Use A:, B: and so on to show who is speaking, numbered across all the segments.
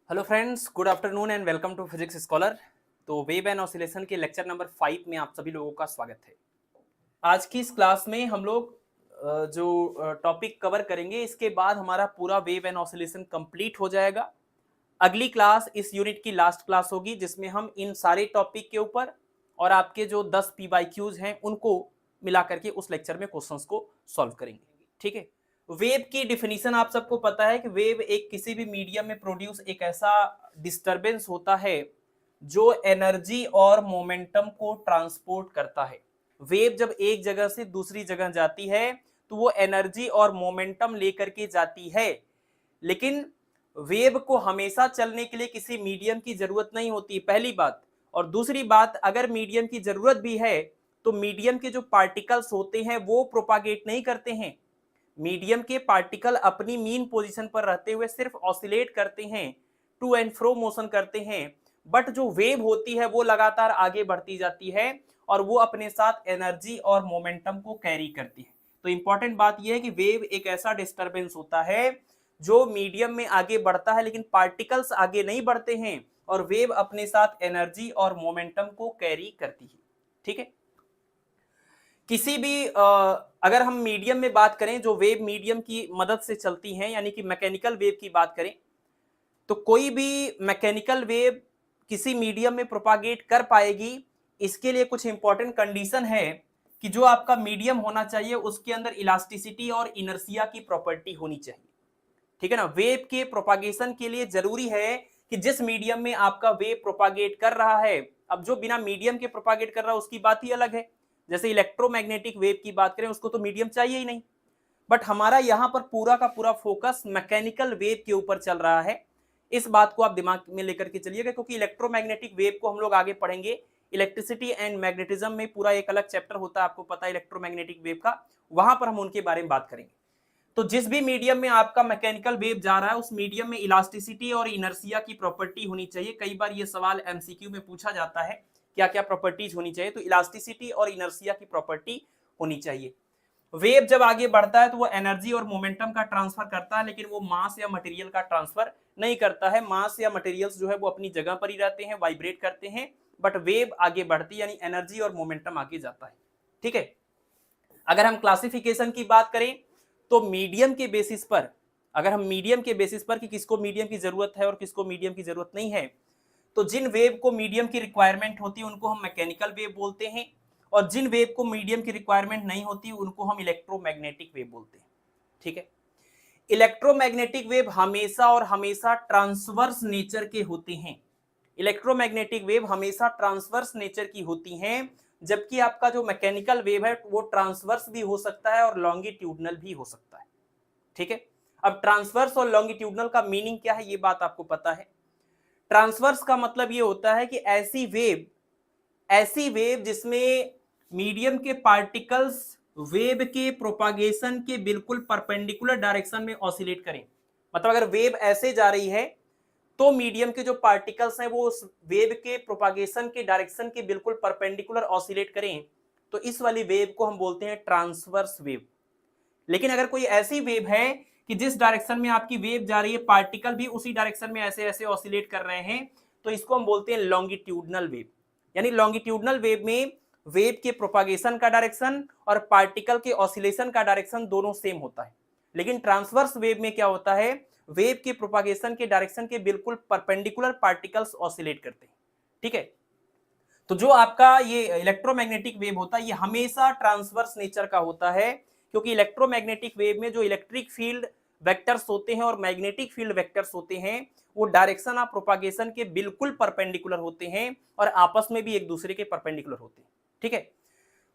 A: Hello friends, good afternoon and welcome to physics scholar. तो wave and oscillation के lecture number 5 में आप सभी लोगों का स्वागत है। आज की इस क्लास में हम लोग जो टॉपिक कवर करेंगे, इसके बाद हमारा पूरा वेव एंड ऑसिलेशन कंप्लीट हो जाएगा। अगली क्लास इस यूनिट की लास्ट क्लास होगी, जिसमें हम इन सारे टॉपिक के ऊपर और आपके जो 10 PYQs हैं उनको मिला करके उस लेक्चर में क्वेश्चंस को सॉल्व करेंगे। ठीक है। वेव की डिफिनीशन आप सबको पता है कि वेव एक किसी भी मीडियम में प्रोड्यूस एक ऐसा डिस्टरबेंस होता है जो एनर्जी और मोमेंटम को ट्रांसपोर्ट करता है। वेव जब एक जगह से दूसरी जगह जाती है तो वो एनर्जी और मोमेंटम लेकर के जाती है, लेकिन वेव को हमेशा चलने के लिए किसी मीडियम की जरूरत नहीं होती, पहली बात। और दूसरी बात, अगर मीडियम की जरूरत भी है तो मीडियम के जो पार्टिकल्स होते हैं वो प्रोपागेट नहीं करते हैं। मीडियम के पार्टिकल अपनी मीन पोजीशन पर रहते हुए सिर्फ ऑसिलेट करते हैं, टू एंड फ्रो मोशन करते हैं। बट जो वेव होती है वो लगातार आगे बढ़ती जाती है और वो अपने साथ एनर्जी और मोमेंटम को कैरी करती है। तो इंपॉर्टेंट बात यह है कि वेव एक ऐसा डिस्टरबेंस होता है जो मीडियम में आगे बढ़ता है, लेकिन पार्टिकल्स आगे नहीं बढ़ते हैं और वेव अपने साथ एनर्जी और मोमेंटम को कैरी करती है। ठीक है। किसी भी अगर हम मीडियम में बात करें जो वेव मीडियम की मदद से चलती हैं, यानी कि मैकेनिकल वेव की बात करें, तो कोई भी मैकेनिकल वेव किसी मीडियम में प्रोपागेट कर पाएगी, इसके लिए कुछ इंपॉर्टेंट कंडीशन है कि जो आपका मीडियम होना चाहिए उसके अंदर इलास्टिसिटी और इनर्शिया की प्रॉपर्टी होनी चाहिए। ठीक है ना। वेव के प्रोपागेशन के लिए जरूरी है कि जिस मीडियम में आपका वेव प्रोपागेट कर रहा है, अब जो बिना मीडियम के प्रोपागेट कर रहा है उसकी बात ही अलग है। जैसे इलेक्ट्रोमैग्नेटिक वेव की बात करें, उसको तो मीडियम चाहिए ही नहीं। बट हमारा यहां पर पूरा का पूरा फोकस मैकेनिकल वेव के ऊपर चल रहा है। इस बात को आप दिमाग में लेकर के चलिएगा, क्योंकि इलेक्ट्रोमैग्नेटिक वेव को हम लोग आगे पढ़ेंगे। इलेक्ट्रिसिटी एंड मैग्नेटिज्म में पूरा एक अलग चैप्टर होता है, आपको पता है इलेक्ट्रोमैग्नेटिक वेव का, वहां पर हम उनके बारे में बात करेंगे। तो जिस भी मीडियम में आपका मैकेनिकल वेव जा रहा है उस मीडियम में इलास्टिसिटी और इनर्शिया की प्रॉपर्टी होनी चाहिए। कई बार ये सवाल एमसीक्यू में पूछा जाता है, क्या क्या प्रॉपर्टीज होनी चाहिए, तो इलास्टिसिटी और इनर्शिया की प्रॉपर्टी होनी चाहिए। वेव जब आगे बढ़ता है तो वो एनर्जी और मोमेंटम का ट्रांसफर करता है, लेकिन वो मास या मटेरियल का ट्रांसफर नहीं करता है। मास या मटेरियल्स जो है वो अपनी जगह पर ही रहते हैं, वाइब्रेट करते हैं, बट वेव आगे बढ़ती है, यानी एनर्जी और मोमेंटम आगे जाता है। ठीक है। अगर हम क्लासिफिकेशन की बात करें तो मीडियम के बेसिस पर, अगर हम मीडियम के बेसिस पर कि किसको मीडियम की जरूरत है और किसको मीडियम की जरूरत नहीं है, तो जिन वेव को मीडियम की रिक्वायरमेंट होती है उनको हम मैकेनिकल वेव बोलते हैं, और जिन वेव को मीडियम की रिक्वायरमेंट नहीं होती उनको हम इलेक्ट्रोमैग्नेटिक वेव बोलते हैं। ठीक है। इलेक्ट्रोमैग्नेटिक वेव हमेशा और हमेशा ट्रांसवर्स नेचर के होते हैं। इलेक्ट्रोमैग्नेटिक वेव हमेशा ट्रांसवर्स नेचर की होती हैं, जबकि आपका जो मैकेनिकल वेव है वो ट्रांसवर्स भी हो सकता है और लॉन्गिट्यूडनल भी हो सकता है। ठीक है। अब ट्रांसवर्स और लॉन्गिट्यूडनल का मीनिंग क्या है ये बात आपको पता है। ट्रांसवर्स का मतलब ये होता है कि ऐसी वेव जिसमें मीडियम के पार्टिकल्स वेव के प्रोपागेशन के बिल्कुल परपेंडिकुलर डायरेक्शन में ऑसिलेट करें। मतलब अगर वेव ऐसे जा रही है तो मीडियम के जो पार्टिकल्स हैं वो उस वेव के प्रोपागेशन के डायरेक्शन के बिल्कुल परपेंडिकुलर ऑसिलेट करें, तो इस वाली वेव को हम बोलते हैं ट्रांसवर्स वेव। लेकिन अगर कोई ऐसी वेव है कि जिस डायरेक्शन में आपकी वेव जा रही है पार्टिकल भी उसी डायरेक्शन में ऐसे ऐसे ऑसिलेट कर रहे हैं, तो इसको हम बोलते हैं लॉन्गिट्यूडनल वेव। यानी लॉन्गिट्यूडनल वेव में वेव के प्रोपागेशन का डायरेक्शन और पार्टिकल के ऑसिलेशन का डायरेक्शन दोनों सेम होता है। लेकिन ट्रांसवर्स वेव में क्या होता है, वेव के प्रोपागेशन के डायरेक्शन के बिल्कुल परपेंडिकुलर पार्टिकल्स ऑसिलेट करते हैं। ठीक है। तो जो आपका ये इलेक्ट्रोमैग्नेटिक वेव होता है ये हमेशा ट्रांसवर्स नेचर का होता है, क्योंकि इलेक्ट्रोमैग्नेटिक वेव में जो इलेक्ट्रिक फील्ड वेक्टर्स होते हैं और मैग्नेटिक फील्ड वेक्टर्स होते हैं वो डायरेक्शन ऑफ प्रोपागेशन के बिल्कुल परपेंडिकुलर होते हैं और आपस में भी एक दूसरे के परपेंडिकुलर होते हैं। ठीक है।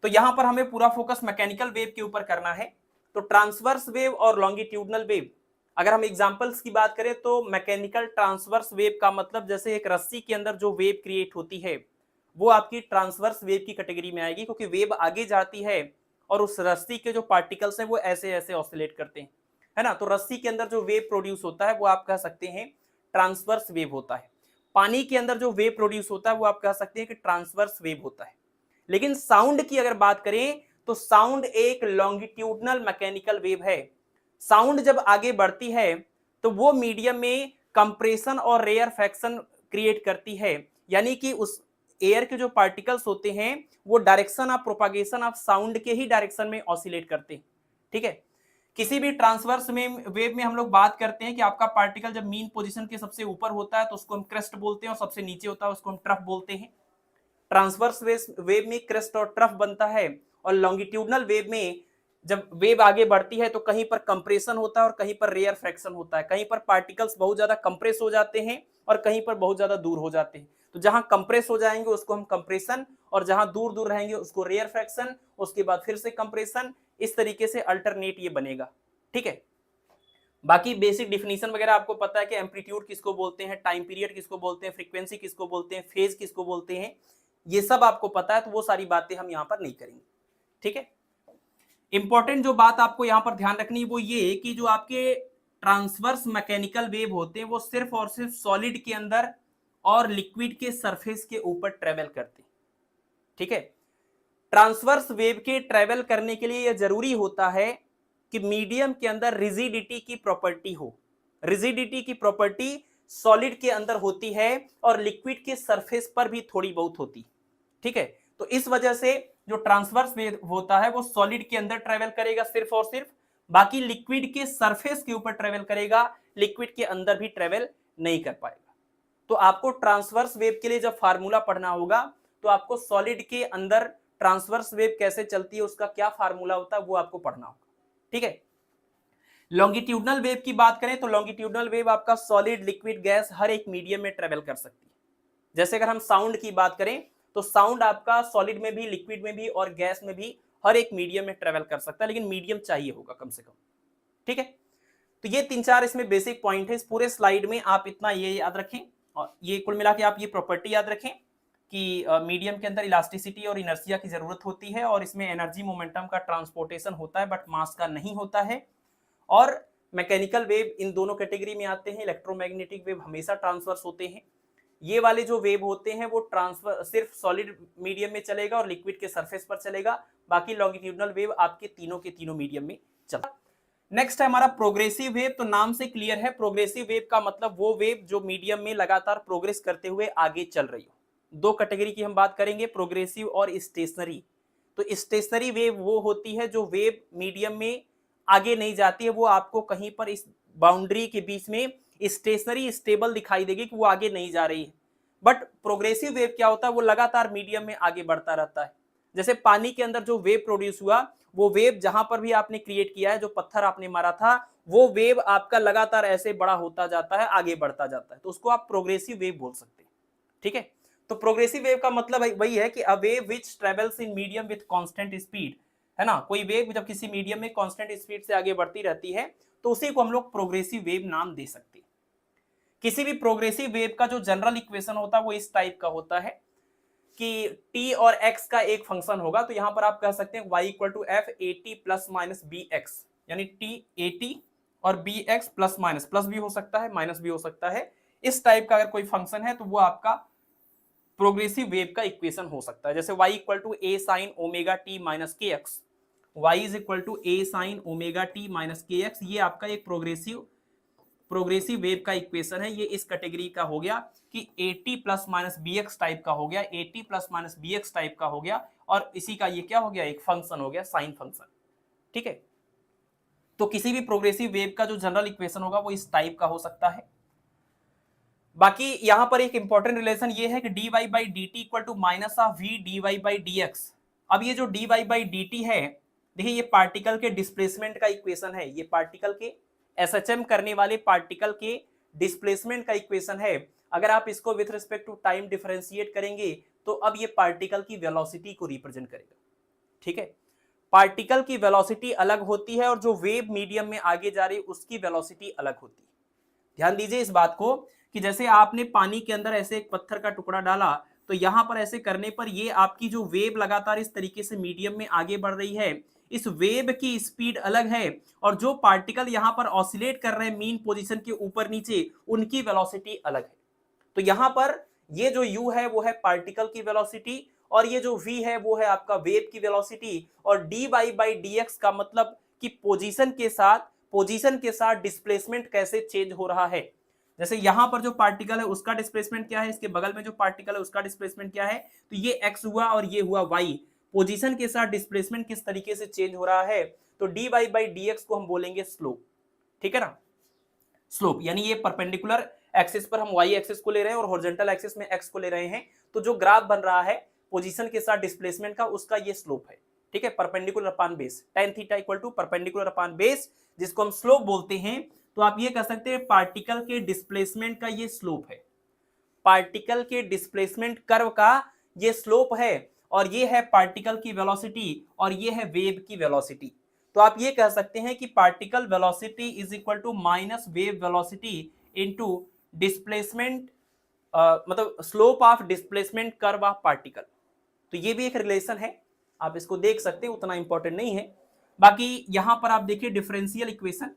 A: तो यहां पर हमें पूरा फोकस मैकेनिकल वेव के ऊपर करना है। तो ट्रांसवर्स वेव और लॉन्गिट्यूडनल वेव, अगर हम एग्जांपल्स की बात करें तो मैकेनिकल ट्रांसवर्स वेव का मतलब जैसे एक रस्सी के अंदर जो वेव क्रिएट होती है वो आपकी ट्रांसवर्स वेव की कैटेगरी में आएगी, क्योंकि वेव आगे जाती है और उस रस्सी के जो पार्टिकल्स हैं वो ऐसे ऐसे ऑसिलेट करते हैं, है ना। तो रस्सी के अंदर जो वेव प्रोड्यूस होता है वो आप कह सकते हैं ट्रांसवर्स वेव होता है। पानी के अंदर जो वेव प्रोड्यूस होता है वो आप कह सकते हैं कि ट्रांसवर्स वेव होता है। लेकिन साउंड की अगर बात करें तो साउंड एक लॉन्गिट्यूडनल मैकेनिकल वेव है। साउंड जब आगे बढ़ती है तो वो मीडियम में कंप्रेशन और रेयर फ्रैक्शन क्रिएट करती है, यानी कि उस एयर के जो पार्टिकल्स होते हैं वो direction of propagation of sound के ही डायरेक्शन में ऑसिलेट करते हैं। ठीक है, किसी भी ट्रांसवर्स में वेव में हम लोग बात करते हैं कि आपका पार्टिकल जब मीन पोजीशन के सबसे ऊपर होता है तो उसको हम क्रेस्ट बोलते हैं, और सबसे नीचे होता है उसको हम ट्रफ बोलते हैं। ट्रांसवर्स वेव में क्रेस्ट और ट्रफ बनता है, और लॉन्गिट्यूडनल वेव में जब वेव आगे बढ़ती है तो कहीं पर कंप्रेशन होता है और कहीं पर रेयर फ्रैक्शन होता है। कहीं पर पार्टिकल्स बहुत ज्यादा कंप्रेस हो जाते हैं और कहीं पर बहुत ज्यादा दूर हो जाते हैं। तो जहां कंप्रेस हो जाएंगे उसको हम कंप्रेशन, और जहां दूर दूर रहेंगे उसको रेयर फ्रैक्शन, उसके बाद फिर से कंप्रेशन। इस तरीके से अल्टरनेट ये बनेगा। ठीक है, बाकी बेसिक डिफिनीशन वगैरह आपको पता है कि एम्पलीट्यूड किसको बोलते हैं, टाइम पीरियड किसको बोलते हैं, फ्रीक्वेंसी किसको बोलते हैं, फेज किसको बोलते हैं, ये सब आपको पता है, तो वो सारी बातें हम यहाँ पर नहीं करेंगे। ठीक है, इंपॉर्टेंट जो बात आपको यहाँ पर ध्यान रखनी वो ये कि जो आपके ट्रांसवर्स मैकेनिकल वेव होते हैं वो सिर्फ और सिर्फ सॉलिड के अंदर और लिक्विड के सरफेस के ऊपर ट्रेवल करते हैं। ठीक है, ट्रांसवर्स वेव के ट्रेवल करने के लिए यह जरूरी होता है कि मीडियम के अंदर रिजिडिटी की प्रॉपर्टी हो। रिजिडिटी की प्रॉपर्टी सॉलिड के अंदर होती है और लिक्विड के सरफेस पर भी थोड़ी बहुत होती। ठीक है, तो इस वजह से जो ट्रांसवर्स वेव होता है वो सॉलिड के अंदर ट्रेवल करेगा सिर्फ और सिर्फ, बाकी लिक्विड के सरफेस के ऊपर ट्रेवल करेगा, लिक्विड के अंदर भी ट्रेवल नहीं कर पाएगा। तो आपको ट्रांसवर्स वेव के लिए जब फार्मूला पढ़ना होगा तो आपको सॉलिड के अंदर ट्रांसवर्स वेव कैसे चलती है उसका क्या फार्मूला होता है वो आपको पढ़ना होगा। ठीक है, लॉन्गिट्यूडनल वेव की बात करें तो लॉन्गिट्यूडनल वेव आपका सॉलिड, लिक्विड, गैस हर एक मीडियम में ट्रेवल कर सकती है। जैसे अगर हम साउंड की बात करें तो साउंड आपका सॉलिड में भी, लिक्विड में भी और गैस में भी हर एक मीडियम में ट्रेवल कर सकता है, लेकिन मीडियम चाहिए होगा कम से कम। ठीक है, तो ये 3-4 इसमें बेसिक पॉइंट है। इस पूरे स्लाइड में आप इतना ये याद रखें, और ये कुल मिला के आप ये प्रॉपर्टी याद रखें कि मीडियम के अंदर इलास्टिसिटी और इनर्शिया की जरूरत होती है, और इसमें एनर्जी मोमेंटम का ट्रांसपोर्टेशन होता है बट मास का नहीं होता है। और मैकेनिकल वेव इन दोनों कैटेगरी में आते हैं। इलेक्ट्रोमैग्नेटिक वेव हमेशा ट्रांसवर्स होते हैं। ये वाले जो वेव होते हैं वो ट्रांसफर सिर्फ सॉलिड मीडियम में चलेगा और लिक्विड के सरफेस पर चलेगा, बाकी लॉन्गिट्यूडनल वेव आपके तीनों के तीनों मीडियम में चलता। नेक्स्ट है हमारा प्रोग्रेसिव वेव। तो नाम से क्लियर है, प्रोग्रेसिव वेव का मतलब वो वेव जो मीडियम में लगातार प्रोग्रेस करते हुए आगे चल रही हो। दो कैटेगरी की हम बात करेंगे, प्रोग्रेसिव और स्टेशनरी। तो स्टेशनरी वेव वो होती है जो वेव मीडियम में आगे नहीं जाती है, वो आपको कहीं पर इस बाउंड्री के बीच में स्टेशनरी स्टेबल दिखाई देगी कि वो आगे नहीं जा रही है। बट प्रोग्रेसिव वेव क्या होता है, वो लगातार मीडियम में आगे बढ़ता रहता है। जैसे पानी के अंदर जो वेव प्रोड्यूस हुआ, वो वेव जहां पर भी आपने क्रिएट किया है, जो पत्थर आपने मारा था, वो वेव आपका लगातार ऐसे बड़ा होता जाता है, आगे बढ़ता जाता है, तो उसको आप प्रोग्रेसिव वेव बोल सकते हैं। ठीक है, तो प्रोग्रेसिव वेव का मतलब वही है कि a wave which travels in medium with constant speed, है ना। कोई वेव जब किसी मीडियम में कांस्टेंट स्पीड से आगे बढ़ती रहती है तो उसी को हम लोग प्रोग्रेसिव वेव नाम दे सकते हैं। किसी भी प्रोग्रेसिव वेव का जो जनरल इक्वेशन होता है वो इस टाइप का होता है कि t और x का एक फंक्शन होगा, तो यहां पर आप कह सकते हैं y equal to F A T plus minus B X, यानी t ए टी और B X plus minus, plus भी हो सकता है माइनस भी हो सकता है। इस टाइप का अगर कोई फंक्शन है तो वो आपका प्रोग्रेसिव वेव का इक्वेशन हो सकता है। जैसे y equal to A sine omega T minus K X, y is equal to A sine omega T minus K X, ये आपका एक प्रोग्रेसिव वेव का इक्वेशन है। ये इस कैटेगरी का हो गया कि AT plus minus B X type का हो गया, AT plus minus B X type का हो गया, और इसी का ये क्या हो गया, एक फंक्शन हो गया, साइन फंक्शन। ठीक है, तो किसी भी प्रोग्रेसिव वेव का जो जनरल इक्वेशन होगा वो इस टाइप का हो सकता है। बाकी यहां पर एक इंपॉर्टेंट रिलेशन ये है कि dy by D T equal to minus of V D Y by D X. अब ये जो dy बाई डी टी है, देखिए ये पार्टिकल के डिस्प्लेसमेंट का इक्वेशन है, ये पार्टिकल के SHM करने वाले पार्टिकल के डिस्प्लेसमेंट का इक्वेशन है। अगर आप इसको with respect to time differentiate करेंगे तो अब ये पार्टिकल की वेलोसिटी को रिप्रेजेंट करेगा। ठीक है, पार्टिकल की वेलोसिटी अलग होती है और जो वेव मीडियम में आगे जा रही है उसकी वेलोसिटी अलग होती है। ध्यान दीजिए इस बात को कि जैसे आपने पानी के अंदर ऐसे एक पत्थर का टुकड़ा डाला, तो यहां पर ऐसे करने पर ये आपकी जो वेव लगातार इस तरीके से मीडियम में आगे बढ़ रही है, इस वेव की स्पीड अलग है, और जो पार्टिकल यहां पर ऑसिलेट कर रहे हैं मीन पोजीशन के ऊपर नीचे, उनकी वेलोसिटी अलग है। तो यहां पर ये जो u है वो है पार्टिकल की वेलोसिटी, और ये जो v है वो है आपका वेव की वेलोसिटी, और dy बाई dx का मतलब कि पोजीशन के साथ डिस्प्लेसमेंट कैसे चेंज हो रहा है। जैसे यहां पर जो पार्टिकल है उसका डिस्प्लेसमेंट क्या है, इसके बगल में जो पार्टिकल है उसका डिस्प्लेसमेंट क्या है, तो ये x हुआ और ये हुआ y। पोजीशन के साथ डिस्प्लेसमेंट किस तरीके से चेंज हो रहा है, तो dy बाई dx को हम बोलेंगे स्लोप। ठीक है ना, स्लोप यानी ये परपेंडिकुलर एक्सिस पर हम y एक्सिस को ले रहे हैं और हॉरिजॉन्टल एक्सिस में x को ले रहे हैं, तो जो ग्राफ बन रहा है पोजीशन के साथ डिस्प्लेसमेंट का, उसका ये स्लोप है। ठीक है, perpendicular upon base, tan theta equal to perpendicular upon base, जिसको हम स्लोप बोलते हैं। तो आप ये कह सकते हैं पार्टिकल के डिस्प्लेसमेंट का ये स्लोप है, पार्टिकल के डिस्प्लेसमेंट कर्व का ये स्लोप है, और ये है पार्टिकल की वेलोसिटी और ये है वेव की वेलोसिटी। तो आप ये कह सकते हैं कि particle velocity is equal to minus wave velocity into displacement, मतलब slope of displacement curve of particle. तो ये भी एक रिलेशन है, आप इसको देख सकते हैं, उतना इंपॉर्टेंट नहीं है। बाकी यहां पर आप देखिए डिफरेंशियल इक्वेशन,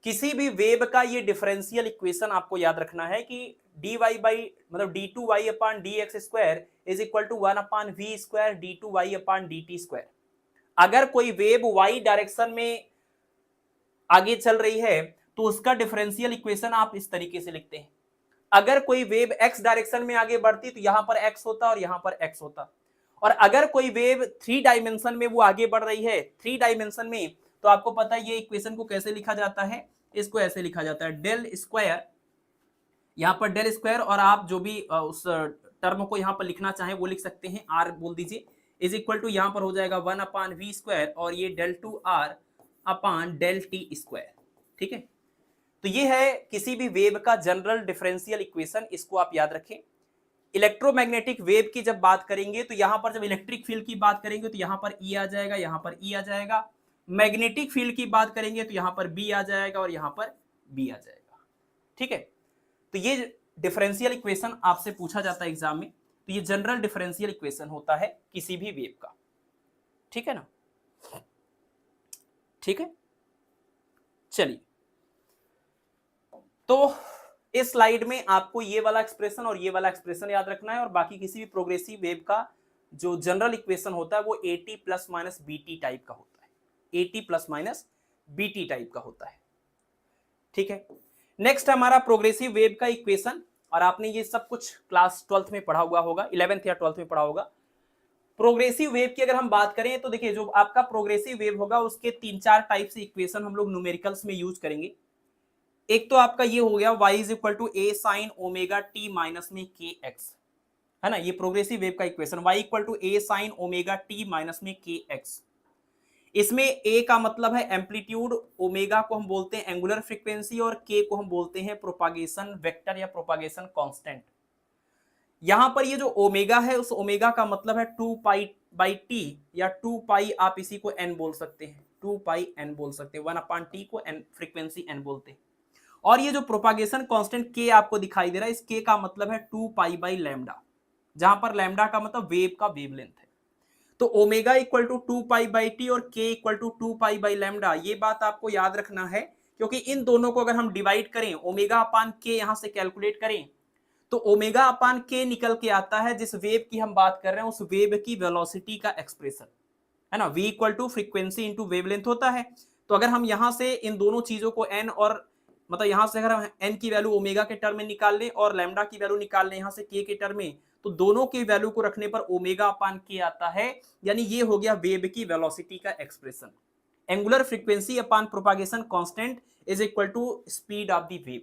A: किसी भी वेव का ये डिफरेंशियल इक्वेशन आपको याद रखना है कि dy बाई मतलब d2y upon dx square is equal to 1 upon v square d2y upon dt square. अगर कोई वेव y डायरेक्शन में आगे चल रही है तो उसका डिफरेंशियल इक्वेशन आप इस तरीके से लिखते हैं। अगर कोई वेव x डायरेक्शन में आगे बढ़ती तो यहां पर x होता और यहां पर x होता। और अगर कोई वेव 3 डायमेंशन में वो आगे बढ़ रही है, 3 डायमेंशन में, तो आपको पता है ये इक्वेशन को कैसे लिखा जाता है, इसको ऐसे लिखा जाता है डेल स्क्वायर, यहां पर डेल स्क्वायर, और आप जो भी उस टर्म को यहां पर लिखना चाहें वो लिख सकते हैं, आर बोल दीजिए, इज इक्वल टू यहां पर हो जाएगा 1 अपान वी स्क्वायर और ये del two R upon del T square. ठीक है, तो ये है किसी भी वेव का जनरल डिफरेंशियल इक्वेशन, इसको आप याद रखें। इलेक्ट्रोमैग्नेटिक वेव की जब बात करेंगे तो यहां पर जब इलेक्ट्रिक फील्ड की बात करेंगे तो यहां पर ई आ जाएगा, यहां पर ई आ जाएगा। मैग्नेटिक फील्ड की बात करेंगे तो यहां पर बी आ जाएगा और यहां पर बी आ जाएगा। ठीक है, तो ये डिफरेंशियल इक्वेशन आपसे पूछा जाता है एग्जाम में, तो ये जनरल डिफरेंशियल इक्वेशन होता है किसी भी वेव का। ठीक है ना, ठीक है, चलिए, तो इस स्लाइड में आपको ये वाला एक्सप्रेशन और ये वाला एक्सप्रेशन याद रखना है, और बाकी किसी भी प्रोग्रेसिव वेव का जो जनरल इक्वेशन होता है वो AT plus minus BT type का होता है, AT plus minus BT type का होता है। ठीक है, नेक्स्ट हमारा प्रोग्रेसिव वेव का इक्वेशन, और आपने ये सब कुछ क्लास 12th में पढ़ा हुआ होगा, 11th या 12th में पढ़ा होगा। प्रोग्रेसिव वेव की अगर हम बात करें तो देखिए जो आपका प्रोग्रेसिव वेव होगा उसके 3-4 टाइप से इक्वेशन हम लोग न्यूमेरिकल्स में यूज करेंगे। एक तो आपका ये हो गया y is equal to a sine omega t minus में kx, है ना, ये प्रोग्रेसिव वेव का equation y equal to a sine omega t minus में kx। इसमें a का मतलब है एम्पलीट्यूड, ओमेगा को हम बोलते हैं एंगुलर फ्रीक्वेंसी और k को हम बोलते हैं प्रोपागेशन वेक्टर या प्रोपागेशन कांस्टेंट। यहां पर ये जो ओमेगा है उस ओमेगा का मतलब है 2 पाई बाई टी, या 2 पाई आप इसी को n बोल सकते हैं, 2 पाई n बोल सकते हैं, 1 अपॉन टी को n फ्रीक्वेंसी n बोलते हैं। और ये जो प्रोपागेशन कांस्टेंट k आपको दिखाई दे रहा है, इस k का मतलब है 2 पाई बाई लैम्डा, जहां पर लैम्डा का मतलब वेव का वेवलेंथ है। तो omega equal to 2 pi by T और k equal to 2 pi by lambda, ये बात आपको याद रखना है, क्योंकि इन दोनों को अगर हम डिवाइड करें, ओमेगा अपान k यहां से कैलकुलेट करें तो ओमेगा अपान k निकल के आता है जिस वेव की हम बात कर रहे हैं उस वेव की वेलोसिटी का एक्सप्रेशन, है ना, v equal to frequency into wavelength होता है। तो अगर हम यहां से इन दोनों चीजों को n और मतलब यहां से अगर हम n की वैल्यू ओमेगा के टर्म में निकाल लें और लैम्डा की वैल्यू निकाल लें यहां से k के टर्म में, तो दोनों की वैल्यू को रखने पर ओमेगा अपान k आता है, यानी ये हो गया वेव की वेलोसिटी का expression. Angular frequency upon propagation constant is equal to speed of the wave.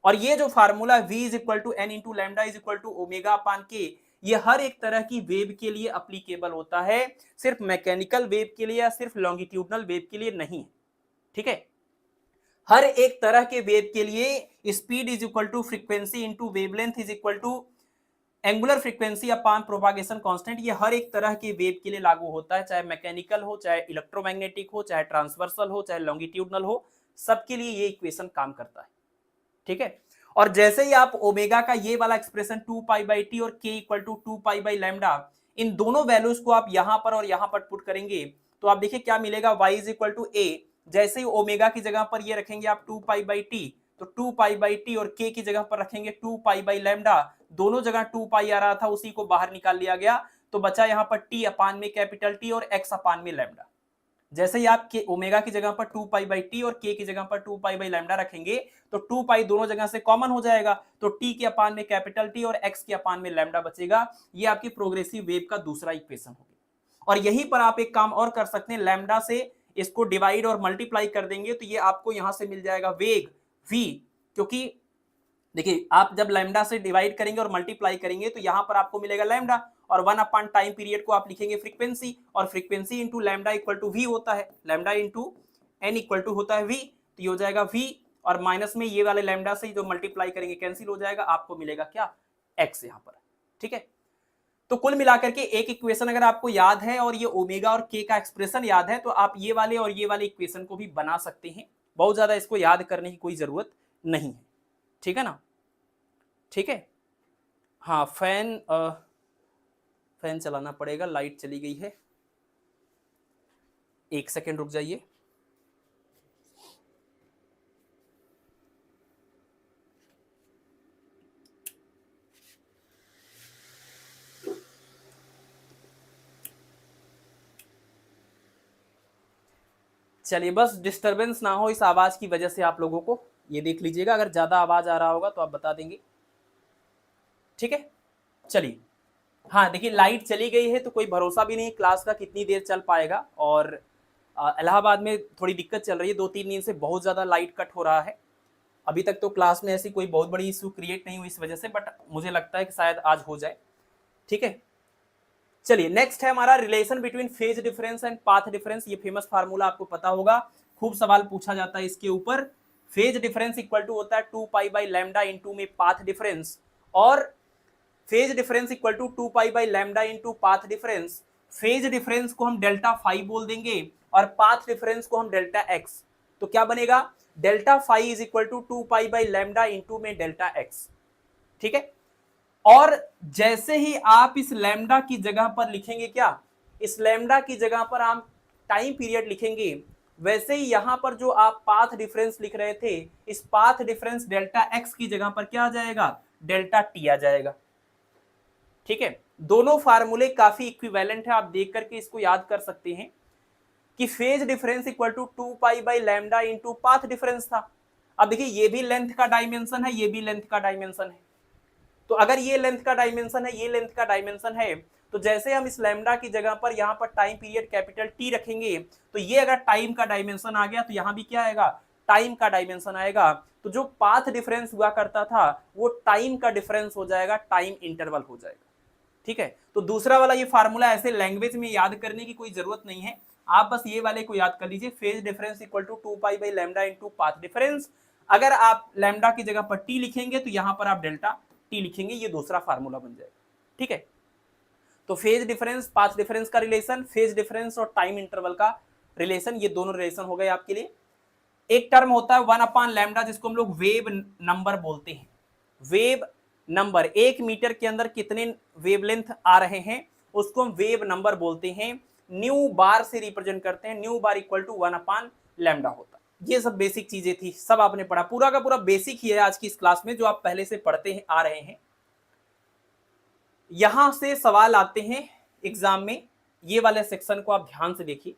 A: और ये जो formula v is equal to n into lambda is equal to omega upon k, ये हर एक तरह की वेव के लिए अप्लीकेबल होता है, सिर्फ मैकेनिकल वेव के लिए या सिर्फ लॉन्गिट्यूडनल वेव के लिए नहीं। ठीक है, हर एक तरह के वेव के लिए speed is equal to frequency into wavelength is equal to angular frequency upon propagation constant, ये हर एक तरह के वेव के लिए लागू होता है, चाहे मैकेनिकल हो, चाहे इलेक्ट्रोमैग्नेटिक हो, चाहे ट्रांसवर्सल हो, चाहे लॉन्गिट्यूडनल हो, सबके लिए ये इक्वेशन काम करता है। ठीक है, और जैसे ही आप ओमेगा का ये वाला एक्सप्रेशन 2 पाई बाई टी और k equal to 2 pi by lambda, इन दोनों वैल्यूज को आप यहां पर और यहां पर पुट करेंगे तो आप देखिए क्या मिलेगा, y is equal to a, जैसे ही ओमेगा की जगह पर ये रखेंगे आप 2 पाई बाई टी, तो 2 पाई बाई टी और k की जगह पर रखेंगे 2 पाई बाई लैम्डा, दोनों जगह 2 पाई आ रहा था उसी को बाहर निकाल लिया गया, तो बचा यहां पर t अपान में कैपिटल T और x अपान में लैम्डा। जैसे ही आप के ओमेगा की जगह पर 2π/t और k की जगह पर 2π/λ रखेंगे तो 2π दोनों जगह से कॉमन हो जाएगा, तो t के अपान में कैपिटल T और x के अपान में लैम्डा बचेगा। ये आपकी प्रोग्रेसिव वेव का दूसरा इक्वेशन होगी। और यहीं पर आप एक काम और कर सकते हैं, लैम्डा से इसको डिवाइड और मल्टीप्लाई कर देंगे तो ये आपको यहां से मिल जाएगा वेग v, क्योंकि देखिए आप जब लैम्डा से डिवाइड करेंगे और मल्टीप्लाई करेंगे तो यहां पर आपको मिलेगा लैम्डा, और 1 टाइम पीरियड को आप लिखेंगे फ्रीक्वेंसी, और frequency into lambda equal to V होता है, lambda into N equal to होता है वी, तो ये हो जाएगा वी, और माइनस में ये वाले लैम्डा से जो मल्टीप्लाई करेंगे कैंसिल हो जाएगा, आपको मिलेगा क्या, एक्स यहां पर। ठीक है, तो कुल मिलाकर के एक इक्वेशन अगर आपको याद है और ये ओमेगा और के का एक्सप्रेशन याद है तो आप ये वाले और ये वाले इक्वेशन को भी बना सकते हैं, बहुत ज्यादा इसको याद करने की कोई जरूरत नहीं है। ठीक है ना, ठीक है। हाँ, फैन चलाना पड़ेगा, लाइट चली गई है, 1 सेकेंड रुक जाइए। चलिए, बस डिस्टरबेंस ना हो इस आवाज की वजह से आप लोगों को, ये देख लीजिएगा, अगर ज्यादा आवाज आ रहा होगा तो आप बता देंगे। ठीक है, चलिए। हाँ देखिए, लाइट चली गई है तो कोई भरोसा भी नहीं क्लास का कितनी देर चल पाएगा, और इलाहाबाद में थोड़ी दिक्कत चल रही है, 2-3 दिन से बहुत ज्यादा लाइट कट हो रहा है। अभी तक तो क्लास में ऐसी कोई बहुत बड़ी इशू क्रिएट नहीं हुई इस वजह से, बट मुझे लगता है कि शायद आज हो जाए। ठीक है, चलिए नेक्स्ट है हमारा relation between phase difference and path difference. ये फेमस फार्मूला आपको पता होगा, खूब सवाल पूछा जाता है इसके ऊपर। फेज डिफरेंस इक्वल टू होता है 2π/λ इंटू में पाथ डिफरेंस, और phase difference equal to 2π/λ into path difference. Phase difference को हम डेल्टा फाई बोल देंगे और पाथ डिफरेंस को हम डेल्टा एक्स। तो क्या बनेगा, delta phi is equal to 2π/λ into में डेल्टा एक्स। ठीक है, और जैसे ही आप इस लैम्डा की जगह पर लिखेंगे क्या, इस लैम्डा की जगह पर आप टाइम पीरियड लिखेंगे, वैसे ही यहां पर जो आप पाथ डिफरेंस लिख रहे थे, इस पाथ डिफरेंस डेल्टा एक्स की जगह पर क्या आ जाएगा, डेल्टा टी आ जाएगा। ठीक है, दोनों फार्मूले काफी इक्विवेलेंट है, आप देख करके इसको याद कर सकते हैं कि phase difference equal to 2π/λ into path difference था। अब देखिए, ये भी लेंथ का डायमेंशन है, ये भी लेंथ का डायमेंशन है, तो अगर ये लेंथ का डायमेंशन है, ये लेंथ का डायमेंशन है, तो जैसे हम इस लैम्डा की जगह पर यहां पर टाइम पीरियड कैपिटल टी रखेंगे, तो ये अगर टाइम का डायमेंशन आ गया तो यहां भी क्या आएगा, टाइम का डायमेंशन आएगा। तो जो पाथ डिफरेंस हुआ करता था वो टाइम का डिफरेंस हो जाएगा, टाइम इंटरवल हो जाएगा। ठीक है, तो दूसरा वाला ये फार्मूला ऐसे लैंग्वेज में याद करने की कोई जरूरत नहीं है, आप बस ये वाले को याद कर लीजिए, phase difference equal to 2π/λ into path difference. अगर आप लैम्डा की जगह पर टी लिखेंगे तो यहां पर आप डेल्टा टी लिखेंगे, ये दूसरा फार्मूला बन जाएगा। ठीक है, तो फेज डिफरेंस पाथ डिफरेंस का रिलेशन, फेज डिफरेंस और टाइम इंटरवल का रिलेशन, ये दोनों रिलेशन हो गए आपके लिए। एक टर्म होता है 1/λ जिसको हम लोग वेव नंबर बोलते हैं। वेव नंबर, 1 मीटर के अंदर कितने वेवलेंथ आ रहे हैं उसको हम वेव नंबर बोलते हैं, न्यू बार से रिप्रेजेंट करते हैं, न्यू बार इक्वल टू 1/λ होता है। ये सब बेसिक चीजें थी, सब आपने पढ़ा, पूरा का पूरा बेसिक ही है आज की इस क्लास में जो आप पहले से पढ़ते हैं आ रहे हैं। यहां से सवाल आते हैं एग्जाम में, ये वाले सेक्शन को आप ध्यान से देखिए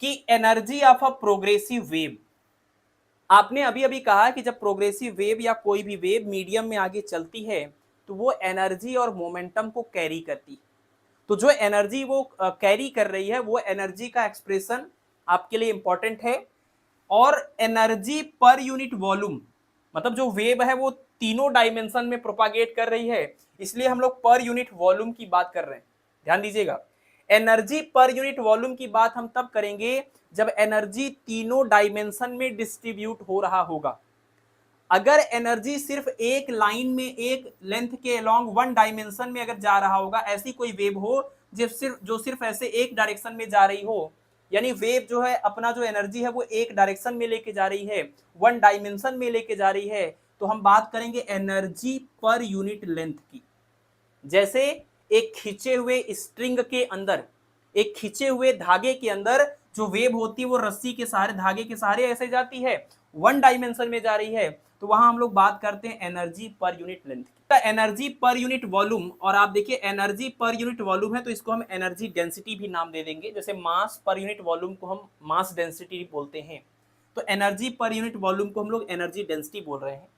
A: कि energy of a progressive wave. आपने अभी अभी कहा कि जब प्रोग्रेसिव वेव या कोई भी वेव मीडियम में आगे चलती है तो वो एनर्जी और मोमेंटम को कैरी करती है। तो जो एनर्जी वो कैरी कर रही है वो एनर्जी का एक्सप्रेशन आपके लिए इंपॉर्टेंट है, और एनर्जी पर यूनिट वॉल्यूम, मतलब जो वेव है वो तीनों डायमेंशन में प्रोपागेट कर रही है, इसलिए हम लोग पर यूनिट वॉल्यूम की बात कर रहे हैं। ध्यान दीजिएगा, एनर्जी पर यूनिट वॉल्यूम की बात हम तब करेंगे जब एनर्जी तीनों डायमेंशन में डिस्ट्रीब्यूट हो रहा होगा। अगर एनर्जी सिर्फ एक लाइन में, एक लेंथ के अलोंग वन डायमेंशन में अगर जा रहा होगा, ऐसी कोई वेव हो जो सिर्फ ऐसे एक डायरेक्शन में जा रही हो, यानी वेव जो है अपना जो एनर्जी है वो एक डायरेक्शन में लेके जा रही है, वन डायमेंशन में लेके जा रही है, तो हम बात करेंगे एनर्जी पर यूनिट लेंथ की। जैसे एक खींचे हुए स्ट्रिंग के अंदर, एक खींचे हुए धागे के अंदर जो वेव होती है वो रस्सी के सहारे, धागे के सहारे ऐसे जाती है, वन डायमेंशन में जा रही है, तो वहां हम लोग बात करते हैं एनर्जी पर यूनिट लेंथ की। एनर्जी पर यूनिट वॉल्यूम, और आप देखिए एनर्जी पर यूनिट वॉल्यूम है तो इसको हम एनर्जी डेंसिटी भी नाम दे देंगे। जैसे मास पर यूनिट वॉल्यूम को हम मास डेंसिटी बोलते हैं, तो एनर्जी पर यूनिट वॉल्यूम को हम लोग एनर्जी डेंसिटी बोल रहे हैं।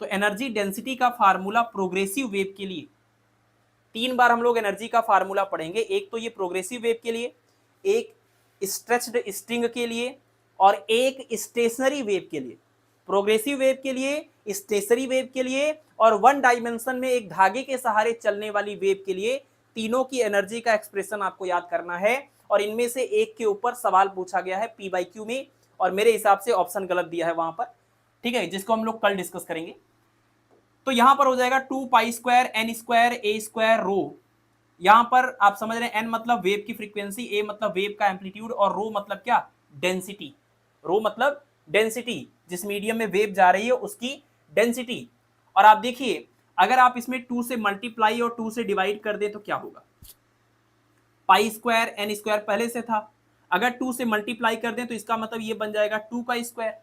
A: तो एनर्जी डेंसिटी का फार्मूला प्रोग्रेसिव वेव के लिए, 3 बार हम लोग एनर्जी का फार्मूला पढ़ेंगे। एक तो ये प्रोग्रेसिव वेव के लिए, एक स्ट्रेच्ड स्ट्रिंग के लिए, और एक स्टेशनरी वेव के लिए। प्रोग्रेसिव वेव के लिए, स्टेशनरी वेव के लिए, और वन डायमेंशन में एक धागे के सहारे चलने वाली वेव के लिए, तीनों की एनर्जी का एक्सप्रेशन आपको याद करना है। और इनमें से एक के ऊपर सवाल पूछा गया है P/Q में, और मेरे हिसाब से ऑप्शन गलत दिया है वहां पर, ठीक है, जिसको हम लोग कल डिस्कस करेंगे। तो यहां पर हो जाएगा 2π² n² a² रो। यहां पर आप समझ रहे हैं, n मतलब वेव की फ्रीक्वेंसी, a मतलब वेव का एम्पलीट्यूड, और रो मतलब क्या, डेंसिटी। रो मतलब डेंसिटी, जिस मीडियम में वेव जा रही है उसकी डेंसिटी। और आप देखिए अगर आप इसमें 2 से मल्टीप्लाई और 2 से डिवाइड कर दें तो क्या होगा, π² n² पहले से था, अगर 2 से मल्टीप्लाई कर दें तो इसका मतलब ये बन जाएगा 2 का स्क्वायर,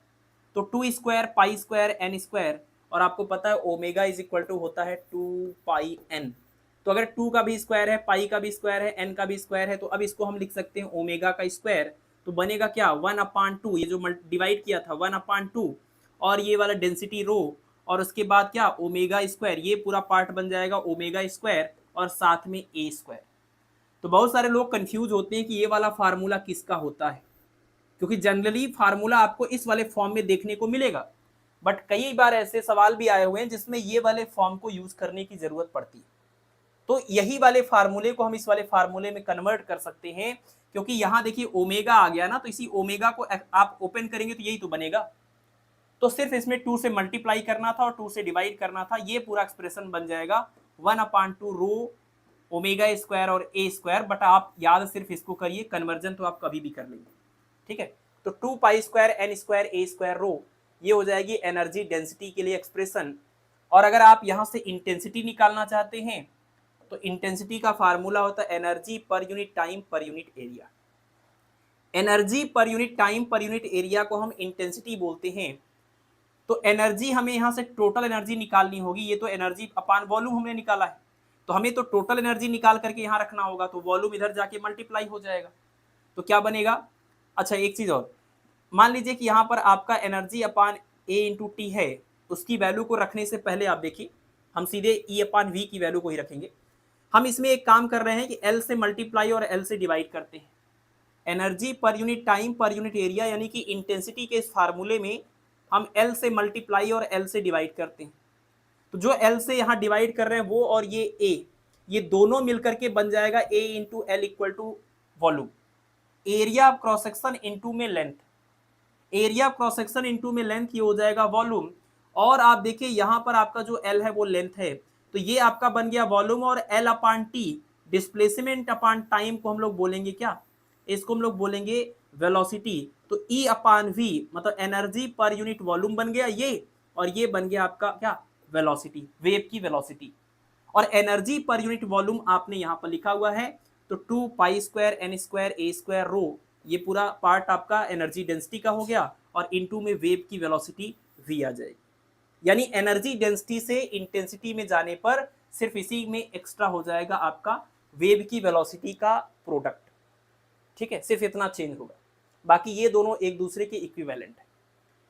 A: तो 2² π² n², और आपको पता है ओमेगा इज इक्वल टू होता है 2πn। तो अगर 2 का भी स्क्वायर है, पाई का भी स्क्वायर है, n का भी स्क्वायर है, तो अब इसको हम लिख सकते हैं ओमेगा का स्क्वायर। तो बनेगा क्या, 1/2, ये जो डिवाइड किया था 1/2, और ये वाला डेंसिटी रो, और उसके बाद क्या ओमेगा स्क्वायर, ये पूरा पार्ट बन जाएगा ओमेगा स्क्वायर, और साथ में a स्क्वायर। तो बहुत सारे लोग कंफ्यूज होते हैं कि ये वाला फार्मूला किसका होता है, क्योंकि जनरली फार्मूला आपको इस वाले फॉर्म में देखने को मिलेगा, बट कई बार ऐसे सवाल भी आए हुए हैं जिसमें ये वाले फॉर्म को यूज करने की जरूरत पड़ती है। तो यही वाले फार्मूले को हम इस वाले फार्मूले में कन्वर्ट कर सकते हैं, क्योंकि यहां देखिए ओमेगा आ गया ना, तो इसी ओमेगा को आप ओपन करेंगे तो यही तो बनेगा। तो सिर्फ इसमें 2 से मल्टीप्लाई करना था और 2 से डिवाइड करना था, ये पूरा एक्सप्रेशन बन जाएगा 1/2 रो ओमेगा स्क्वायर और a स्क्वायर। बट आप याद सिर्फ इसको करिए, कन्वर्जन तो आप कभी भी कर लेंगे, ठीक है। तो 2π² n² a² रो, ये हो जाएगी एनर्जी डेंसिटी के लिए एक्सप्रेशन। और अगर आप यहां से इंटेंसिटी निकालना चाहते हैं तो इंटेंसिटी का फार्मूला होता है energy per unit time per unit area. Energy per unit time per unit area को हम इंटेंसिटी बोलते हैं। तो एनर्जी हमें यहां से टोटल एनर्जी निकालनी होगी, ये तो एनर्जी अपान वॉल्यूम हमने निकाला है, तो हमें तो टोटल एनर्जी निकाल करके यहां रखना होगा, तो वॉल्यूम इधर जाके मल्टीप्लाई हो जाएगा, तो क्या बनेगा। अच्छा एक चीज और, मान लीजिए कि यहाँ पर आपका एनर्जी अपान A/T है, उसकी वैल्यू को रखने से पहले आप देखिए हम सीधे E/V की वैल्यू को ही रखेंगे। हम इसमें एक काम कर रहे हैं कि L से मल्टीप्लाई और L से डिवाइड करते हैं। Energy per unit time per unit area यानी कि इंटेंसिटी के इस फार्मूले में हम L से मल्टीप्लाई और L से डिवाइड करते हैं। तो जो L से यहाँ डिवाइड कर रहे हैं वो और ये A, ये दोनों मिलकर के बन जाएगा A/L equal to volume, area of cross section into में length, area cross section into में लेंथ, ये हो जाएगा वॉल्यूम। और आप देखिए यहाँ पर आपका जो L है वो लेंथ है, तो ये आपका बन गया वॉल्यूम, और L/T डिस्प्लेसमेंट अपान टाइम को हम लोग बोलेंगे क्या, इसको हम लोग बोलेंगे वेलोसिटी। तो E/V मतलब एनर्जी पर यूनिट वॉल्यूम बन गया ये, और ये बन गया आपका क्या, वेलोसिटी, वेव की वेलोसिटी। और एनर्जी पर यूनिट वॉल्यूम आपने यहाँ पर लिखा हुआ है, तो 2π² n² a² रो, ये पूरा पार्ट आपका एनर्जी डेंसिटी का हो गया, और इनटू में वेव की वेलोसिटी v आ जाएगी। यानी एनर्जी डेंसिटी से इंटेंसिटी में जाने पर सिर्फ इसी में एक्स्ट्रा हो जाएगा आपका वेव की वेलोसिटी का प्रोडक्ट, ठीक है, सिर्फ इतना चेंज होगा, बाकी ये दोनों एक दूसरे के इक्विवेलेंट है।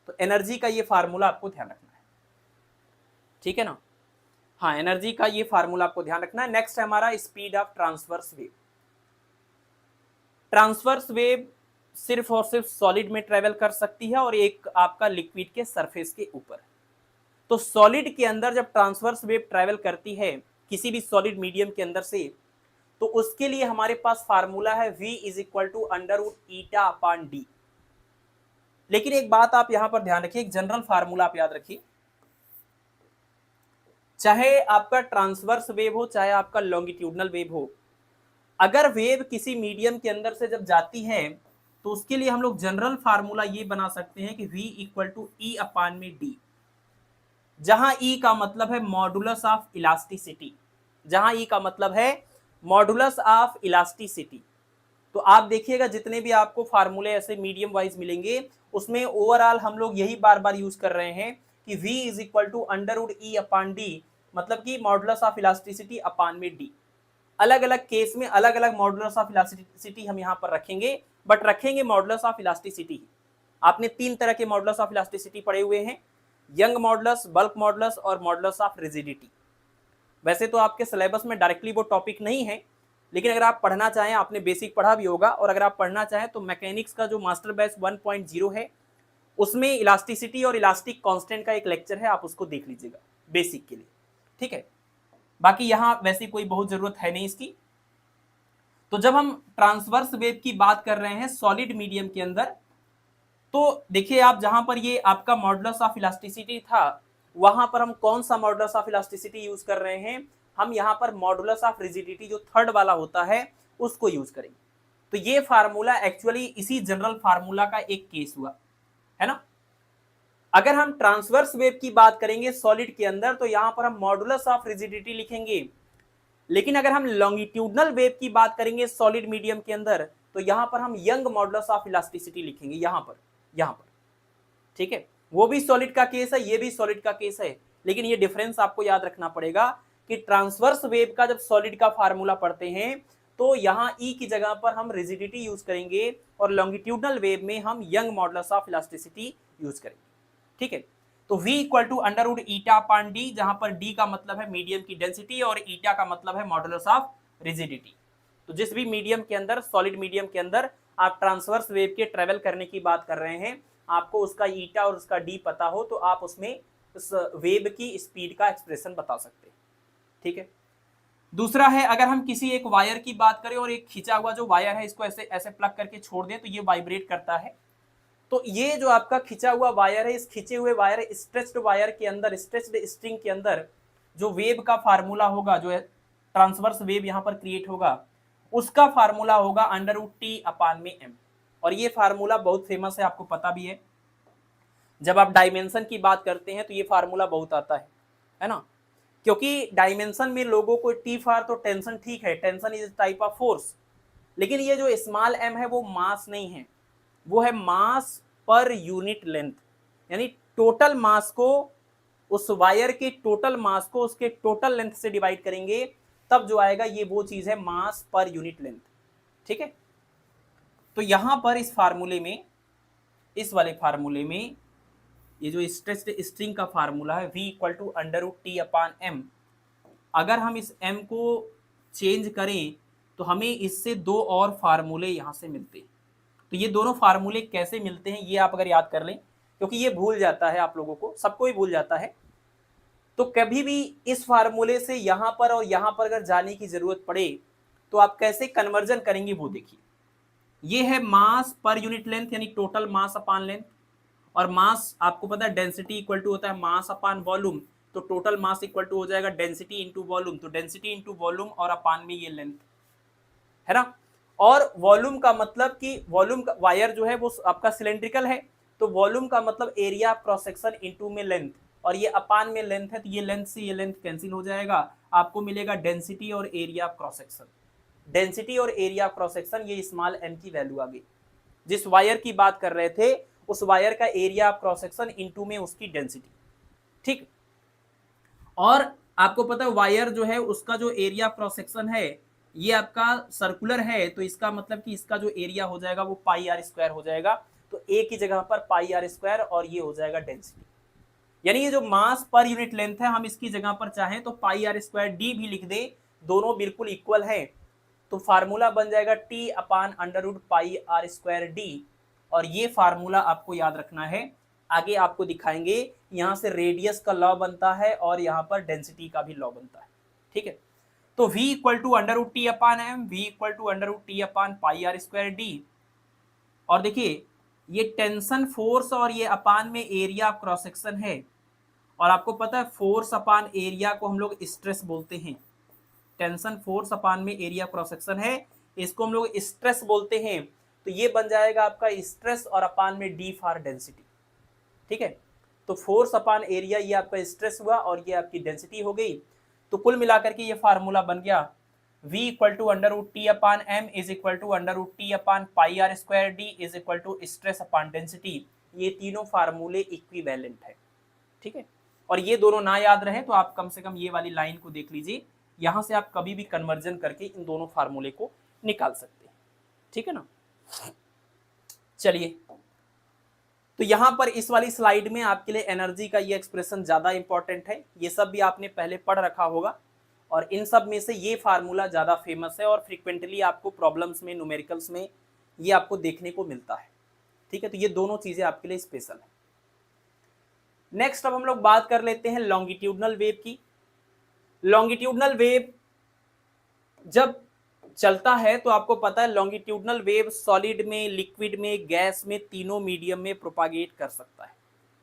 A: तो एनर्जी का ये फार्मूला आपको ध्यान रखना है, ठीक है ना। हाँ, एनर्जी का ये फार्मूला आपको ध्यान रखना है। नेक्स्ट है हमारा speed of transverse wave. Transverse wave सिर्फ और सिर्फ सॉलिड में ट्रेवल कर सकती है और एक आपका लिक्विड के सरफेस के ऊपर। तो सॉलिड के अंदर जब ट्रांसवर्स वेव ट्रेवल करती है किसी भी सॉलिड मीडियम के अंदर से, तो उसके लिए हमारे पास फार्मूला है v is equal to √η/d। लेकिन एक बात आप यहां पर ध्यान रखिए, एक जनरल फार्मूला आप याद रखिए, चाहे आपका ट्रांसवर्स वेव हो चाहे आपका लॉन्गिट्यूडनल वेव हो, अगर वेव किसी मीडियम के अंदर से जब जाती है तो उसके लिए हम लोग जनरल फार्मूला ये बना सकते हैं कि v इक्वल टू E/d, जहां E का मतलब है मॉडुलस ऑफ इलास्टिसिटी, जहां E का मतलब है मॉडुलस ऑफ इलास्टिसिटी। तो आप देखिएगा जितने भी आपको फार्मूले ऐसे मीडियम वाइज मिलेंगे उसमें ओवरऑल हम लोग यही बार बार यूज कर रहे हैं कि V is equal to √E/D, मतलब कि मॉडुलस ऑफ इलास्टिसिटी अपान में D। अलग अलग केस में अलग अलग मॉडुलस ऑफ इलास्टिसिटी हम यहाँ पर रखेंगे, बट रखेंगे मॉडुलस ऑफ इलास्टिसिटी। आपने 3 तरह के मॉडुलस ऑफ इलास्टिसिटी पढ़े हुए हैं, यंग मॉडुलस, बल्क मॉडुलस और मॉडुलस ऑफ रिजिडिटी। वैसे तो आपके सिलेबस में डायरेक्टली वो टॉपिक नहीं है, लेकिन अगर आप पढ़ना चाहें, आपने बेसिक पढ़ा भी होगा, और अगर आप पढ़ना चाहें तो मैकेनिक्स का जो मास्टर बैच 1.0 है उसमें इलास्टिसिटी और इलास्टिक कांस्टेंट का एक लेक्चर है, आप उसको देख लीजिएगा बेसिक के लिए, ठीक है। बाकी यहां वैसे कोई बहुत जरूरत है नहीं इसकी। तो जब हम ट्रांसवर्स वेव की बात कर रहे हैं सॉलिड मीडियम के अंदर, तो देखिए आप जहां पर ये आपका मॉडुलस ऑफ इलास्टिसिटी था, वहां पर हम कौन सा मॉडुलस ऑफ इलास्टिसिटी यूज कर रहे हैं, हम यहां पर मॉडुलस ऑफ रिजिडिटी जो थर्ड वाला होता है उसको यूज करेंगे। तो ये फार्मूला एक्चुअली इसी जनरल फार्मूला का एक केस हुआ है ना। अगर हम ट्रांसवर्स वेव की बात करेंगे सॉलिड के अंदर, तो यहां पर हम मॉडुलस ऑफ रिजिडिटी लिखेंगे, लेकिन अगर हम लॉन्गिट्यूडनल वेव की बात करेंगे सॉलिड मीडियम के अंदर, तो यहां पर हम यंग मॉडुलस ऑफ इलास्टिसिटी लिखेंगे यहां पर, ठीक है। वो भी सॉलिड का केस है, ये भी सॉलिड का केस है, लेकिन ये डिफरेंस आपको याद रखना पड़ेगा कि ट्रांसवर्स वेव का जब सॉलिड का फार्मूला पढ़ते हैं तो यहाँ ई की जगह पर हम रिजिडिटी यूज करेंगे, और लॉन्गिट्यूडनल वेव में हम young modulus of elasticity use करेंगे, ठीक है। तो V इक्वल टू √η/D, जहां पर D का मतलब है मीडियम की डेंसिटी और ईटा का मतलब है मॉडुलस ऑफ रिजिडिटी। तो जिस भी मीडियम के अंदर, सॉलिड मीडियम के अंदर आप ट्रांसवर्स वेव के ट्रेवल करने की बात कर रहे हैं, आपको उसका ईटा और उसका D पता हो तो आप उसमें उस वेव की स्पीड का एक्सप्रेशन बता सकते हैं, ठीक है। दूसरा है, अगर हम किसी एक वायर की बात करें और एक खींचा हुआ जो वायर है इसको ऐसे ऐसे प्लग करके छोड़ दें तो ये वाइब्रेट करता है। तो ये जो आपका खिंचा हुआ वायर है, इस खिंचे हुए वायर, स्ट्रेच्ड वायर के अंदर, स्ट्रेच्ड स्ट्रिंग के अंदर जो वेव का फार्मूला होगा, जो ट्रांसवर्स वेव यहाँ पर क्रिएट होगा, उसका फार्मूला होगा √T/m। और ये फार्मूला बहुत फेमस है, आपको पता भी है। जब आप डायमेंशन की बात करते हैं तो ये फार्मूला बहुत आता है ना, क्योंकि डायमेंशन में लोगों को टी फार तो टेंशन, ठीक है, tension is type of force, लेकिन ये जो स्मॉल m है वो मास नहीं है, वो है मास पर यूनिट लेंथ। यानी टोटल मास को, उस वायर के टोटल मास को उसके टोटल लेंथ से डिवाइड करेंगे, तब जो आएगा ये वो चीज है मास पर यूनिट लेंथ, ठीक है। तो यहां पर इस फार्मूले में, इस वाले फार्मूले में, ये जो स्ट्रेच्ड स्ट्रिंग का फार्मूला है V इक्वल टू √T/m, अगर हम इस m को चेंज करें तो हमें इससे 2 और फार्मूले यहां से मिलते हैं। तो ये दोनों फार्मूले कैसे मिलते हैं ये आप अगर याद कर लें, क्योंकि ये भूल जाता है आप लोगों को, सबको ही भूल जाता है। तो कभी भी इस फार्मूले से यहां पर और यहां पर अगर जाने की जरूरत पड़े तो आप कैसे कन्वर्जन करेंगे वो देखिए। ये है मास पर यूनिट लेंथ, यानी टोटल मास अपान लेंथ, और मास आपको पता है डेंसिटी इक्वल टू होता है मास अपान वॉल्यूम, तो टोटल मास इक्वल टू हो जाएगा डेंसिटी इंटू वॉल्यूम, तो डेंसिटी इंटू वॉल्यूम और अपान में ये लेंथ है ना। और वॉल्यूम का मतलब कि वॉल्यूम का वायर जो है वो आपका सिलेंड्रिकल है, तो वॉल्यूम का मतलब एरिया क्रॉस सेक्शन इंटू में लेंथ, और ये अपान में लेंथ है, तो ये लेंथ से ये लेंथ कैंसिल हो जाएगा, आपको मिलेगा डेंसिटी और एरिया क्रॉस सेक्शन। डेंसिटी और एरिया क्रॉस सेक्शन, ये स्मॉल m की वैल्यू आ गई। जिस वायर की बात कर रहे थे उस वायर का एरिया क्रॉस सेक्शन इंटू में उसकी डेंसिटी, ठीक। और आपको पता है वायर जो है उसका जो एरिया क्रॉस सेक्शन है ये आपका सर्कुलर है, तो इसका मतलब कि इसका जो एरिया हो जाएगा वो πr² हो जाएगा। तो a की जगह पर πr² और ये हो जाएगा डेंसिटी। यानी ये जो मास पर यूनिट लेंथ है, हम इसकी जगह पर चाहें तो πr²d भी लिख दे, दोनों बिल्कुल इक्वल है, तो फार्मूला बन जाएगा T/√πr²d। और ये फार्मूला आपको याद रखना है, आगे आपको दिखाएंगे। यहाँ से रेडियस का लॉ बनता है और यहाँ पर डेंसिटी का भी लॉ बनता है, ठीक है। तो V equal to √T/m, V equal to √T/πr²d। और देखिए ये टेंशन फोर्स और ये अपान में एरिया क्रॉस सेक्शन है, और आपको पता है फोर्स अपान एरिया को हम लोग स्ट्रेस बोलते हैं। टेंशन फोर्स अपान में एरिया क्रॉस सेक्शन है, इसको हम लोग स्ट्रेस बोलते हैं। तो ये बन जाएगा आपका स्ट्रेस और अपान में D फॉर डेंसिटी, ठीक है। तो फोर्स अपान एरिया ये आपका स्ट्रेस हुआ और ये आपकी डेंसिटी हो गई। तो कुल मिलाकर के ये फार्मूला बन गया v equal to under root T upon M is equal to under root T upon pi R square D is equal to stress upon density, ये तीनों फार्मूले इक्विवेलेंट है। ठीक है, और ये दोनों ना याद रहे तो आप कम से कम ये वाली लाइन को देख लीजिए, यहां से आप कभी भी कन्वर्जन करके इन दोनों फार्मूले को निकाल सकते हैं। ठीक है ना, चलिए तो यहां पर इस वाली स्लाइड में आपके लिए एनर्जी का ये एक्सप्रेशन ज्यादा इंपॉर्टेंट है, ये सब भी आपने पहले पढ़ रखा होगा, और इन सब में से ये फार्मूला ज्यादा फेमस है और फ्रीक्वेंटली आपको प्रॉब्लम्स में, न्यूमेरिकल्स में ये आपको देखने को मिलता है। ठीक है, तो ये दोनों चीजें आपके लिए स्पेशल है। नेक्स्ट अब हम लोग बात कर लेते हैं लॉन्गिट्यूडनल वेव की। लॉन्गिट्यूडनल वेव जब चलता है तो आपको पता है लॉन्गिट्यूडनल वेव सॉलिड में, लिक्विड में, गैस में, तीनों मीडियम में प्रोपागेट कर सकता है।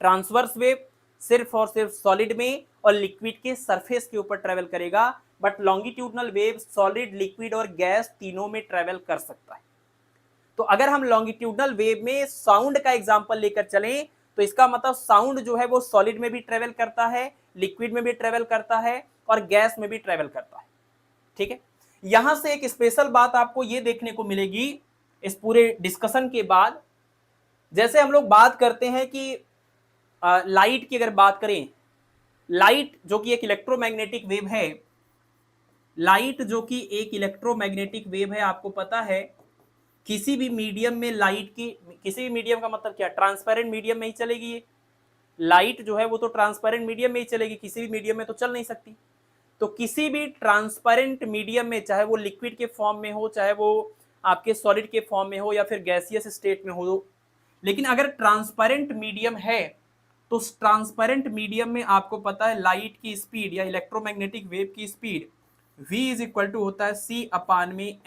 A: ट्रांसवर्स वेव सिर्फ और सिर्फ सॉलिड में और लिक्विड के सरफेस के ऊपर ट्रेवल करेगा, but longitudinal wave solid, liquid और गैस तीनों में ट्रेवल कर सकता है। तो अगर हम लॉन्गिट्यूडनल वेव में साउंड का एग्जांपल लेकर चलें तो इसका मतलब साउंड जो है वो सॉलिड में भी ट्रेवल करता है, लिक्विड में भी ट्रेवल करता है और गैस में भी ट्रेवल करता है। ठीक है, यहां से एक स्पेशल बात आपको ये देखने को मिलेगी इस पूरे डिस्कशन के बाद। जैसे हम लोग बात करते हैं कि लाइट की अगर बात करें, लाइट जो कि एक इलेक्ट्रोमैग्नेटिक वेव है, लाइट जो कि एक इलेक्ट्रोमैग्नेटिक वेव है, आपको पता है किसी भी मीडियम में लाइट की, किसी भी मीडियम का मतलब क्या, ट्रांसपेरेंट मीडियम में ही चलेगी ये लाइट जो है वो तो ट्रांसपेरेंट मीडियम में ही चलेगी, किसी भी मीडियम में तो चल नहीं सकती। तो किसी भी ट्रांसपेरेंट मीडियम में, चाहे वो लिक्विड के फॉर्म में हो, चाहे वो आपके सॉलिड के फॉर्म में हो या फिर गैसियस स्टेट में हो, लेकिन अगर ट्रांसपेरेंट मीडियम है तो ट्रांसपेरेंट मीडियम में आपको पता है लाइट की स्पीड या इलेक्ट्रोमैग्नेटिक वेव की speed v is equal to होता है c अपान में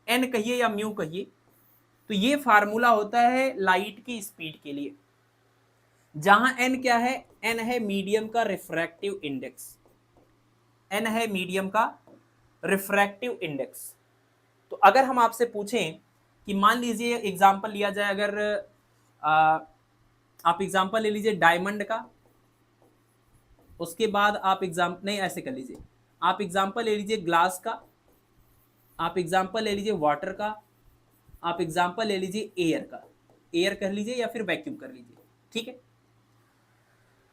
A: n कहिए या म्यू कहिए। तो ये फार्मूला होता है लाइट की स्पीड के लिए, जहां n क्या है, n है मीडियम का रिफ्रैक्टिव इंडेक्स, n है मीडियम का रिफ्रैक्टिव इंडेक्स। तो अगर हम आपसे पूछें कि मान लीजिए एग्जांपल लिया जाए, अगर आप एग्जांपल ले लीजिए डायमंड का, उसके बाद आप नहीं ऐसे कर लीजिए, आप एग्जांपल ले लीजिए ग्लास का, आप एग्जांपल ले लीजिए वाटर का, आप एग्जांपल ले लीजिए एयर का, एयर कर लीजिए या फिर वैक्यूम कर लीजिए। ठीक है,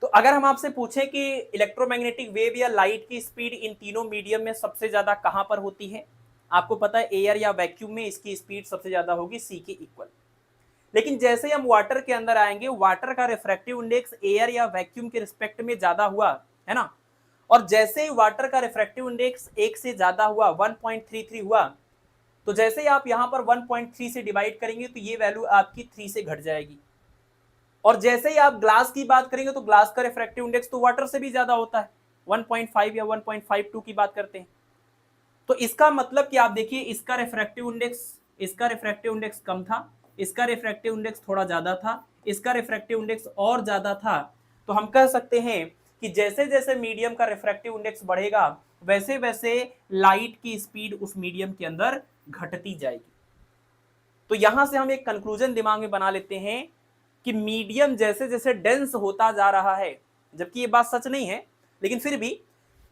A: तो अगर हम आपसे पूछें कि इलेक्ट्रोमैग्नेटिक वेव या लाइट की स्पीड इन तीनों मीडियम में सबसे ज्यादा कहां पर होती है, आपको पता है एयर या वैक्यूम में इसकी स्पीड सबसे ज्यादा होगी c के इक्वल। लेकिन जैसे हम वाटर के अंदर आएंगे, वाटर का रिफ्रैक्टिव इंडेक्स एयर या वैक्यूम के रिस्पेक्ट में ज्यादा हुआ है ना, और जैसे ही वाटर का रिफ्रैक्टिव इंडेक्स 1 से ज्यादा हुआ, 1.33 हुआ, तो जैसे ही आप यहां पर 1.3 से डिवाइड करेंगे तो ये वैल्यू आपकी 3 से घट जाएगी। और जैसे ही आप ग्लास की बात करेंगे तो ग्लास का रिफ्रैक्टिव इंडेक्स तो वाटर से भी ज्यादा होता है, 1.5 या 1.52 की बात करते हैं। तो इसका मतलब कि आप देखिए इसका रिफ्रैक्टिव इंडेक्स कम था, इसका रिफ्रैक्टिव इंडेक्स थोड़ा ज्यादा था, इसका रिफ्रैक्टिव इंडेक्स और ज्यादा था। तो हम कह सकते हैं कि जैसे जैसे मीडियम का रिफ्रैक्टिव इंडेक्स बढ़ेगा वैसे वैसे लाइट की स्पीड उस मीडियम के अंदर घटती जाएगी। तो यहां से हम एक कंक्लूजन दिमाग में बना लेते हैं कि मीडियम जैसे जैसे डेंस होता जा रहा है, जबकि ये बात सच नहीं है लेकिन फिर भी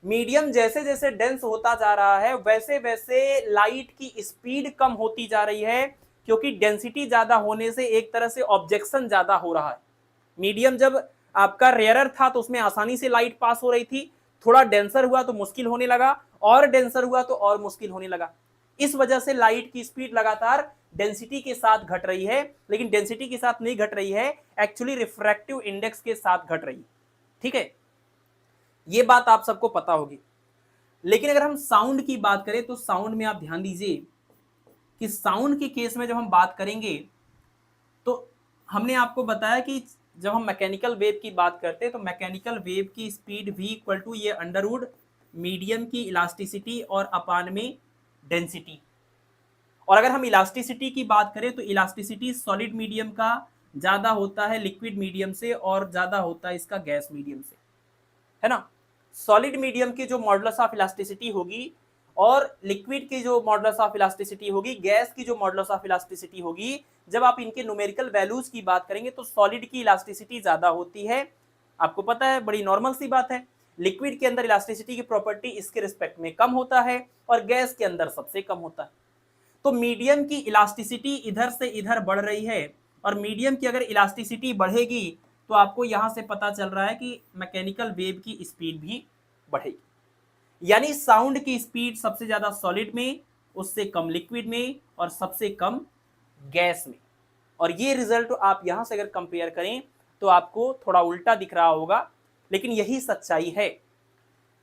A: मीडियम जैसे जैसे डेंस होता जा रहा है वैसे वैसे लाइट की स्पीड कम होती जा रही है, क्योंकि डेंसिटी ज्यादा होने से एक तरह से ऑब्जेक्शन ज्यादा हो रहा है। मीडियम जब आपका रेयरर था तो उसमें आसानी से लाइट पास हो रही थी, थोड़ा डेंसर हुआ तो मुश्किल होने लगा, और डेंसर हुआ तो और मुश्किल होने लगा। इस वजह से लाइट की स्पीड लगातार डेंसिटी के साथ घट रही है, लेकिन डेंसिटी के साथ नहीं घट रही है, एक्चुअली रिफ्रैक्टिव इंडेक्स के साथ घट रही है। ठीक है, ये बात आप सबको पता होगी। लेकिन अगर हम साउंड की बात करें तो साउंड में आप ध्यान दीजिए कि साउंड के केस में जब हम बात करेंगे तो हमने आपको बताया कि जब हम मैकेनिकल वेव की बात करते हैं तो मैकेनिकल वेव की स्पीड v इक्वल टू ये अंडरवुड मीडियम की इलास्टिसिटी और अपान में डेंसिटी। और अगर हम इलास्टिसिटी की बात करें तो इलास्टिसिटी सॉलिड मीडियम का ज्यादा होता है लिक्विड मीडियम से, और ज्यादा होता है इसका गैस मीडियम से, है ना। सॉलिड मीडियम की जो मॉडुलस ऑफ इलास्टिसिटी होगी और लिक्विड की जो मॉडुलस ऑफ इलास्टिसिटी होगी, गैस की जो मॉडुलस ऑफ इलास्टिसिटी होगी, जब आप इनके न्यूमेरिकल वैल्यूज की बात करेंगे तो सॉलिड की इलास्टिसिटी ज्यादा होती है। आपको पता है, बड़ी नॉर्मल सी बात है। लिक्विड के अंदर इलास्टिसिटी की प्रॉपर्टी इसके रिस्पेक्ट में कम होता है और गैस के अंदर सबसे कम होता है। तो मीडियम की इलास्टिसिटी इधर से इधर बढ़ रही है और मीडियम की अगर इलास्टिसिटी बढ़ेगी तो आपको यहां से पता चल रहा है कि मैकेनिकल वेव की स्पीड भी बढ़ेगी। यानी साउंड की स्पीड सबसे ज्यादा सॉलिड में, उससे कम लिक्विड में और सबसे कम गैस में। और ये रिजल्ट आप यहां से अगर कंपेयर करें तो आपको थोड़ा उल्टा दिख रहा होगा, लेकिन यही सच्चाई है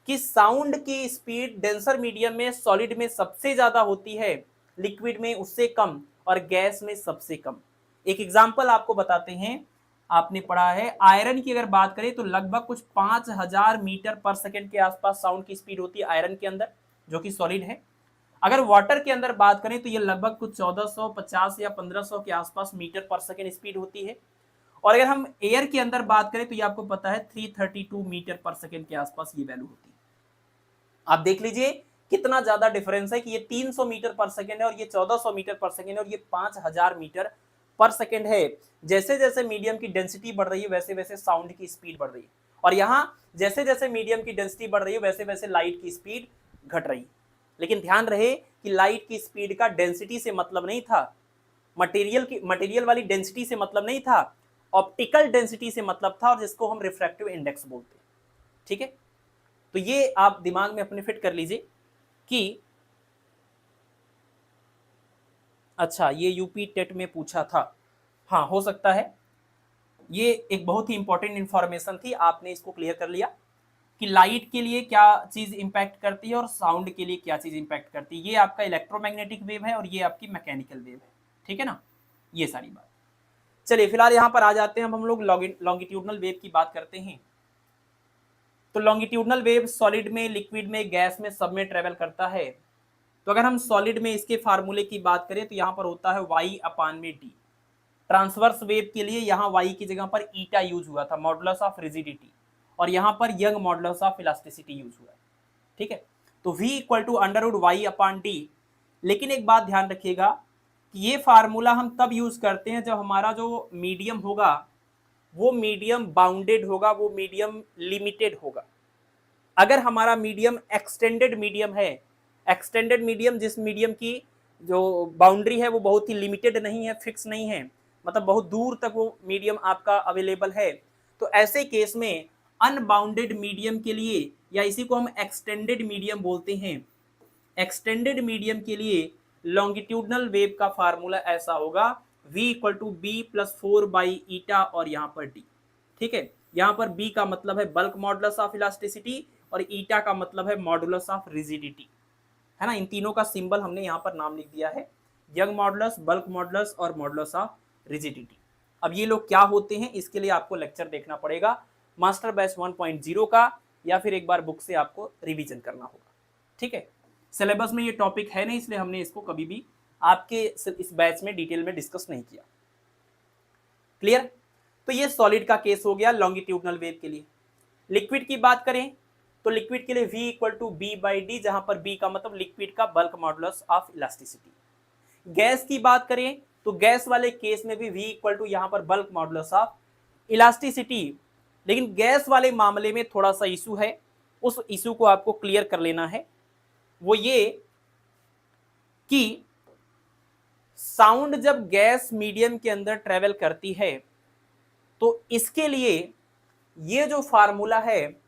A: कि साउंड की स्पीड डेंसर मीडियम में, सॉलिड में सबसे ज्यादा होती है, लिक्विड में उससे कम और गैस में सबसे कम। एक एग्जांपल आपको बताते हैं, आपने पढ़ा है आयरन की अगर बात करें तो लगभग कुछ 5000 मीटर पर सेकंड के आसपास साउंड की स्पीड होती है आयरन के अंदर, जो कि सॉलिड है। अगर वाटर के अंदर बात करें तो ये लगभग कुछ 1450 या 1500 के आसपास मीटर पर सेकंड स्पीड होती है। और अगर हम एयर के अंदर बात करें तो ये आपको पता है 332 मीटर पर सेकंड के आसपास ये वैल्यू होती है। आप देख लीजिए कितना ज्यादा डिफरेंस है कि ये 300 मीटर पर सेकंड है और ये 1400 मीटर पर सेकंड है और ये 5000 मीटर पर सेकंड है। जैसे जैसे मीडियम की डेंसिटी बढ़ रही है वैसे वैसे साउंड की स्पीड बढ़ रही है, और यहाँ जैसे जैसे मीडियम की डेंसिटी बढ़ रही है वैसे वैसे लाइट की स्पीड घट रही है। लेकिन ध्यान रहे कि लाइट की स्पीड का डेंसिटी से मतलब नहीं था, मटेरियल वाली डेंसिटी से मतलब नहीं था, ऑप्टिकल डेंसिटी से मतलब था, और जिसको हम रिफ्रैक्टिव इंडेक्स बोलते हैं। ठीक है, तो ये आप दिमाग में अपने फिट कर लीजिए कि अच्छा ये यूपी टेट में पूछा था, हाँ हो सकता है। ये एक बहुत ही इंपॉर्टेंट इंफॉर्मेशन थी, आपने इसको क्लियर कर लिया कि लाइट के लिए क्या चीज इंपैक्ट करती है और साउंड के लिए क्या चीज इंपैक्ट करती है। ये आपका इलेक्ट्रोमैग्नेटिक वेव है और ये आपकी मैकेनिकल वेव है। ठीक है ना, ये सारी बात। चलिए फिलहाल यहां पर आ जाते हैं, हम लोग लॉन्गिट्यूडनल वेव की बात करते हैं। तो लॉन्गिट्यूडनल वेव सॉलिड में, लिक्विड में, गैस में, सब में ट्रेवल करता है। तो अगर हम सॉलिड में इसके फार्मूले की बात करें तो यहाँ पर होता है y/d। ट्रांसवर्स वेव के लिए यहाँ y की जगह पर ईटा यूज हुआ था, मॉडुलस ऑफ रिजिडिटी, और यहाँ पर young modulus of elasticity use हुआ है। ठीक है, तो v इक्वल टू √y/d। लेकिन एक बात ध्यान रखिएगा कि ये फार्मूला हम तब यूज करते हैं जब हमारा जो मीडियम होगा वो मीडियम बाउंडेड होगा, वो मीडियम लिमिटेड होगा। अगर हमारा मीडियम एक्सटेंडेड मीडियम है, एक्सटेंडेड मीडियम जिस मीडियम की जो बाउंड्री है वो बहुत ही लिमिटेड नहीं है, फिक्स नहीं है, मतलब बहुत दूर तक वो मीडियम आपका अवेलेबल है, तो ऐसे केस में अनबाउंडेड मीडियम के लिए, या इसी को हम एक्सटेंडेड मीडियम बोलते हैं, एक्सटेंडेड मीडियम के लिए लॉन्गिट्यूडनल वेव का फार्मूला ऐसा होगा v equal to B plus 4/η और यहाँ पर d। ठीक है, यहाँ पर b का मतलब है बल्क मॉडुलस ऑफ इलास्टिसिटी और ईटा का मतलब है मॉडुलस ऑफ रिजिडिटी, है ना। इन तीनों का सिंबल हमने यहाँ पर नाम लिख दिया है, यंग मॉडुलस, बल्क मॉडुलस और मॉडुलस ऑफ रिजिडिटी। अब ये लोग क्या होते हैं इसके लिए आपको लेक्चर देखना पड़ेगा मास्टर बैच 1.0 का, या फिर एक बार बुक से आपको रिवीजन करना होगा। ठीक है, सिलेबस में ये टॉपिक है नहीं, इसलिए हमने इसको कभी भी आपके इस बैच में डिटेल में डिस्कस नहीं किया। क्लियर, तो ये सॉलिड का केस हो गया लॉन्गिट्यूडनल वेव के लिए। लिक्विड की बात करें तो लिक्विड के लिए v इक्वल टू b/d, जहां पर b का मतलब लिक्विड का bulk modulus of elasticity. Gas की बात करें तो गैस वाले केस में भी v इक्वल टू यहां पर बल्क मॉडुलस ऑफ इलास्टिसिटी। लेकिन गैस वाले मामले में थोड़ा सा इशू है, उस इशू को आपको क्लियर कर लेना है, वो ये कि साउंड जब गैस मीडियम के अंदर ट्रेवल करती है तो इसके लिए ये जो फार्मूला है,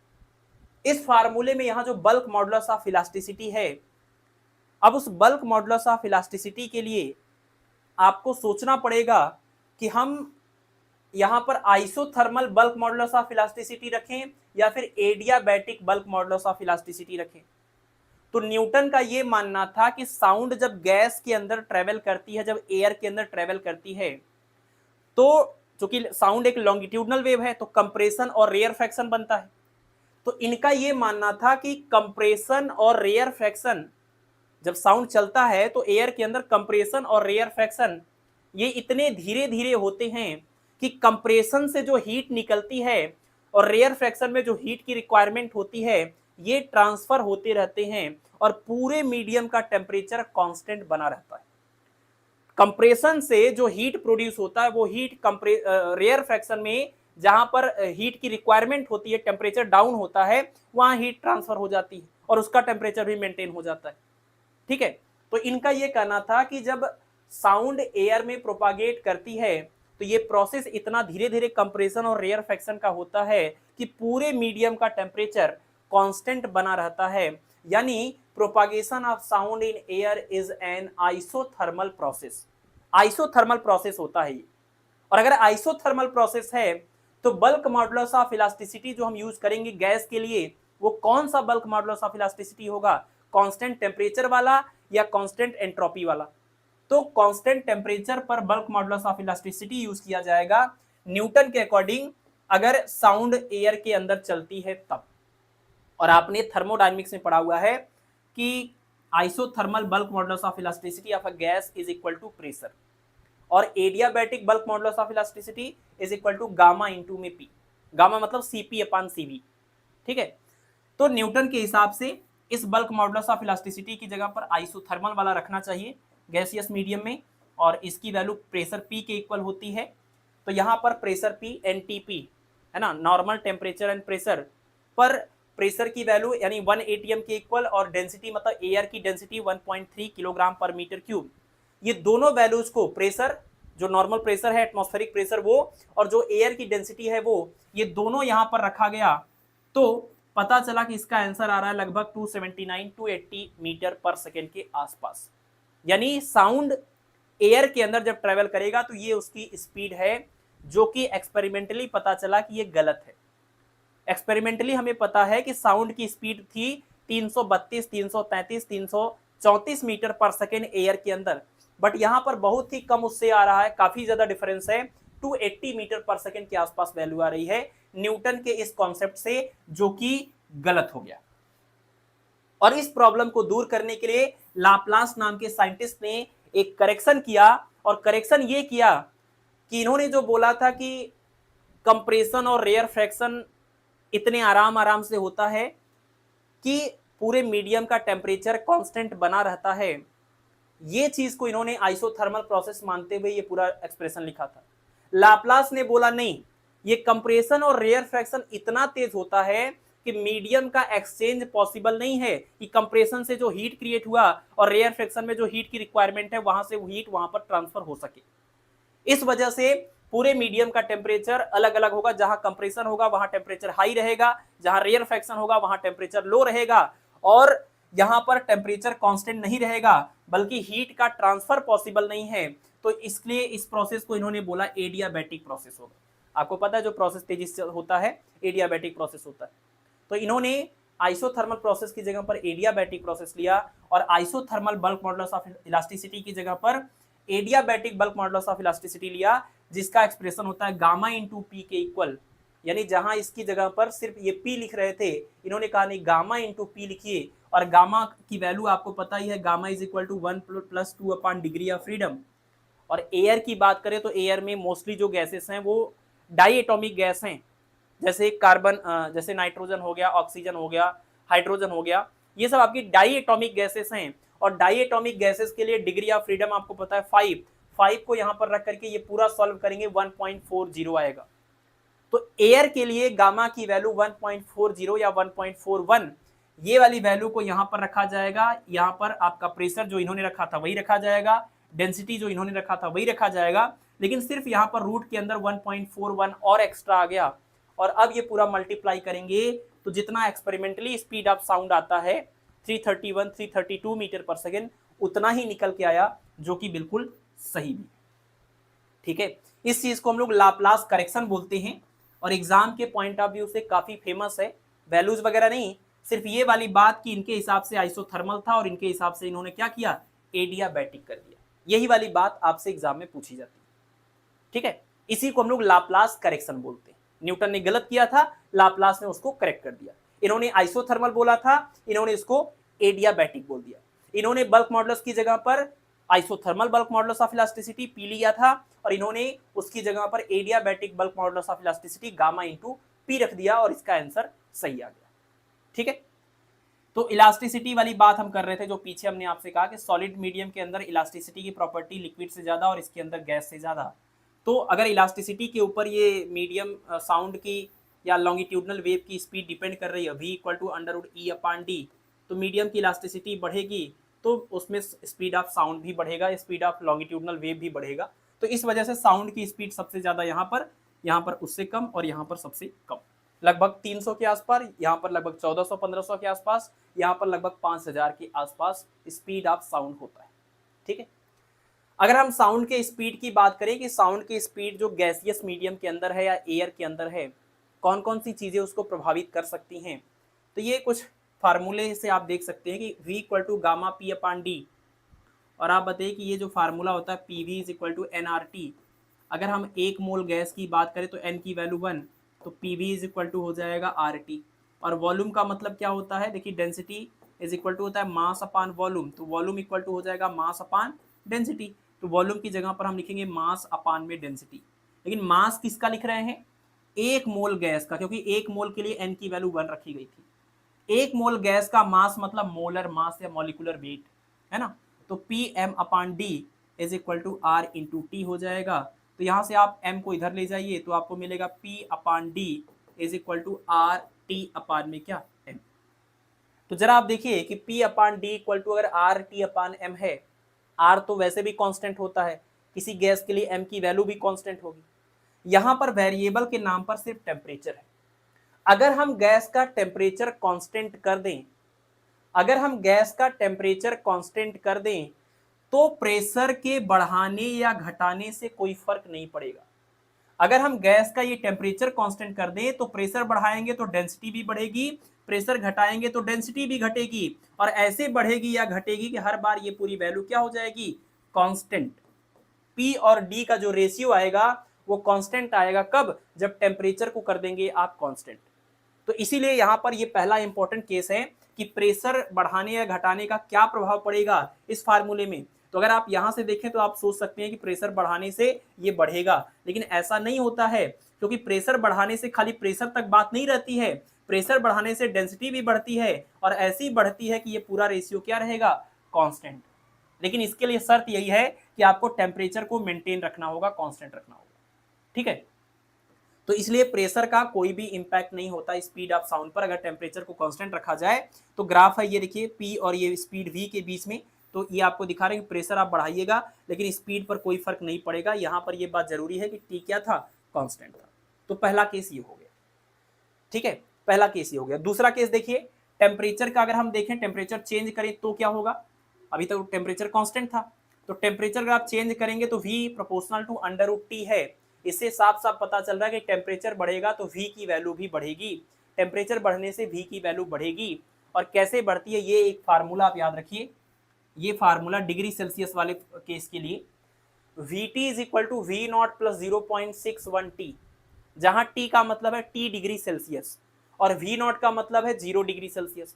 A: इस फार्मूले में यहां जो बल्क मॉडुलस ऑफ इलास्टिसिटी है, अब उस बल्क मॉडुलस ऑफ इलास्टिसिटी के लिए आपको सोचना पड़ेगा कि हम यहां पर isothermal bulk modulus of elasticity रखें या फिर adiabatic bulk modulus of elasticity रखें। तो न्यूटन का ये मानना था कि साउंड जब गैस के अंदर ट्रेवल करती है, जब एयर के अंदर ट्रेवल करती है, तो चूंकि साउंड एक लॉन्गिट्यूडनल वेव है तो कंप्रेशन और रेयर फ्रैक्शन बनता है। तो इनका ये मानना था कि कंप्रेशन और रेयर फ्रैक्शन, जब साउंड चलता है तो एयर के अंदर कंप्रेशन और रेयर फ्रैक्शन ये इतने धीरे धीरे होते हैं कि कंप्रेशन से जो हीट निकलती है और रेयर फ्रैक्शन में जो हीट की रिक्वायरमेंट होती है ये ट्रांसफर होते रहते हैं और पूरे मीडियम का टेम्परेचर कांस्टेंट बना रहता है। कंप्रेशन से जो हीट प्रोड्यूस होता है वो हीट रेयर फ्रैक्शन में जहां पर हीट की रिक्वायरमेंट होती है, टेम्परेचर डाउन होता है, वहां हीट ट्रांसफर हो जाती है और उसका टेम्परेचर भी मेंटेन हो जाता है। ठीक है, तो इनका ये कहना था कि जब साउंड एयर में प्रोपागेट करती है तो ये प्रोसेस इतना धीरे धीरे कंप्रेशन और रेयरफेक्शन का होता है कि पूरे मीडियम का टेम्परेचर कांस्टेंट बना रहता है। यानी propagation of sound in air is an isothermal process. Isothermal process होता है ये। और अगर आइसोथर्मल प्रोसेस है तो बल्क मॉडुलस ऑफ इलास्टिसिटी जो हम यूज करेंगे गैस के लिए, वो कौन सा बल्क मॉडुलस ऑफ इलास्टिसिटी होगा? कांस्टेंट टेम्परेचर वाला या कांस्टेंट एंट्रोपी वाला? तो कांस्टेंट टेम्परेचर पर bulk modulus of elasticity use किया जाएगा न्यूटन के अकॉर्डिंग, अगर साउंड एयर के अंदर चलती है तब। और आपने थर्मोडायनेमिक्स में पढ़ा हुआ है कि isothermal bulk modulus of elasticity of a gas is equal to pressure, और adiabatic bulk modulus of elasticity is equal to gamma into में पी। गामा मतलब सीपी अपॉन सीवी। ठीक है, तो न्यूटन के हिसाब से इस बल्क मॉडुलस ऑफ इलास्टिसिटी की जगह पर आइसोथर्मल वाला रखना चाहिए गैसियस मीडियम में, और इसकी वैल्यू प्रेशर पी के इक्वल होती है। तो यहाँ पर प्रेशर पी एनटीपी है ना, नॉर्मल टेम्परेचर एंड प्रेशर, पर प्रेशर की वैल्यू यानी 1 एटीएम के इक्वल, और डेंसिटी मतलब एयर की डेंसिटी 1.3 किलोग्राम पर मीटर क्यूब। ये दोनों वैल्यूज को, प्रेशर जो नॉर्मल प्रेशर है एटमॉस्फेरिक प्रेशर वो, और जो एयर की डेंसिटी है वो, ये दोनों यहां पर रखा गया तो पता चला कि इसका आंसर आ रहा है लगभग 279 280 मीटर पर सेकेंड के आसपास। यानी साउंड एयर के अंदर जब ट्रेवल करेगा तो ये उसकी स्पीड है, जो कि एक्सपेरिमेंटली पता चला कि ये गलत है। एक्सपेरिमेंटली हमें पता है कि साउंड की स्पीड थी 332 333 334 मीटर पर सेकेंड एयर के अंदर, बट यहां पर बहुत ही कम उससे आ रहा है, काफी ज्यादा डिफरेंस है, 280 मीटर पर सेकेंड के आसपास वैल्यू आ रही है न्यूटन के इस कॉन्सेप्ट से, जो कि गलत हो गया। और इस प्रॉब्लम को दूर करने के लिए लाप्लास नाम के साइंटिस्ट ने एक करेक्शन किया, और करेक्शन ये किया कि इन्होंने जो बोला था कि कंप्रेशन और रेयर फ्रैक्शन इतने आराम से होता है कि पूरे मीडियम का टेम्परेचर कांस्टेंट बना रहता है, ये चीज को इन्होंने आइसोथर्मल प्रोसेस मानते हुए ये पूरा एक्सप्रेशन लिखा था। लाप्लास ने बोला नहीं, ये कंप्रेशन और रेयर फ्रैक्शन इतना तेज होता है कि मीडियम का एक्सचेंज पॉसिबल नहीं है, कि कंप्रेशन से जो हीट क्रिएट हुआ और रेयर फ्रैक्शन में जो हीट की रिक्वायरमेंट है वहां से वो हीट वहां पर ट्रांसफर हो सके। इस वजह से पूरे मीडियम का टेम्परेचर अलग अलग होगा, जहां कंप्रेशन होगा वहां टेम्परेचर हाई रहेगा, जहां रेयर फ्रैक्शन होगा वहां टेम्परेचर लो रहेगा, और यहां पर टेम्परेचर कांस्टेंट नहीं रहेगा, बल्कि हीट का ट्रांसफर पॉसिबल नहीं है। तो इसलिए इस प्रोसेस को इन्होंने बोला एडियाबैटिक प्रोसेस होगा। आपको पता है जो प्रोसेस तेजी से होता है एडियाबैटिक प्रोसेस होता है। तो इन्होंने आइसोथर्मल प्रोसेस की जगह पर एडियाबैटिक प्रोसेस लिया, और isothermal bulk modulus of elasticity की जगह पर adiabatic bulk modulus of elasticity लिया, जिसका एक्सप्रेशन होता है गामा इंटू पी के इक्वल। यानी जहां इसकी जगह पर सिर्फ ये पी लिख रहे थे, इन्होंने कहा नहीं गामा इंटू पी लिखिए, और गामा की वैल्यू आपको पता ही है, gamma is equal to 1 + 2 upon degree of freedom. और एयर की बात करें तो एयर में मोस्टली जो गैसेस हैं वो डाई एटॉमिक गैस हैं, जैसे कार्बन, जैसे नाइट्रोजन हो गया, ऑक्सीजन हो गया, हाइड्रोजन हो गया, ये सब आपकी डाई एटॉमिक गैसेस हैं। और डाई एटॉमिक गैसेस के लिए डिग्री ऑफ फ्रीडम आपको पता है 5 को यहां पर रख करके ये पूरा सॉल्व करेंगे 1.40 आएगा। तो एयर के लिए गामा की वैल्यू 1.40 या 1.41, ये वाली वैल्यू को यहां पर रखा जाएगा। यहां पर आपका प्रेशर जो इन्होंने रखा था वही रखा जाएगा, डेंसिटी जो इन्होंने रखा था वही रखा जाएगा, लेकिन सिर्फ यहां पर रूट के अंदर 1.41 और एक्स्ट्रा आ गया। और अब ये पूरा मल्टीप्लाई करेंगे तो जितना एक्सपेरिमेंटली स्पीड ऑफ साउंड आता है 331 332 मीटर पर सेकेंड, उतना ही निकल के आया, जो कि बिल्कुल सही भी। ठीक है, इस चीज को हम लोग लाप्लास करेक्शन बोलते हैं, और एग्जाम के पॉइंट ऑफ व्यू से काफी फेमस है। वैल्यूज वगैरह नहीं, सिर्फ ये वाली बात कि इनके हिसाब से आइसोथर्मल था और इनके हिसाब से इन्होंने क्या किया, एडियाबैटिक कर दिया। यही वाली बात आपसे एग्जाम में पूछी जाती है। ठीक है, इसी को हम लोग लाप्लास करेक्शन बोलते हैं। न्यूटन ने गलत किया था, लाप्लास ने उसको करेक्ट कर दिया। इन्होंने आइसोथर्मल बोला था, इन्होंने इसको एडियाबैटिक बोल दिया। इन्होंने बल्क मॉडुलस की जगह पर isothermal bulk modulus of elasticity P लिया था, और इन्होंने उसकी जगह पर adiabatic bulk modulus of elasticity gamma into P रख दिया, और इसका आंसर सही आ गया। ठीक है, तो इलास्टिसिटी वाली बात हम कर रहे थे, जो पीछे हमने आपसे कहा कि सॉलिड मीडियम के अंदर इलास्टिसिटी की प्रॉपर्टी लिक्विड से ज्यादा और इसके अंदर गैस से ज्यादा। तो अगर इलास्टिसिटी के ऊपर ये मीडियम साउंड की या लॉन्गिट्यूडनल वेव की स्पीड डिपेंड कर रही है, v equal to under root E upon D, तो मीडियम की इलास्टिसिटी बढ़ेगी तो उसमें स्पीड ऑफ साउंड भी बढ़ेगा, स्पीड ऑफ लॉन्गिट्यूडनल वेव भी बढ़ेगा। तो इस वजह से साउंड की स्पीड सबसे ज़्यादा यहाँ पर उससे कम और यहाँ पर सबसे कम, लगभग 300 के आसपास, यहाँ पर लगभग 1400-1500 के आसपास, यहाँ पर लगभग 5000 के आसपास स्पीड ऑफ साउंड होता है। ठीक है, अगर हम साउंड के स्पीड की बात करें कि साउंड की स्पीड जो गैसियस मीडियम के अंदर है या एयर के अंदर है, कौन कौन सी चीज़ें उसको प्रभावित कर सकती हैं, तो ये कुछ फार्मूले से आप देख सकते हैं कि v equal to gamma P upon D, और आप बताइए कि ये जो फार्मूला होता है P V is equal to N R T. अगर हम 1 मोल गैस की बात करें तो n की वैल्यू 1, तो P V is equal to हो जाएगा आर टी। और वॉल्यूम का मतलब क्या होता है, देखिए डेंसिटी इज इक्वल टू होता है मास अपान वॉल्यूम, तो वॉल्यूम इक्वल टू हो जाएगा मास अपान डेंसिटी। तो वॉल्यूम की जगह पर हम लिखेंगे मास अपान में डेंसिटी। लेकिन मास किसका लिख रहे हैं, 1 मोल गैस का, क्योंकि 1 मोल के लिए n की वैल्यू 1 रखी गई थी। 1 मोल गैस का मास मतलब मोलर मास या मॉलिक्यूलर वेट है ना, तो P M upon D is equal to R into T हो जाएगा। तो यहाँ से आप m को इधर ले जाइए तो आपको मिलेगा p upon D is equal to R T upon में क्या m। तो जरा आप देखिए कि p upon D equal to अगर आर टी अपान m है, r तो वैसे भी कांस्टेंट होता है, किसी गैस के लिए m की वैल्यू भी कांस्टेंट होगी। यहाँ पर वेरिएबल के नाम पर सिर्फ टेम्परेचर है। अगर हम गैस का टेम्परेचर कांस्टेंट कर दें, अगर हम गैस का टेम्परेचर कांस्टेंट कर दें तो प्रेशर के बढ़ाने या घटाने से कोई फर्क नहीं पड़ेगा। अगर हम गैस का ये टेम्परेचर कांस्टेंट कर दें तो प्रेशर बढ़ाएंगे तो डेंसिटी भी बढ़ेगी, प्रेशर घटाएंगे तो डेंसिटी भी घटेगी, और ऐसे बढ़ेगी या घटेगी कि हर बार ये पूरी वैल्यू क्या हो जाएगी, कांस्टेंट। P और D का जो रेशियो आएगा वो कांस्टेंट आएगा, कब, जब टेम्परेचर को कर देंगे आप कांस्टेंट। तो इसीलिए यहाँ पर ये पहला इंपॉर्टेंट केस है कि प्रेशर बढ़ाने या घटाने का क्या प्रभाव पड़ेगा इस फार्मूले में। तो अगर आप यहाँ से देखें तो आप सोच सकते हैं कि प्रेशर बढ़ाने से ये बढ़ेगा, लेकिन ऐसा नहीं होता है, क्योंकि प्रेशर बढ़ाने से खाली प्रेशर तक बात नहीं रहती है, प्रेशर बढ़ाने से डेंसिटी भी बढ़ती है, और ऐसी बढ़ती है कि ये पूरा रेशियो क्या रहेगा, कांस्टेंट। लेकिन इसके लिए शर्त यही है कि आपको टेम्परेचर को मेंटेन रखना होगा, कांस्टेंट रखना होगा। ठीक है, तो इसलिए प्रेशर का कोई भी इंपैक्ट नहीं होता स्पीड ऑफ साउंड पर अगर टेम्परेचर को कांस्टेंट रखा जाए। तो ग्राफ है ये देखिए, P और ये स्पीड V के बीच में, तो ये आपको दिखा रहे हैं कि प्रेशर आप बढ़ाइएगा लेकिन स्पीड पर कोई फर्क नहीं पड़ेगा। यहाँ पर ये बात जरूरी है कि T क्या था, कांस्टेंट था। तो पहला केस ये हो गया। ठीक है, पहला केस ये हो गया। दूसरा केस देखिए, टेम्परेचर का अगर हम देखें, टेम्परेचर चेंज करें तो क्या होगा, अभी तक टेम्परेचर कांस्टेंट था, तो टेम्परेचर अगर आप चेंज करेंगे तो V proportional to under root T है। इससे साफ साफ पता चल रहा है कि टेम्परेचर बढ़ेगा तो V की वैल्यू भी बढ़ेगी, टेम्परेचर बढ़ने से V की वैल्यू बढ़ेगी। और कैसे बढ़ती है, ये एक फार्मूला आप याद रखिए, ये फार्मूला डिग्री सेल्सियस वाले केस के लिए, Vt is equal to V naught plus 0.61 T, जहां T का मतलब है T डिग्री सेल्सियस और V नॉट का मतलब है 0 डिग्री सेल्सियस।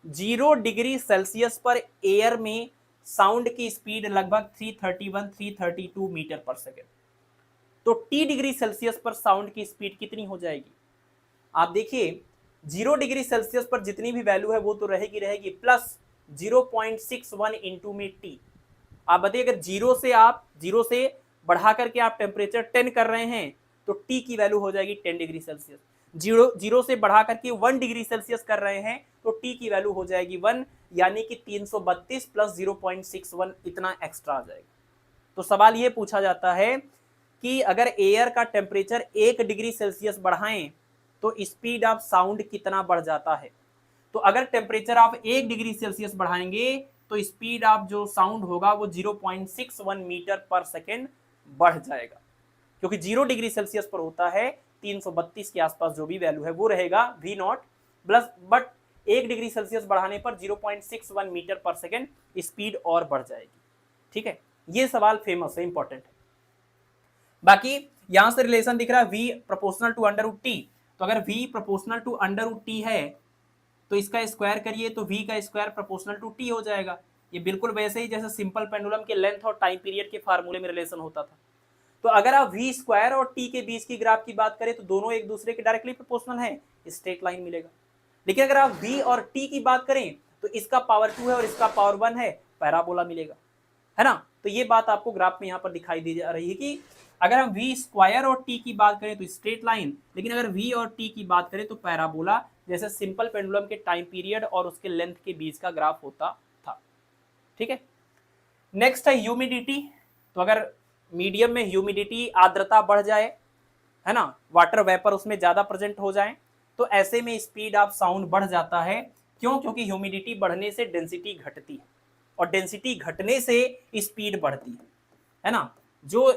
A: 0 डिग्री सेल्सियस पर एयर में साउंड की स्पीड लगभग 331-332 मीटर पर सेकेंड। तो T डिग्री सेल्सियस पर साउंड की स्पीड कितनी हो जाएगी, आप देखिए 0 डिग्री सेल्सियस पर जितनी भी वैल्यू है वो तो रहेगी रहेगी, प्लस 0.61 इंटू में T। आप बताइए अगर जीरो से बढ़ा करके आप टेम्परेचर 10 कर रहे हैं तो T की वैल्यू हो जाएगी 10 डिग्री सेल्सियस। जीरो से बढ़ा करके 1 डिग्री सेल्सियस कर रहे हैं तो T की वैल्यू हो जाएगी 1, यानी कि 332 प्लस 0.61 इतना एक्स्ट्रा आ जाएगा। तो सवाल ये पूछा जाता है कि अगर एयर का टेम्परेचर 1 डिग्री सेल्सियस बढ़ाएं तो स्पीड ऑफ साउंड कितना बढ़ जाता है। तो अगर टेम्परेचर आप 1 डिग्री सेल्सियस बढ़ाएंगे तो स्पीड ऑफ जो साउंड होगा वो 0.61 मीटर पर सेकेंड बढ़ जाएगा, क्योंकि 0 डिग्री सेल्सियस पर होता है 332 के आसपास जो भी वैल्यू है वो रहेगा V not plus, but 1 degree Celsius बढ़ाने पर 0.61 मीटर पर सेकेंड स्पीड और बढ़ जाएगी। ठीक है, ये सवाल फेमस है, इंपॉर्टेंट है। बाकी यहां से रिलेशन दिख रहा है V proportional to under root T, तो अगर V proportional to under root T है तो इसका स्क्वायर करिए तो V का स्क्वायर प्रोपोर्शनल टू T हो जाएगा। ये बिल्कुल वैसे ही जैसे सिंपल पेंडुलम के लेंथ और टाइम पीरियड के फार्मूले में रिलेशन होता था। तो अगर आप V स्क्वायर और T के बीच की ग्राफ की बात करें तो दोनों एक दूसरे के डायरेक्टली प्रोपोर्शनल है, स्ट्रेट लाइन मिलेगा। लेकिन अगर आप V और T की बात करें तो इसका पावर 2 है और इसका पावर 1 है, पैराबोला मिलेगा, है ना। तो ये बात आपको ग्राफ में यहाँ पर दिखाई दी जा रही है कि अगर हम v स्क्वायर और t की बात करें तो स्ट्रेट लाइन, लेकिन अगर v और t की बात करें तो पैराबोला, जैसे सिंपल पेंडुलम के टाइम पीरियड और उसके लेंथ के बीच का ग्राफ होता था। ठीक है, नेक्स्ट है ह्यूमिडिटी। तो अगर मीडियम में ह्यूमिडिटी आर्द्रता बढ़ जाए, है ना, वाटर वेपर उसमें ज्यादा प्रेजेंट हो जाए, तो ऐसे में स्पीड ऑफ साउंड बढ़ जाता है। क्यों? क्योंकि ह्यूमिडिटी बढ़ने से डेंसिटी घटती है और डेंसिटी घटने से स्पीड बढ़ती है ना। जो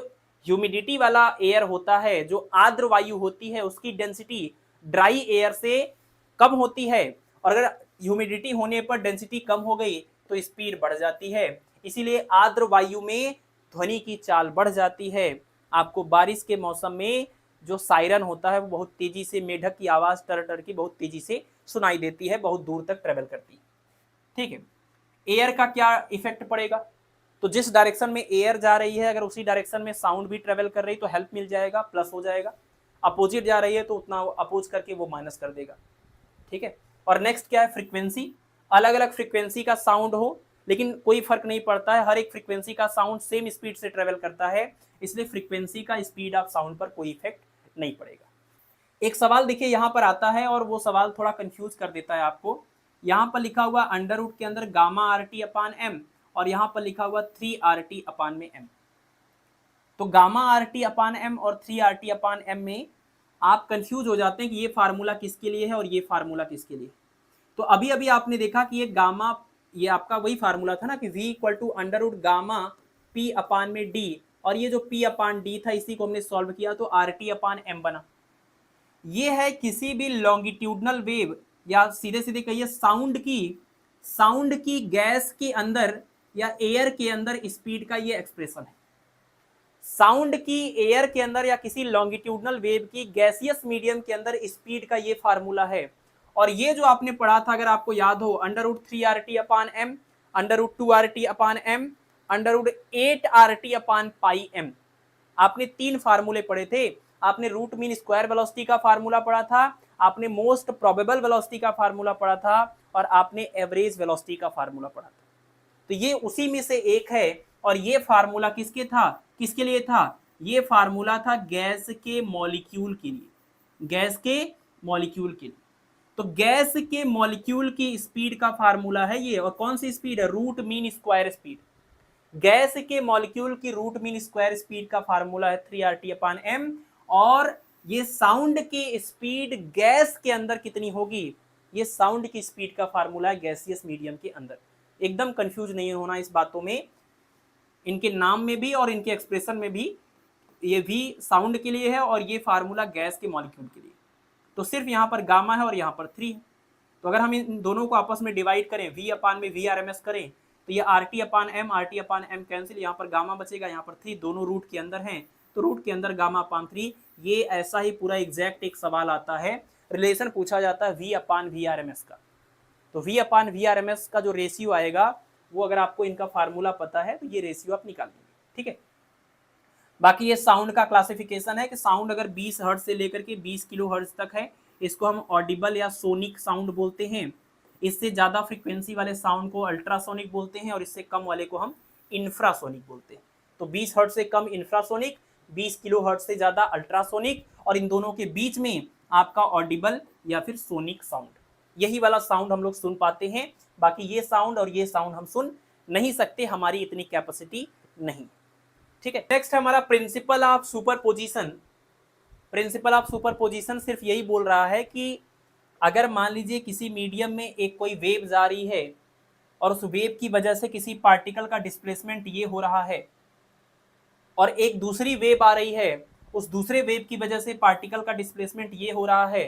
A: ह्यूमिडिटी वाला एयर होता है, जो आर्द्र वायु होती है, उसकी डेंसिटी ड्राई एयर से कम होती है, और अगर ह्यूमिडिटी होने पर डेंसिटी कम हो गई तो स्पीड बढ़ जाती है। इसीलिए आर्द्र वायु में ध्वनि की चाल बढ़ जाती है। आपको बारिश के मौसम में जो सायरन होता है वो बहुत तेजी से, मेढक की आवाज टर टर की बहुत तेजी से सुनाई देती है, बहुत दूर तक ट्रेवल करती है। ठीक है, एयर का क्या इफेक्ट पड़ेगा? तो जिस डायरेक्शन में एयर जा रही है, अगर उसी डायरेक्शन में साउंड भी ट्रेवल कर रही है तो हेल्प मिल जाएगा, प्लस हो जाएगा। अपोजिट जा रही है तो उतना अपोज करके वो माइनस कर देगा। ठीक है, और नेक्स्ट क्या है? फ्रीक्वेंसी। अलग अलग फ्रीक्वेंसी का साउंड हो लेकिन कोई फर्क नहीं पड़ता है, हर एक फ्रीक्वेंसी का साउंड सेम स्पीड से ट्रेवल करता है, इसलिए फ्रीक्वेंसी का स्पीड ऑफ साउंड पर कोई इफेक्ट नहीं पड़ेगा। एक सवाल देखिए यहाँ पर आता है और वो सवाल थोड़ा कंफ्यूज कर देता है आपको। यहाँ पर लिखा हुआ अंडर रूट के अंदर gamma are T upon M, और यहाँ पर लिखा हुआ 3 RT अपान में एम। तो gamma are T upon M और 3 RT अपान एम में आप कंफ्यूज हो जाते हैं कि ये फार्मूला किसके लिए है और ये फार्मूला किसके लिए। तो अभी अभी आपने देखा कि ये गामा, ये आपका वही फार्मूला था ना कि v equal to under root gamma p upon में d, और ये जो p अपान d था इसी को हमने सॉल्व किया तो RT अपान m बना। ये है किसी भी लॉन्गिट्यूडनल वेव या सीधे सीधे कहिए साउंड की गैस के अंदर या एयर के अंदर स्पीड का ये एक्सप्रेशन है। साउंड की एयर के अंदर या किसी लॉन्गिट्यूडनल वेव की गैसियस मीडियम के अंदर स्पीड का ये फार्मूला है। और ये जो आपने पढ़ा था, अगर आपको याद हो, अंडर रूट 3 RT अपान एम, अंडर रूट 2 RT अपान एम, अंडर रूट 8 RT अपान पाई एम। आपने 3 फार्मूले पढ़े थे। आपने रूट मीन स्क्वायर वेलोसिटी का फार्मूला पढ़ा था, आपने मोस्ट प्रोबेबल वेलोसिटी का फार्मूला पढ़ा था, और आपने एवरेज वेलोसिटी का फार्मूला पढ़ा था। तो ये उसी में से एक है। और ये फार्मूला किसके लिए था? ये फार्मूला था गैस के मॉलिक्यूल के लिए, गैस के मॉलिक्यूल के लिए। तो गैस के मॉलिक्यूल की स्पीड का फार्मूला है ये, और कौन सी स्पीड है? Root mean square speed. Gas के मॉलिक्यूल की रूट मीन स्क्वायर स्पीड का फार्मूला है 3 RT अपान एम। और ये साउंड की स्पीड गैस के अंदर कितनी होगी, ये साउंड की स्पीड का फार्मूला है गैसियस मीडियम के अंदर। एकदम कंफ्यूज नहीं होना इस बातों में, इनके नाम में भी और इनके एक्सप्रेशन में भी ये भी साउंड के लिए है और ये फार्मूला गैस के मॉलिक्यूल के लिए। तो सिर्फ यहाँ पर गामा है और यहाँ पर 3 है। तो अगर हम इन दोनों को आपस में डिवाइड करें, v अपान में VRMS करें, तो ये RT अपान एम कैंसिल, यहाँ पर गामा बचेगा, यहाँ पर 3, दोनों रूट के अंदर हैं, तो रूट के अंदर गामा अपान 3। ये ऐसा ही पूरा एग्जैक्ट एक सवाल आता है, रिलेशन पूछा जाता है v अपान VRMS का। तो v अपान VRMS का जो रेशियो आएगा वो अगर आपको इनका फार्मूला पता है तो ये रेशियो आप निकाल लेंगे। ठीक है, बाकी ये साउंड का क्लासिफिकेशन है कि साउंड अगर 20 हर्ट्ज से लेकर के 20 किलो हर्ट्ज तक है, इसको हम ऑडिबल या सोनिक साउंड बोलते हैं। इससे ज़्यादा फ्रीक्वेंसी वाले साउंड को अल्ट्रासोनिक बोलते हैं, और इससे कम वाले को हम इंफ्रासोनिक बोलते हैं। तो 20 हर्ट्ज से कम इंफ्रासोनिक, 20 किलो हर्ट्ज से ज़्यादा अल्ट्रासोनिक, और इन दोनों के बीच में आपका ऑडिबल या फिर सोनिक साउंड, यही वाला साउंड हम लोग सुन पाते हैं। बाकी ये साउंड और ये साउंड हम सुन नहीं सकते, हमारी इतनी कैपेसिटी नहीं। ठीक है, नेक्स्ट है हमारा principle of superposition. Principle of superposition सिर्फ यही बोल रहा है कि अगर मान लीजिए किसी मीडियम में एक कोई वेव जा रही है और उस वेव की वजह से किसी पार्टिकल का डिस्प्लेसमेंट ये हो रहा है, और एक दूसरी वेव आ रही है, उस दूसरे वेव की वजह से पार्टिकल का डिस्प्लेसमेंट ये हो रहा है,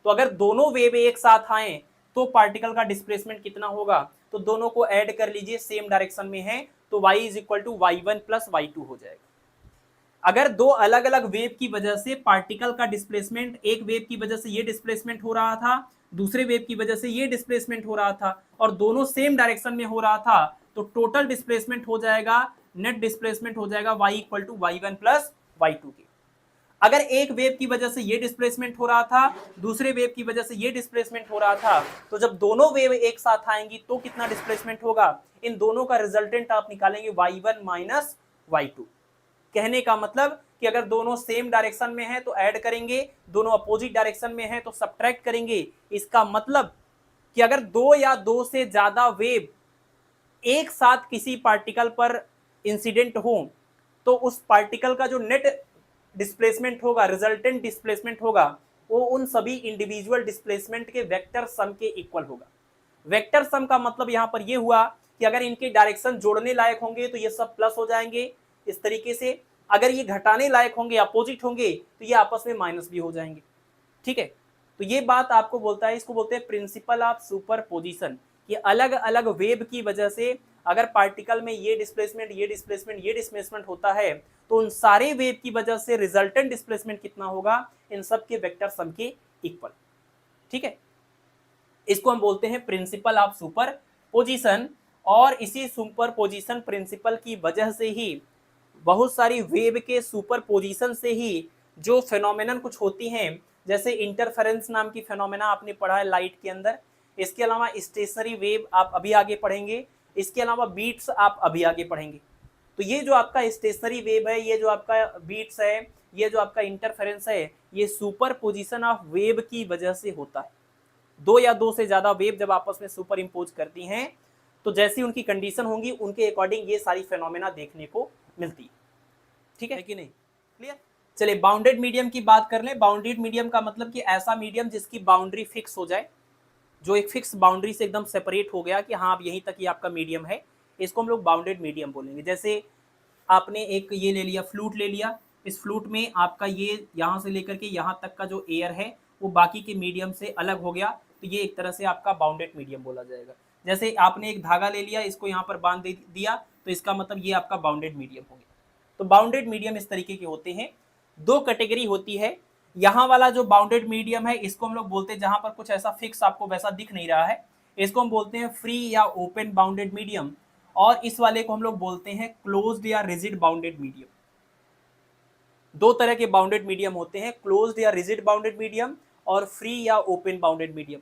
A: तो अगर दोनों वेव एक साथ आए तो पार्टिकल का डिस्प्लेसमेंट कितना होगा? तो दोनों को ऐड कर लीजिए, सेम डायरेक्शन में है, तो y is equal to y1 plus y2 हो जाएगा। अगर दो अलग अलग वेव की वजह से पार्टिकल का डिस्प्लेसमेंट, एक वेव की वजह से ये डिस्प्लेसमेंट हो रहा था, दूसरे वेव की वजह से ये डिस्प्लेसमेंट हो रहा था, और दोनों सेम डायरेक्शन में हो रहा था, तो टोटल डिस्प्लेसमेंट हो जाएगा, नेट डिस्प्लेसमेंट हो जाएगा y equal to y1 plus y2 के। अगर एक वेव की वजह से ये डिस्प्लेसमेंट हो रहा था, दूसरे वेव की वजह से ये डिस्प्लेसमेंट हो रहा था, तो जब दोनों वेव एक साथ आएंगी तो कितना डिस्प्लेसमेंट होगा? इन दोनों का रिजल्टेंट आप निकालेंगे y1 माइनस y2। कहने का मतलब कि अगर दोनों सेम डायरेक्शन में है तो ऐड करेंगे, दोनों अपोजिट डायरेक्शन में है तो सब्ट्रैक्ट करेंगे। इसका मतलब कि अगर दो या दो से ज्यादा वेव एक साथ किसी पार्टिकल पर इंसिडेंट हो तो उस पार्टिकल का जो नेट डिस्प्लेसमेंट होगा, रिजल्टेंट डिस्प्लेसमेंट होगा, वो उन सभी इंडिविजुअल डिस्प्लेसमेंट के वेक्टर सम के इक्वल होगा। वेक्टर सम का मतलब यहां पर ये हुआ कि अगर इनके डायरेक्शन जोड़ने लायक होंगे तो ये सब प्लस हो जाएंगे इस तरीके से, अगर ये घटाने लायक होंगे, अपोजिट होंगे, तो ये आपस में माइनस भी हो जाएंगे। ठीक है, तो ये बात आपको बोलता है, इसको बोलते हैं प्रिंसिपल ऑफ सुपरपोजिशन, कि अलग अलग वेव की वजह से अगर पार्टिकल में ये डिस्प्लेसमेंट, ये डिस्प्लेसमेंट, ये डिस्प्लेसमेंट होता है तो उन सारे वेव की वजह से रिजल्टेंट डिस्प्लेसमेंट कितना होगा, इन सब के वेक्टर सम के इक्वल। ठीक है, इसको हम बोलते हैं प्रिंसिपल ऑफ सुपरपोजिशन। और इसी सुपरपोजिशन प्रिंसिपल की वजह से ही बहुत सारी वेव के सुपरपोजिशन से ही जो फेनोमेनन कुछ होती हैं, जैसे इंटरफेरेंस नाम की फेनोमेना आपने पढ़ा है लाइट के अंदर, इसके अलावा स्टेशनरी वेव आप अभी आगे पढ़ेंगे, इसके अलावा बीट्स आप अभी आगे पढ़ेंगे। तो ये जो आपका स्टेशनरी वेव है, ये जो आपका बीट्स है, ये जो आपका इंटरफेरेंस है, ये सुपरपोजिशन ऑफ वेव की वजह से होता है। दो या दो से ज्यादा वेव जब आपस में सुपर इम्पोज करती हैं तो जैसी उनकी कंडीशन होंगी उनके अकॉर्डिंग ये सारी फेनोमेना देखने को मिलती है। ठीक है कि नहीं, क्लियर। चलिए बाउंडेड मीडियम की बात कर लें। बाउंडेड मीडियम का मतलब कि ऐसा मीडियम जिसकी बाउंड्री फिक्स हो जाए, जो एक फिक्स बाउंड्री से एकदम सेपरेट हो गया कि हाँ अब यहीं तक ही आपका मीडियम है, इसको हम लोग बाउंडेड मीडियम बोलेंगे। जैसे आपने एक ये ले लिया, फ्लूट ले लिया, इस फ्लूट में आपका ये यहाँ से लेकर के यहाँ तक का जो एयर है वो बाकी के मीडियम से अलग हो गया, तो ये एक तरह से आपका बाउंडेड मीडियम बोला जाएगा। जैसे आपने एक धागा ले लिया, इसको यहाँ पर बांध दिया, तो इसका मतलब ये आपका बाउंडेड मीडियम हो गया। तो बाउंडेड मीडियम इस तरीके के होते हैं। दो कैटेगरी होती है। यहाँ वाला जो बाउंडेड मीडियम है इसको हम लोग बोलते हैं, जहां पर कुछ ऐसा फिक्स आपको वैसा दिख नहीं रहा है, इसको हम बोलते हैं फ्री या ओपन बाउंडेड मीडियम, और इस वाले को हम लोग बोलते हैं क्लोज्ड या रिजिड बाउंडेड मीडियम। दो तरह के बाउंडेड मीडियम होते हैं, क्लोज्ड या रिजिड बाउंडेड मीडियम और फ्री या open bounded medium.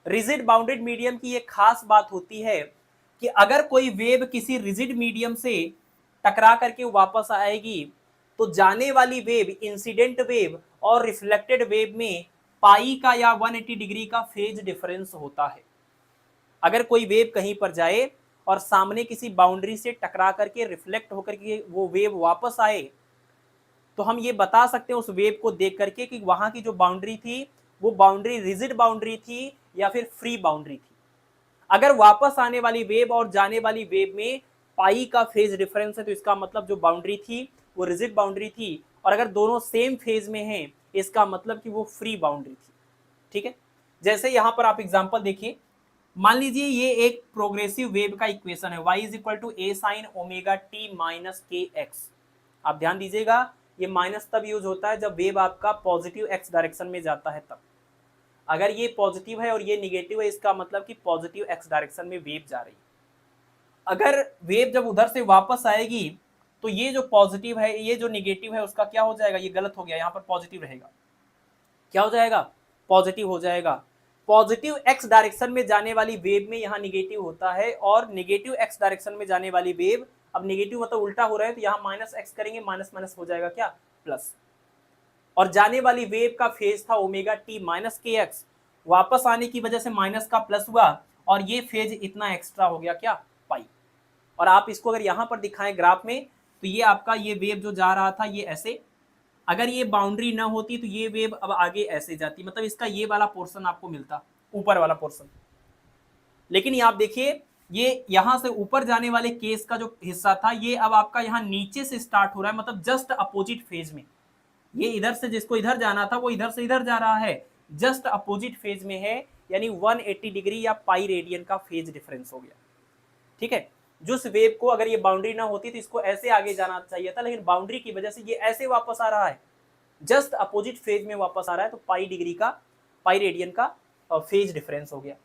A: Rigid bounded medium की एक खास बात होती है कि अगर कोई वेव किसी रिजिड मीडियम से टकरा करके वापस आएगी तो जाने वाली वेव, इंसिडेंट वेव और रिफ्लेक्टेड वेव में पाई का या 180 डिग्री का फेज डिफरेंस होता है। अगर कोई वेव कहीं पर जाए और सामने किसी बाउंड्री से टकरा करके रिफ्लेक्ट होकर के वो वेव वापस आए, तो हम ये बता सकते हैं उस वेव को देख करके कि वहां की जो बाउंड्री थी वो बाउंड्री रिजिड बाउंड्री थी या फिर फ्री बाउंड्री थी। अगर वापस आने वाली वेव और जाने वाली वेव में पाई का फेज डिफरेंस है तो इसका मतलब जो बाउंड्री थी वो रिजिड बाउंड्री थी, और अगर दोनों सेम फेज में हैं इसका मतलब कि वो फ्री बाउंड्री थी। ठीक है, जैसे यहां पर आप एग्जांपल देखिए, मान लीजिए ये एक प्रोग्रेसिव वेव का इक्वेशन है, y = a sin omega t minus K x. आप ध्यान दीजिएगा, ये माइनस तब यूज होता है जब वेव आपका पॉजिटिव x डायरेक्शन में जाता है तब। अगर ये पॉजिटिव है और ये निगेटिव है, इसका मतलब कि पॉजिटिव x डायरेक्शन में वेव जा रही है। अगर वेव जब उधर से वापस आएगी तो ये जो पॉजिटिव है, ये जो निगेटिव है, उसका क्या हो जाएगा, ये गलत हो गया, यहाँ पर पॉजिटिव रहेगा। क्या हो जाएगा, पॉजिटिव हो जाएगा। पॉजिटिव x डायरेक्शन में जाने वाली वेव में यहाँ निगेटिव होता है, और निगेटिव x डायरेक्शन में जाने वाली वेव, अब निगेटिव मतलब उल्टा हो रहा है तो यहाँ माइनस x करेंगे, माइनस माइनस हो जाएगा क्या, प्लस। और जाने वाली वेव का फेज था omega T minus K x, वापस आने की वजह से माइनस का प्लस हुआ और ये फेज इतना एक्स्ट्रा हो गया क्या, पाई। और आप इसको अगर यहाँ पर दिखाएं ग्राफ में तो ये आपका ये वेव जो जा रहा था ये ऐसे, अगर ये बाउंड्री ना होती तो ये वेव अब आगे ऐसे जाती, मतलब इसका ये वाला पोर्शन आपको मिलता, ऊपर वाला पोर्शन। लेकिन ये आप देखिए, ये यहां से ऊपर जाने वाले केस का जो हिस्सा था ये अब आपका यहाँ नीचे से स्टार्ट हो रहा है, मतलब जस्ट अपोजिट फेज में। ये इधर से जिसको इधर जाना था वो इधर से इधर जा रहा है, जस्ट अपोजिट फेज में है, यानी 180 डिग्री या पाई रेडियन का फेज डिफरेंस हो गया। ठीक है, जिस वेव को अगर ये बाउंड्री ना होती तो इसको ऐसे आगे जाना चाहिए था, लेकिन बाउंड्री की वजह से ये ऐसे वापस आ रहा है, जस्ट अपोजिट फेज में वापस आ रहा है, तो पाई डिग्री का, पाई रेडियन का फेज डिफरेंस हो गया।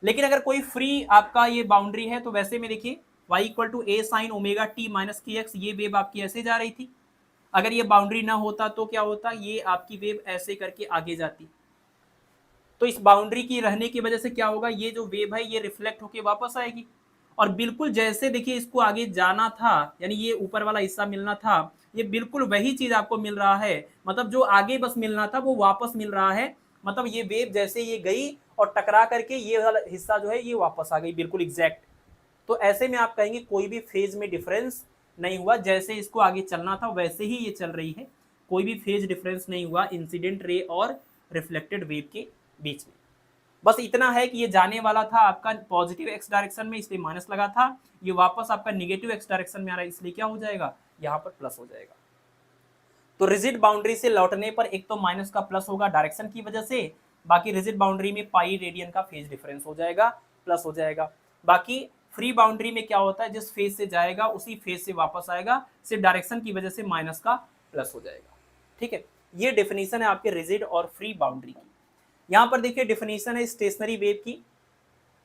A: लेकिन अगर कोई फ्री आपका ये बाउंड्री है तो वैसे में देखिए y = a sin omega t minus K X, ये वेव आपकी ऐसे जा रही थी। अगर ये बाउंड्री ना होता तो क्या होता, ये आपकी वेव ऐसे करके आगे जाती। तो इस बाउंड्री की रहने की वजह से क्या होगा, ये जो वेव है ये रिफ्लेक्ट होके वापस आएगी, और बिल्कुल जैसे देखिए इसको आगे जाना था, यानी ये ऊपर वाला हिस्सा मिलना था, ये बिल्कुल वही चीज आपको मिल रहा है। मतलब जो आगे बस मिलना था वो वापस मिल रहा है। मतलब ये वेव जैसे ये गई और टकरा करके ये वाला हिस्सा जो है ये वापस आ गई, बिल्कुल एग्जैक्ट। तो ऐसे में आप कहेंगे कोई भी फेज में डिफरेंस नहीं हुआ, जैसे इसको आगे चलना था वैसे ही ये चल रही है, कोई भी फेज डिफरेंस नहीं हुआ इंसिडेंट रे और रिफ्लेक्टेड वेव के बीच में। बस इतना है कि ये जाने वाला था आपका पॉजिटिव एक्स डायरेक्शन में, इसलिए माइनस लगा था, ये वापस आपका निगेटिव एक्स डायरेक्शन में आ रहा है, इसलिए क्या हो जाएगा, यहाँ पर प्लस हो जाएगा। तो रिजिड बाउंड्री से लौटने पर एक तो माइनस का प्लस होगा डायरेक्शन की वजह से, बाकी रिजिड बाउंड्री में पाई रेडियन का फेज डिफरेंस हो जाएगा, प्लस हो जाएगा। बाकी फ्री बाउंड्री में क्या होता है, जिस फेज से जाएगा उसी फेज से वापस आएगा, सिर्फ डायरेक्शन की वजह से माइनस का प्लस हो जाएगा। ठीक है, ये डेफिनेशन है आपके रिजिड और फ्री बाउंड्री की। यहां पर देखिए डेफिनेशन है स्टेशनरी वेव की,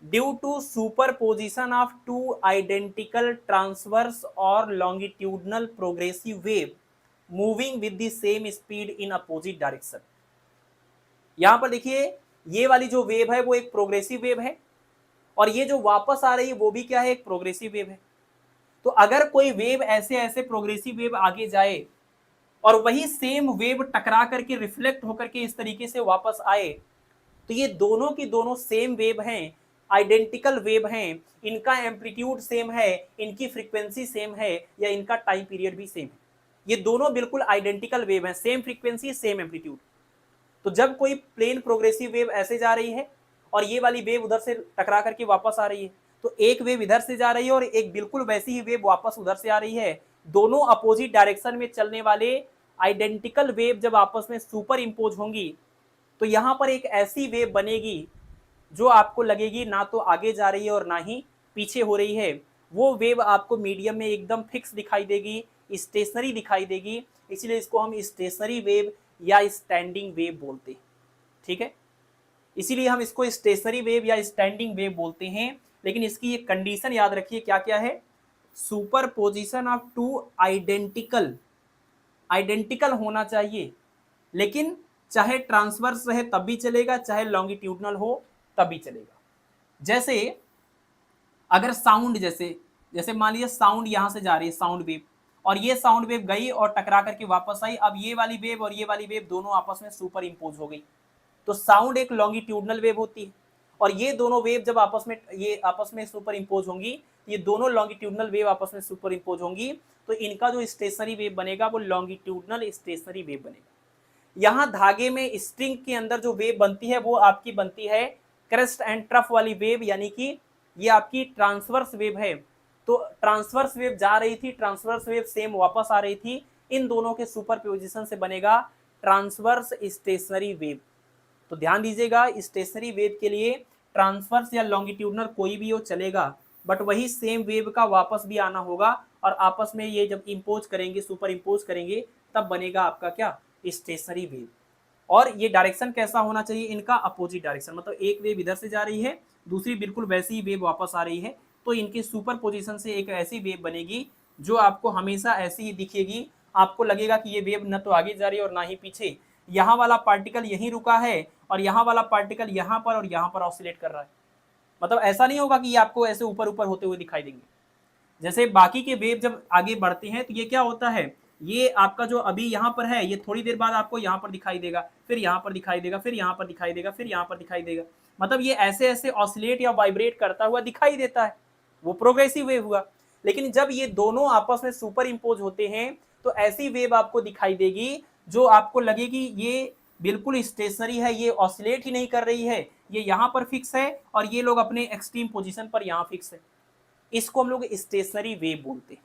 A: due to superposition of two identical transverse और longitudinal progressive wave moving with the same speed in opposite direction. यहां पर देखिए ये वाली जो वेव है वो एक प्रोग्रेसिव वेव है, और ये जो वापस आ रही है वो भी क्या है, एक प्रोग्रेसिव वेव है। तो अगर कोई वेव ऐसे ऐसे प्रोग्रेसिव वेव आगे जाए और वही सेम वेव टकरा करके रिफ्लेक्ट होकर के इस तरीके से वापस आए, तो ये दोनों की दोनों सेम वेव हैं, आइडेंटिकल वेव हैं, इनका एम्पलीट्यूड सेम है, इनकी फ्रीक्वेंसी सेम है, या इनका टाइम पीरियड भी सेम है। ये दोनों बिल्कुल आइडेंटिकल वेव हैं, सेम फ्रीक्वेंसी सेम एम्पलीट्यूड। तो जब कोई प्लेन प्रोग्रेसिव वेव ऐसे जा रही है और ये वाली वेव उधर से टकरा करके वापस आ रही है, तो एक वेव इधर से जा रही है और एक बिल्कुल वैसी ही वेव वापस उधर से आ रही है, दोनों अपोजिट डायरेक्शन में चलने वाले आइडेंटिकल वेव जब आपस में सुपर इंपोज होंगी, तो यहां पर एक ऐसी वेव बनेगी जो आपको लगेगी ना तो आगे जा रही है और ना ही पीछे हो रही है। वो वेव आपको मीडियम में एकदम फिक्स दिखाई देगी, स्टेशनरी दिखाई देगी, इसलिए इसको हम स्टेशनरी वेव या स्टैंडिंग वेव बोलते हैं। ठीक है, इसीलिए हम इसको स्टेशनरी वेव या स्टैंडिंग वेव बोलते हैं। लेकिन इसकी एक कंडीशन याद रखिए, क्या क्या है, सुपरपोजिशन ऑफ टू आइडेंटिकल होना चाहिए, लेकिन चाहे ट्रांसवर्स रहे तब भी चलेगा, चाहे लॉन्गिट्यूडनल हो तब भी चलेगा। जैसे अगर साउंड जैसे जैसे मान लीजिए साउंड यहां से जा रही है, साउंड वेव, और ये साउंड वेव गई और टकरा करके वापस आई, अब ये वाली वेव और ये वाली वेव दोनों आपस में सुपर इंपोज हो गई, तो साउंड एक लॉन्गिट्यूडनल वेव होती है। और ये दोनों वेव जब आपस में सुपर इंपोज होंगी, ये दोनों लॉन्गिट्यूडनल वेव आपस में सुपर इंपोज होंगी, तो इनका जो स्टेशनरी वेव बनेगा वो लॉन्गिट्यूडनल स्टेशनरी वेव बनेगा। यहां धागे में स्ट्रिंग के अंदर जो वेव बनती है वो आपकी बनती है क्रेस्ट एंड ट्रफ वाली वेव, यानी कि ये आपकी ट्रांसवर्स वेव है। तो ट्रांसवर्स वेव जा रही थी, ट्रांसवर्स वेव सेम वापस आ रही थी, इन दोनों के सुपरपोजिशन से बनेगा ट्रांसवर्स स्टेशनरी वेव। तो ध्यान दीजिएगा, स्टेशनरी वेव के लिए ट्रांसवर्स या लॉन्गिट्यूडनल कोई भी हो चलेगा, बट वही सेम वेव का वापस भी आना होगा, और आपस में ये जब इंपोज करेंगे, सुपर इंपोज करेंगे, तब बनेगा आपका क्या, स्टेशनरी वेव। और ये डायरेक्शन कैसा होना चाहिए इनका, अपोजिट डायरेक्शन, मतलब एक वेव इधर से जा रही है, दूसरी बिल्कुल वैसी ही वेव वापस आ रही है, तो इनके सुपर पोजिशन से एक ऐसी वेव बनेगी जो आपको हमेशा ऐसी ही दिखेगी। आपको लगेगा कि ये वेव न तो आगे जा रही है और ना ही पीछे, यहाँ वाला पार्टिकल यहीं रुका है और यहाँ वाला पार्टिकल यहाँ पर और यहाँ पर ऑसिलेट कर रहा है। मतलब ऐसा नहीं होगा कि ये आपको ऐसे ऊपर ऊपर होते हुए दिखाई देंगे। जैसे बाकी के वेव जब आगे बढ़ते हैं तो ये क्या होता है, ये आपका जो अभी यहाँ पर है, ये थोड़ी देर बाद आपको यहाँ पर दिखाई देगा, फिर यहाँ पर दिखाई देगा, फिर यहाँ पर दिखाई देगा, फिर यहाँ पर दिखाई देगा। मतलब ये ऐसे ऐसे ऑसिलेट या वाइब्रेट करता हुआ दिखाई देता है, वो प्रोग्रेसिव वेव हुआ। लेकिन जब ये दोनों आपस में सुपर इंपोज होते हैं तो ऐसी वेव आपको दिखाई देगी जो आपको लगेगी ये बिल्कुल स्टेशनरी है, ये ऑसिलेट ही नहीं कर रही है, ये यहाँ पर फिक्स है और ये लोग अपने एक्सट्रीम पोजीशन पर यहाँ फिक्स है। इसको हम लोग स्टेशनरी वेव बोलते हैं।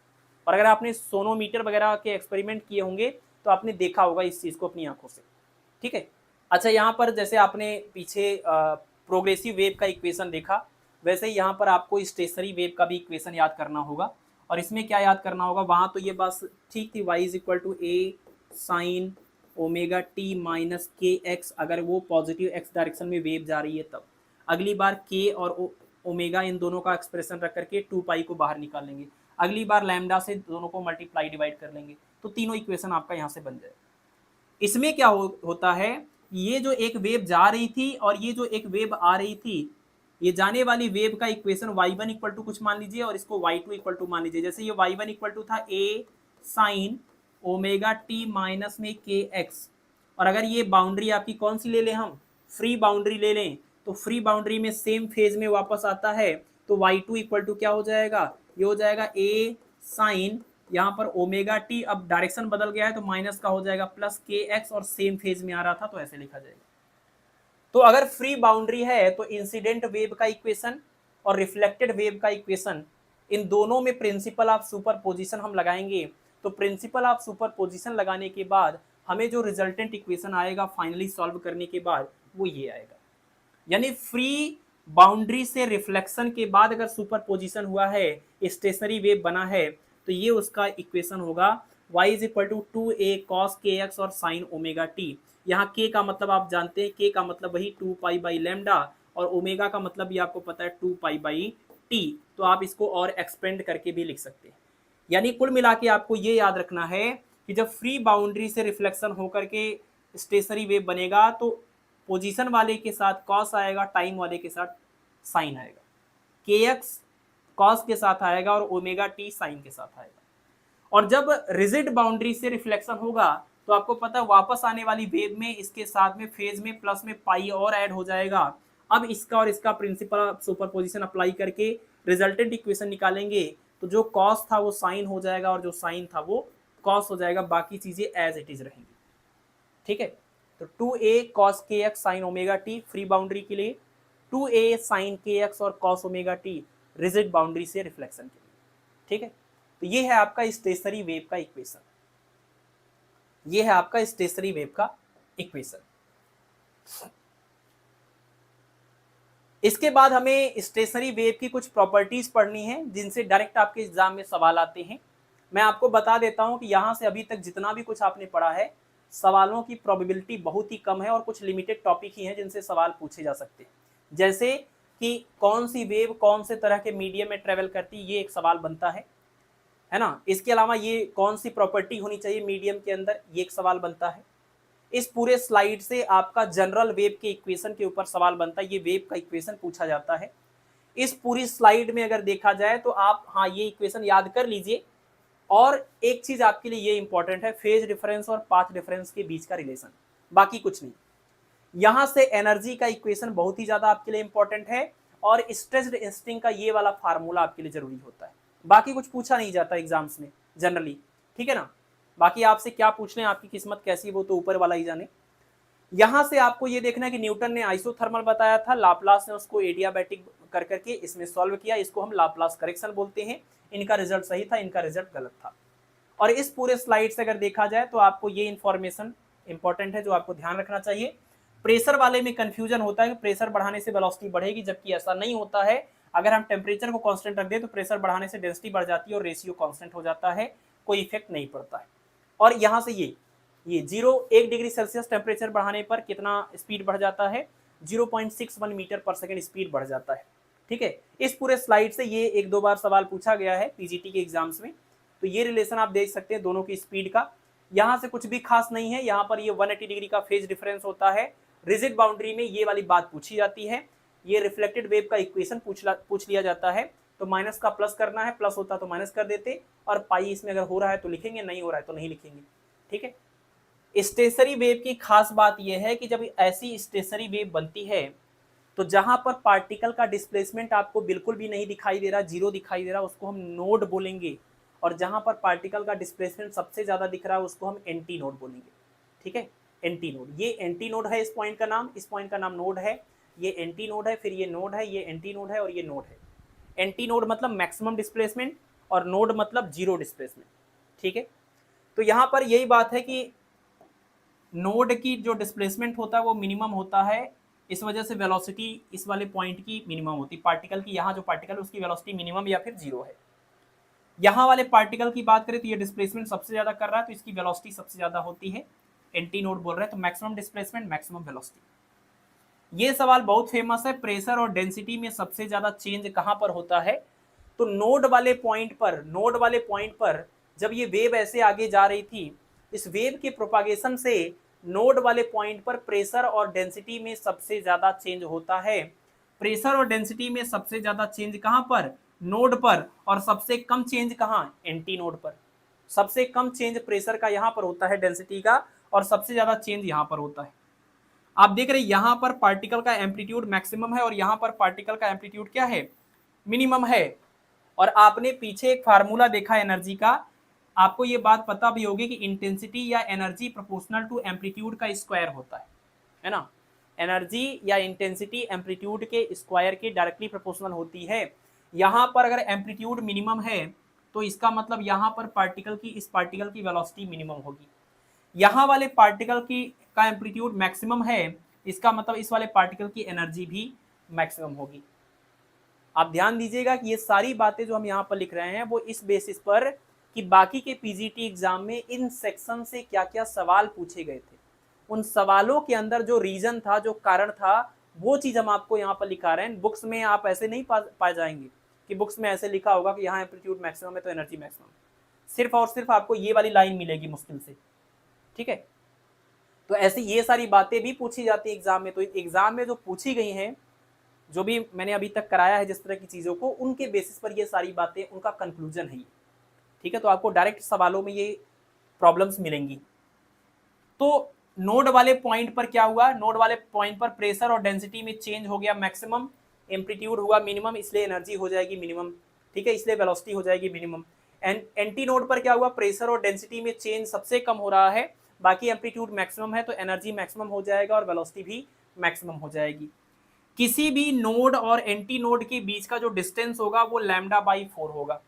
A: और अगर आपने सोनोमीटर वगैरह के एक्सपेरिमेंट किए होंगे तो आपने देखा होगा इस चीज़ को अपनी आंखों से। ठीक है, अच्छा यहाँ पर जैसे आपने पीछे प्रोग्रेसिव वेव का इक्वेशन देखा, वैसे ही यहाँ पर आपको स्टेशनरी वेव का भी इक्वेशन याद करना होगा। और इसमें क्या याद करना होगा, वहाँ तो ये बस ठीक थी, y = a sin omega t minus K x, अगर वो पॉजिटिव एक्स डायरेक्शन में वेव जा रही है तब। अगली बार k और ओमेगा इन दोनों का एक्सप्रेशन रख करके 2 को बाहर निकाल लेंगे, अगली बार लैम्डा से दोनों को मल्टीप्लाई डिवाइड कर लेंगे, तो तीनों इक्वेशन आपका यहाँ से बन जाए। इसमें क्या होता है, ये जो एक वेव जा रही थी और ये जो एक वेव आ रही थी, ये जाने वाली वेव का इक्वेशन y1 इक्वल टू कुछ मान लीजिए और इसको y2 इक्वल टू मान लीजिए। जैसे ये y1 इक्वल टू था a sine omega T minus में kx, और अगर ये बाउंड्री आपकी कौन सी ले लें, हम फ्री बाउंड्री ले लें, तो फ्री बाउंड्री में सेम फेज में वापस आता है, तो y2 इक्वल टू क्या हो जाएगा, ये हो जाएगा a साइन, यहाँ पर ओमेगा टी, अब डायरेक्शन बदल गया है तो माइनस का हो जाएगा प्लस kx, और सेम फेज में आ रहा था तो ऐसे लिखा जाएगा। तो अगर फ्री बाउंड्री है तो इंसिडेंट वेव का इक्वेशन और रिफ्लेक्टेड वेव का इक्वेशन, इन दोनों में प्रिंसिपल ऑफ सुपरपोजिशन हम लगाएंगे। तो प्रिंसिपल ऑफ सुपरपोजिशन लगाने के बाद हमें जो रिजल्टेंट इक्वेशन आएगा फाइनली सॉल्व करने के बाद, वो ये आएगा। यानी फ्री बाउंड्री से रिफ्लेक्शन के बाद अगर सुपरपोजिशन हुआ है, स्टेशनरी वेव बना है, तो ये उसका इक्वेशन होगा y is equal to 2a cos kx और साइन ओमेगा टी। यहाँ k का मतलब आप जानते हैं, k का मतलब वही 2 पाई बाई लैम्डा, और ओमेगा का मतलब भी आपको पता है 2 पाई बाई टी। तो आप इसको और एक्सपेंड करके भी लिख सकते हैं। यानी कुल मिला के आपको ये याद रखना है कि जब फ्री बाउंड्री से रिफ्लेक्शन होकर के स्टेशनरी वेव बनेगा तो पोजीशन वाले के साथ कॉस आएगा, टाइम वाले के साथ साइन आएगा, kx कॉस के साथ आएगा और ओमेगा टी साइन के साथ आएगा। और जब रिजिड बाउंड्री से रिफ्लेक्शन होगा तो आपको पता है वापस आने वाली वेव में इसके साथ में फेज में प्लस में पाई और ऐड हो जाएगा। अब इसका और इसका प्रिंसिपल ऑफ सुपरपोजिशन अप्लाई करके रिजल्टेंट इक्वेशन निकालेंगे, तो जो कॉस था वो साइन हो जाएगा और जो साइन था वो कॉस हो जाएगा, बाकी चीजें एज इट इज रहेंगी। ठीक है, तो 2a cos kx sign omega T free boundary के लिए, 2a साइन kx और cos omega T rigid boundary से रिफ्लेक्शन के लिए। ठीक है, तो ये है आपका स्टेशनरी वेव का इक्वेशन, ये है आपका स्टेशनरी वेव का इक्वेशन। इसके बाद हमें स्टेशनरी वेव की कुछ प्रॉपर्टीज पढ़नी है जिनसे डायरेक्ट आपके एग्जाम में सवाल आते हैं। मैं आपको बता देता हूं कि यहां से अभी तक जितना भी कुछ आपने पढ़ा है, सवालों की प्रोबेबिलिटी बहुत ही कम है और कुछ लिमिटेड टॉपिक ही हैं जिनसे सवाल पूछे जा सकते हैं। जैसे कि कौन सी वेव कौन से तरह के मीडियम में ट्रेवल करती है, ये एक सवाल बनता है ना। इसके अलावा ये कौन सी प्रॉपर्टी होनी चाहिए मीडियम के अंदर, ये एक सवाल बनता है। इस पूरे स्लाइड से आपका जनरल वेव के इक्वेशन के ऊपर सवाल बनता है, ये वेव का इक्वेशन पूछा जाता है। इस पूरी स्लाइड में अगर देखा जाए तो आप हाँ ये इक्वेशन याद कर लीजिए। और एक चीज आपके लिए ये इंपॉर्टेंट है, फेज डिफरेंस और पाथ डिफरेंस के बीच का रिलेशन, बाकी कुछ नहीं। यहां से एनर्जी का इक्वेशन बहुत ही ज्यादा आपके लिए इंपॉर्टेंट है, और स्ट्रेस्ड इंस्टिंग का ये वाला फार्मूला आपके लिए जरूरी होता है। बाकी कुछ पूछा नहीं जाता एग्जाम्स में जनरली, ठीक है ना। बाकी आपसे क्या पूछ लें, आपकी किस्मत कैसी है वो तो ऊपर वाला ही जाने। यहां से आपको ये देखना है कि न्यूटन ने आइसोथर्मल बताया था, लाप्लास ने उसको एडियाबैटिक कर करके इसमें सॉल्व किया, इसको हम लाप्लास करेक्शन बोलते हैं। इनका रिजल्ट सही था, इनका रिजल्ट गलत था। और इस पूरे स्लाइड से अगर देखा जाए तो आपको ये इंफॉर्मेशन इंपॉर्टेंट है जो आपको ध्यान रखना चाहिए। प्रेशर वाले में कंफ्यूजन होता है कि प्रेशर बढ़ाने से वेलोसिटी बढ़ेगी, जबकि ऐसा नहीं होता है। अगर हम टेम्परेचर को कांस्टेंट रख दें तो प्रेशर बढ़ाने से डेंसिटी बढ़ जाती है और रेशियो कांस्टेंट हो जाता है, कोई इफेक्ट नहीं पड़ता है। और यहाँ से ये 1 डिग्री सेल्सियस टेम्परेचर बढ़ाने पर कितना स्पीड बढ़ जाता है, 0.61 मीटर पर सेकेंड स्पीड बढ़ जाता है। ठीक है, इस पूरे स्लाइड से ये 1-2 बार सवाल पूछा गया है पीजीटी के एग्जाम्स में, तो ये रिलेशन आप देख सकते हैं दोनों की स्पीड का। यहाँ से कुछ भी खास नहीं है, यहाँ पर ये 180 डिग्री का फेज डिफरेंस होता है। रिजिड बाउंड्री में ये वाली बात पूछी जाती है। ये रिफ्लेक्टेड वेव का इक्वेशन पूछ लिया जाता है, तो माइनस का प्लस करना है, प्लस होता तो माइनस कर देते, और पाई इसमें अगर हो रहा है तो लिखेंगे, नहीं हो रहा है तो नहीं लिखेंगे। ठीक है, स्टेशनरी वेव की खास बात यह है कि जब ऐसी स्टेशनरी वेव बनती है तो जहां पर पार्टिकल का डिस्प्लेसमेंट आपको बिल्कुल भी नहीं दिखाई दे रहा, जीरो दिखाई दे रहा, उसको हम नोड बोलेंगे। और जहां पर पार्टिकल का डिस्प्लेसमेंट सबसे ज्यादा दिख रहा है उसको हम एंटी नोड बोलेंगे। ठीक है, एंटी नोड, ये एंटी नोड है, इस पॉइंट का नाम, इस पॉइंट का नाम नोड है। ये एंटी नोड है, फिर ये नोड है, ये एंटी नोड है और ये नोड है। एंटी नोड मतलब मैक्सिमम डिस्प्लेसमेंट और नोड मतलब जीरो डिस्प्लेसमेंट। ठीक है, तो यहाँ पर यही बात है कि नोड की जो डिस्प्लेसमेंट होता है वो मिनिमम होता है, इस वजह से वेलोसिटी इस वाले पॉइंट की मिनिमम होती है। पार्टिकल की, यहाँ जो पार्टिकल है उसकी वेलोसिटी मिनिमम या फिर जीरो है। यहाँ वाले पार्टिकल की बात करें तो ये डिस्प्लेसमेंट सबसे ज्यादा कर रहा है तो इसकी वेलोसिटी सबसे ज्यादा होती है। एंटी नोड बोल रहे हैं तो मैक्सिमम डिस्प्लेसमेंट मैक्सिमम वेलोसिटी। ये सवाल बहुत फेमस है, प्रेशर और डेंसिटी में सबसे ज्यादा चेंज कहाँ पर होता है, तो नोड वाले पॉइंट पर। नोड वाले पॉइंट पर जब ये वेव ऐसे आगे जा रही थी, इस वेव के प्रोपागेशन से नोड वाले पॉइंट पर प्रेशर और डेंसिटी में सबसे ज्यादा चेंज होता है। प्रेशर और डेंसिटी में सबसे ज्यादा चेंज कहां पर, नोड पर, और सबसे कम चेंज कहां, एंटी नोड पर। सबसे कम चेंज प्रेशर का यहां पर होता है, डेंसिटी का, और सबसे ज्यादा चेंज यहां पर होता है। आप देख रहे हैं यहां पर पार्टिकल का एम्पलीट्यूड मैक्सिमम है और यहां पर पार्टिकल का एम्पलीट्यूड क्या है, मिनिमम है। और आपने पीछे एक फार्मूला देखा एनर्जी का, आपको ये बात पता भी होगी कि इंटेंसिटी या एनर्जी प्रोपोर्शनल टू एम्पलीट्यूड का स्क्वायर होता है ना। एनर्जी या इंटेंसिटी एम्पलीट्यूड के स्क्वायर के डायरेक्टली प्रोपोर्शनल होती है। यहां पर अगर एम्पलीट्यूड मिनिमम है तो इसका मतलब यहां पर पार्टिकल की, इस पार्टिकल की वेलोसिटी मिनिमम होगी। यहां वाले पार्टिकल की का एम्पलीट्यूड मैक्सिमम है, इसका मतलब इस वाले पार्टिकल की एनर्जी भी मैक्सिमम होगी। आप ध्यान दीजिएगा कि ये सारी बातें जो हम यहाँ पर लिख रहे हैं वो इस बेसिस पर कि बाकी के पीजीटी एग्जाम में इन सेक्शन से क्या क्या सवाल पूछे गए थे, उन सवालों के अंदर जो रीजन था, जो कारण था, वो चीज हम आपको यहाँ पर लिखा रहे हैं। बुक्स में आप ऐसे नहीं पा जाएंगे कि बुक्स में ऐसे लिखा होगा कि यहाँ एम्पलीट्यूड मैक्सिमम है तो एनर्जी मैक्सिमम। सिर्फ और सिर्फ आपको ये वाली लाइन मिलेगी मुश्किल से, ठीक है। तो ऐसी ये सारी बातें भी पूछी जाती है एग्जाम में। तो एग्जाम में जो पूछी गई हैं, जो भी मैंने अभी तक कराया है जिस तरह की चीजों को, उनके बेसिस पर ये सारी बातें, उनका कंक्लूजन है ये, ठीक है। तो आपको डायरेक्ट सवालों में ये प्रॉब्लम्स मिलेंगी। तो नोड वाले पॉइंट पर क्या हुआ, नोड वाले पॉइंट पर प्रेशर और डेंसिटी में चेंज हो गया मैक्सिमम, एम्पलीट्यूड हुआ मिनिमम, इसलिए एनर्जी हो जाएगी मिनिमम, ठीक है, इसलिए वेलोसिटी हो जाएगी मिनिमम। एंटी नोड पर क्या हुआ, प्रेशर और डेंसिटी में चेंज सबसे कम हो रहा है, बाकी एम्पलीट्यूड मैक्सिमम है तो एनर्जी मैक्सिमम हो जाएगा और वेलोसिटी भी मैक्सिमम हो जाएगी। किसी भी नोड और एंटी नोड के बीच का जो डिस्टेंस होगा वो λ/4 होगा।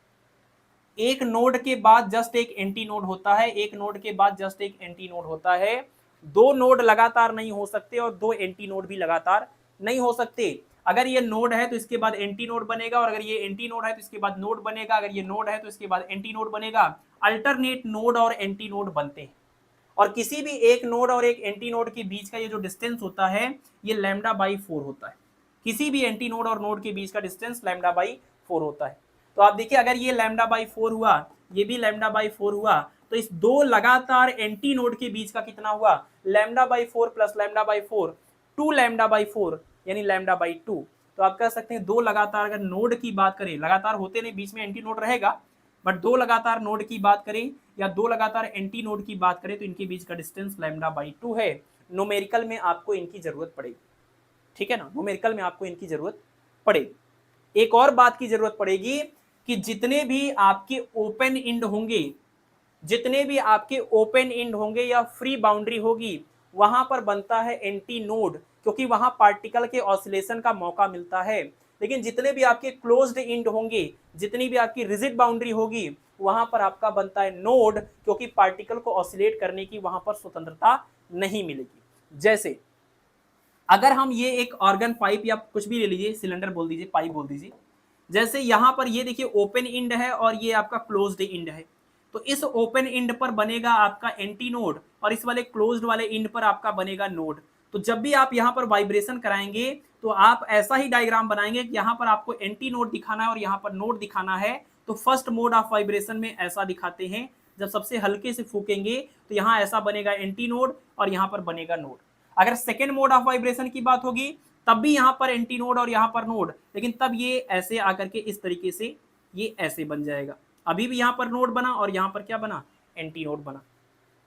A: एक नोड के बाद जस्ट एक एंटी नोड होता है, एक नोड के बाद जस्ट एक एंटी नोड होता है। दो नोड लगातार नहीं हो सकते और दो एंटी नोड भी लगातार नहीं हो सकते। अगर ये नोड है तो इसके बाद एंटी नोड बनेगा, और अगर ये एंटी नोड है तो इसके बाद नोड बनेगा, अगर ये नोड है तो इसके बाद एंटी नोड बनेगा। अल्टरनेट नोड और एंटी नोड बनते हैं। और किसी भी एक नोड और एक एंटी नोड के बीच का ये जो डिस्टेंस होता है ये λ/4 होता है। किसी भी एंटी नोड और नोड के बीच का डिस्टेंस λ/4 होता है। तो आप देखिए अगर ये λ/4 हुआ, ये भी λ/4 हुआ, तो इस दो लगातार एंटी नोड के बीच का कितना हुआ, λ/4 प्लस λ/4, 2 λ/4 यानी λ/2। तो आप कह सकते हैं दो लगातार, अगर नोड की बात करें, लगातार होते नहीं, बीच में एंटी नोड रहेगा, बट दो लगातार नोड की बात करें या दो लगातार एंटी नोड की बात करें तो इनके बीच का डिस्टेंस λ/2 है। न्यूमेरिकल में आपको इनकी जरूरत पड़ेगी, ठीक है ना, न्यूमेरिकल में आपको इनकी जरूरत पड़ेगी। एक और बात की जरूरत पड़ेगी कि जितने भी आपके ओपन एंड होंगे, जितने भी आपके ओपन एंड होंगे या फ्री बाउंड्री होगी, वहां पर बनता है एंटी नोड, क्योंकि वहां पार्टिकल के ऑसिलेशन का मौका मिलता है। लेकिन जितने भी आपके क्लोज्ड एंड होंगे, जितनी भी आपकी रिजिड बाउंड्री होगी, वहां पर आपका बनता है नोड, क्योंकि पार्टिकल को ऑसिलेट करने की वहां पर स्वतंत्रता नहीं मिलेगी। जैसे अगर हम ये एक ऑर्गन पाइप या कुछ भी ले लीजिए, सिलेंडर बोल दीजिए, पाइप बोल दीजिए, जैसे यहां पर ये देखिए ओपन एंड है और ये आपका क्लोज्ड एंड है, तो इस ओपन एंड पर बनेगा आपका एंटी नोड और इस वाले क्लोज्ड वाले एंड पर आपका बनेगा नोड। तो जब भी आप यहाँ पर वाइब्रेशन कराएंगे तो आप ऐसा ही डायग्राम बनाएंगे कि यहाँ पर आपको एंटी नोड दिखाना है और यहाँ पर नोड दिखाना है। तो फर्स्ट मोड ऑफ वाइब्रेशन में ऐसा दिखाते हैं, जब सबसे हल्के से फूकेंगे तो यहाँ ऐसा बनेगा एंटी नोड और यहाँ पर बनेगा नोड। अगर सेकेंड मोड ऑफ वाइब्रेशन की बात होगी तब भी यहाँ पर एंटी नोड और यहाँ पर नोड, लेकिन तब ये ऐसे आकर के इस तरीके से ये ऐसे बन जाएगा। अभी भी यहाँ पर नोड बना और यहाँ पर क्या बना, एंटी नोड बना।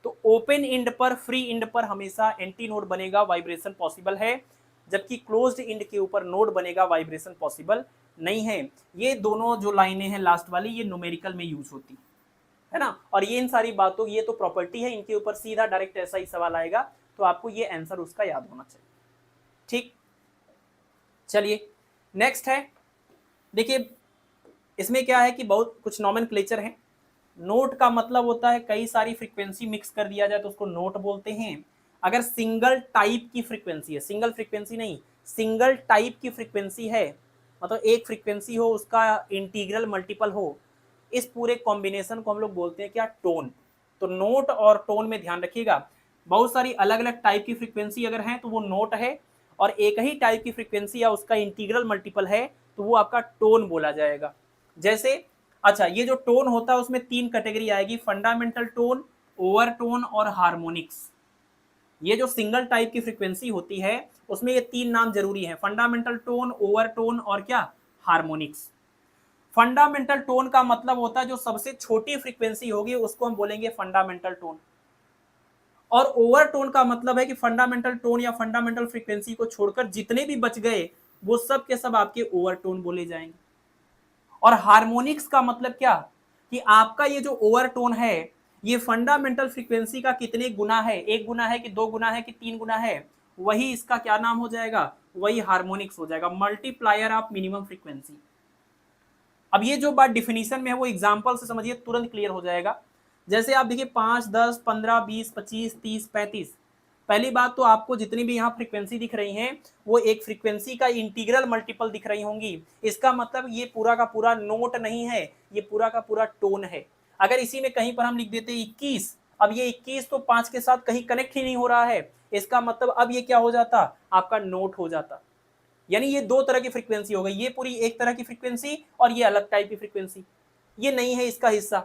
A: तो ओपन एंड पर, फ्री एंड पर हमेशा एंटी नोड बनेगा, वाइब्रेशन पॉसिबल है, जबकि क्लोज्ड एंड के ऊपर नोड बनेगा, वाइब्रेशन पॉसिबल नहीं है। ये दोनों जो लाइनें हैं लास्ट वाली, ये न्यूमेरिकल में यूज होती है ना। और ये इन सारी बातों, ये तो प्रॉपर्टी है, इनके ऊपर सीधा डायरेक्ट ऐसा ही सवाल आएगा, तो आपको ये आंसर उसका याद होना चाहिए, ठीक। चलिए नेक्स्ट है, देखिए इसमें क्या है कि बहुत कुछ नॉमेनक्लेचर है। नोट का मतलब होता है कई सारी फ्रीक्वेंसी मिक्स कर दिया जाए तो उसको नोट बोलते हैं। अगर सिंगल टाइप की फ्रीक्वेंसी है, सिंगल फ्रीक्वेंसी नहीं, सिंगल टाइप की फ्रीक्वेंसी है, मतलब एक फ्रीक्वेंसी हो उसका इंटीग्रल मल्टीपल हो, इस पूरे कॉम्बिनेशन को हम लोग बोलते हैं क्या, टोन। तो नोट और टोन में ध्यान रखिएगा, बहुत सारी अलग अलग टाइप की फ्रीक्वेंसी अगर है तो वो नोट है, और एक ही टाइप की फ्रीक्वेंसी या उसका इंटीग्रल मल्टीपल है तो वो आपका टोन बोला जाएगा। जैसे अच्छा, ये जो टोन होता है उसमें तीन कैटेगरी आएगी, फंडामेंटल टोन, ओवरटोन और हार्मोनिक्स। ये जो सिंगल टाइप की फ्रीक्वेंसी होती है उसमें ये तीन नाम जरूरी है, फंडामेंटल टोन, ओवरटोन और क्या, हार्मोनिक्स। फंडामेंटल टोन का मतलब होता है जो सबसे छोटी फ्रीक्वेंसी होगी उसको हम बोलेंगे फंडामेंटल टोन, और ओवरटोन का मतलब है कि फंडामेंटल टोन या फंडामेंटल फ्रीक्वेंसी को छोड़कर जितने भी बच गए वो सब के सब आपके ओवरटोन बोले जाएंगे। और हार्मोनिक्स का मतलब क्या, कि आपका ये जो ओवरटोन है ये फंडामेंटल फ्रीक्वेंसी का कितने गुना है, एक गुना है कि दो गुना है कि तीन गुना है, वही इसका क्या नाम हो जाएगा, वही हार्मोनिक्स हो जाएगा, मल्टीप्लायर ऑफ मिनिमम फ्रीक्वेंसी। अब ये जो बात डिफिनीशन में है वो एग्जांपल से समझिए, तुरंत क्लियर हो जाएगा। जैसे आप देखिए 5, 10, 15, 20, 25, 30, 35, पहली बात तो आपको जितनी भी यहाँ फ्रीक्वेंसी दिख रही हैं वो एक फ्रीक्वेंसी का इंटीग्रल मल्टीपल दिख रही होंगी। इसका मतलब ये पूरा का पूरा नोट नहीं है, ये पूरा का पूरा टोन है। अगर इसी में कहीं पर हम लिख देते 21, अब ये 21 तो 5 के साथ कहीं कनेक्ट ही नहीं हो रहा है, इसका मतलब अब ये क्या हो जाता, आपका नोट हो जाता। यानी ये दो तरह की फ्रीक्वेंसी हो गई, ये पूरी एक तरह की फ्रीक्वेंसी और ये अलग टाइप की फ्रीक्वेंसी, ये नहीं है इसका हिस्सा।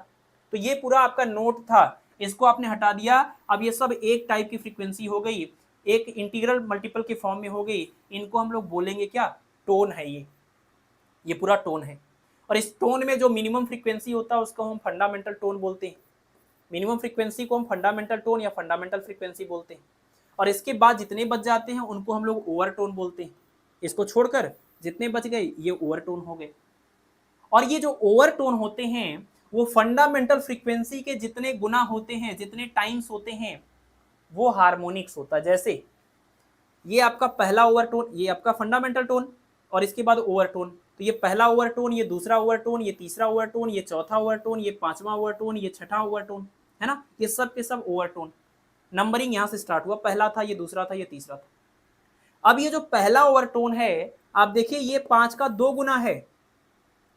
A: तो ये पूरा आपका नोट था, इसको आपने हटा दिया, अब ये सब एक टाइप की फ्रीक्वेंसी हो गई, एक इंटीग्रल मल्टीपल के फॉर्म में हो गई, इनको हम लोग बोलेंगे क्या, टोन है ये पूरा टोन है। और इस टोन में जो मिनिमम फ्रीक्वेंसी होता है उसको हम फंडामेंटल टोन बोलते हैं, मिनिमम फ्रीक्वेंसी को हम फंडामेंटल टोन या फंडामेंटल फ्रीक्वेंसी बोलते हैं। और इसके बाद जितने बच जाते हैं उनको हम लोग ओवरटोन बोलते हैं, इसको छोड़कर जितने बच गए ये ओवरटोन हो गए। और ये जो ओवरटोन होते हैं वो फंडामेंटल फ्रीक्वेंसी के जितने गुना होते हैं, जितने टाइम्स होते हैं, वो हार्मोनिक्स होता है। जैसे ये आपका पहला ओवरटोन, ये आपका फंडामेंटल टोन, और इसके बाद ओवरटोन, तो ये पहला ओवरटोन, ये दूसरा ओवरटोन, ये तीसरा ओवरटोन, ये चौथा ओवरटोन, ये पांचवा ओवरटोन, ये छठा ओवरटोन, है ना, ये सब के सब ओवरटोन। नंबरिंग यहां से स्टार्ट हुआ, पहला था, ये दूसरा था, ये तीसरा था। अब ये जो पहला ओवरटोन है आप देखिए ये 5 का 2 गुना है।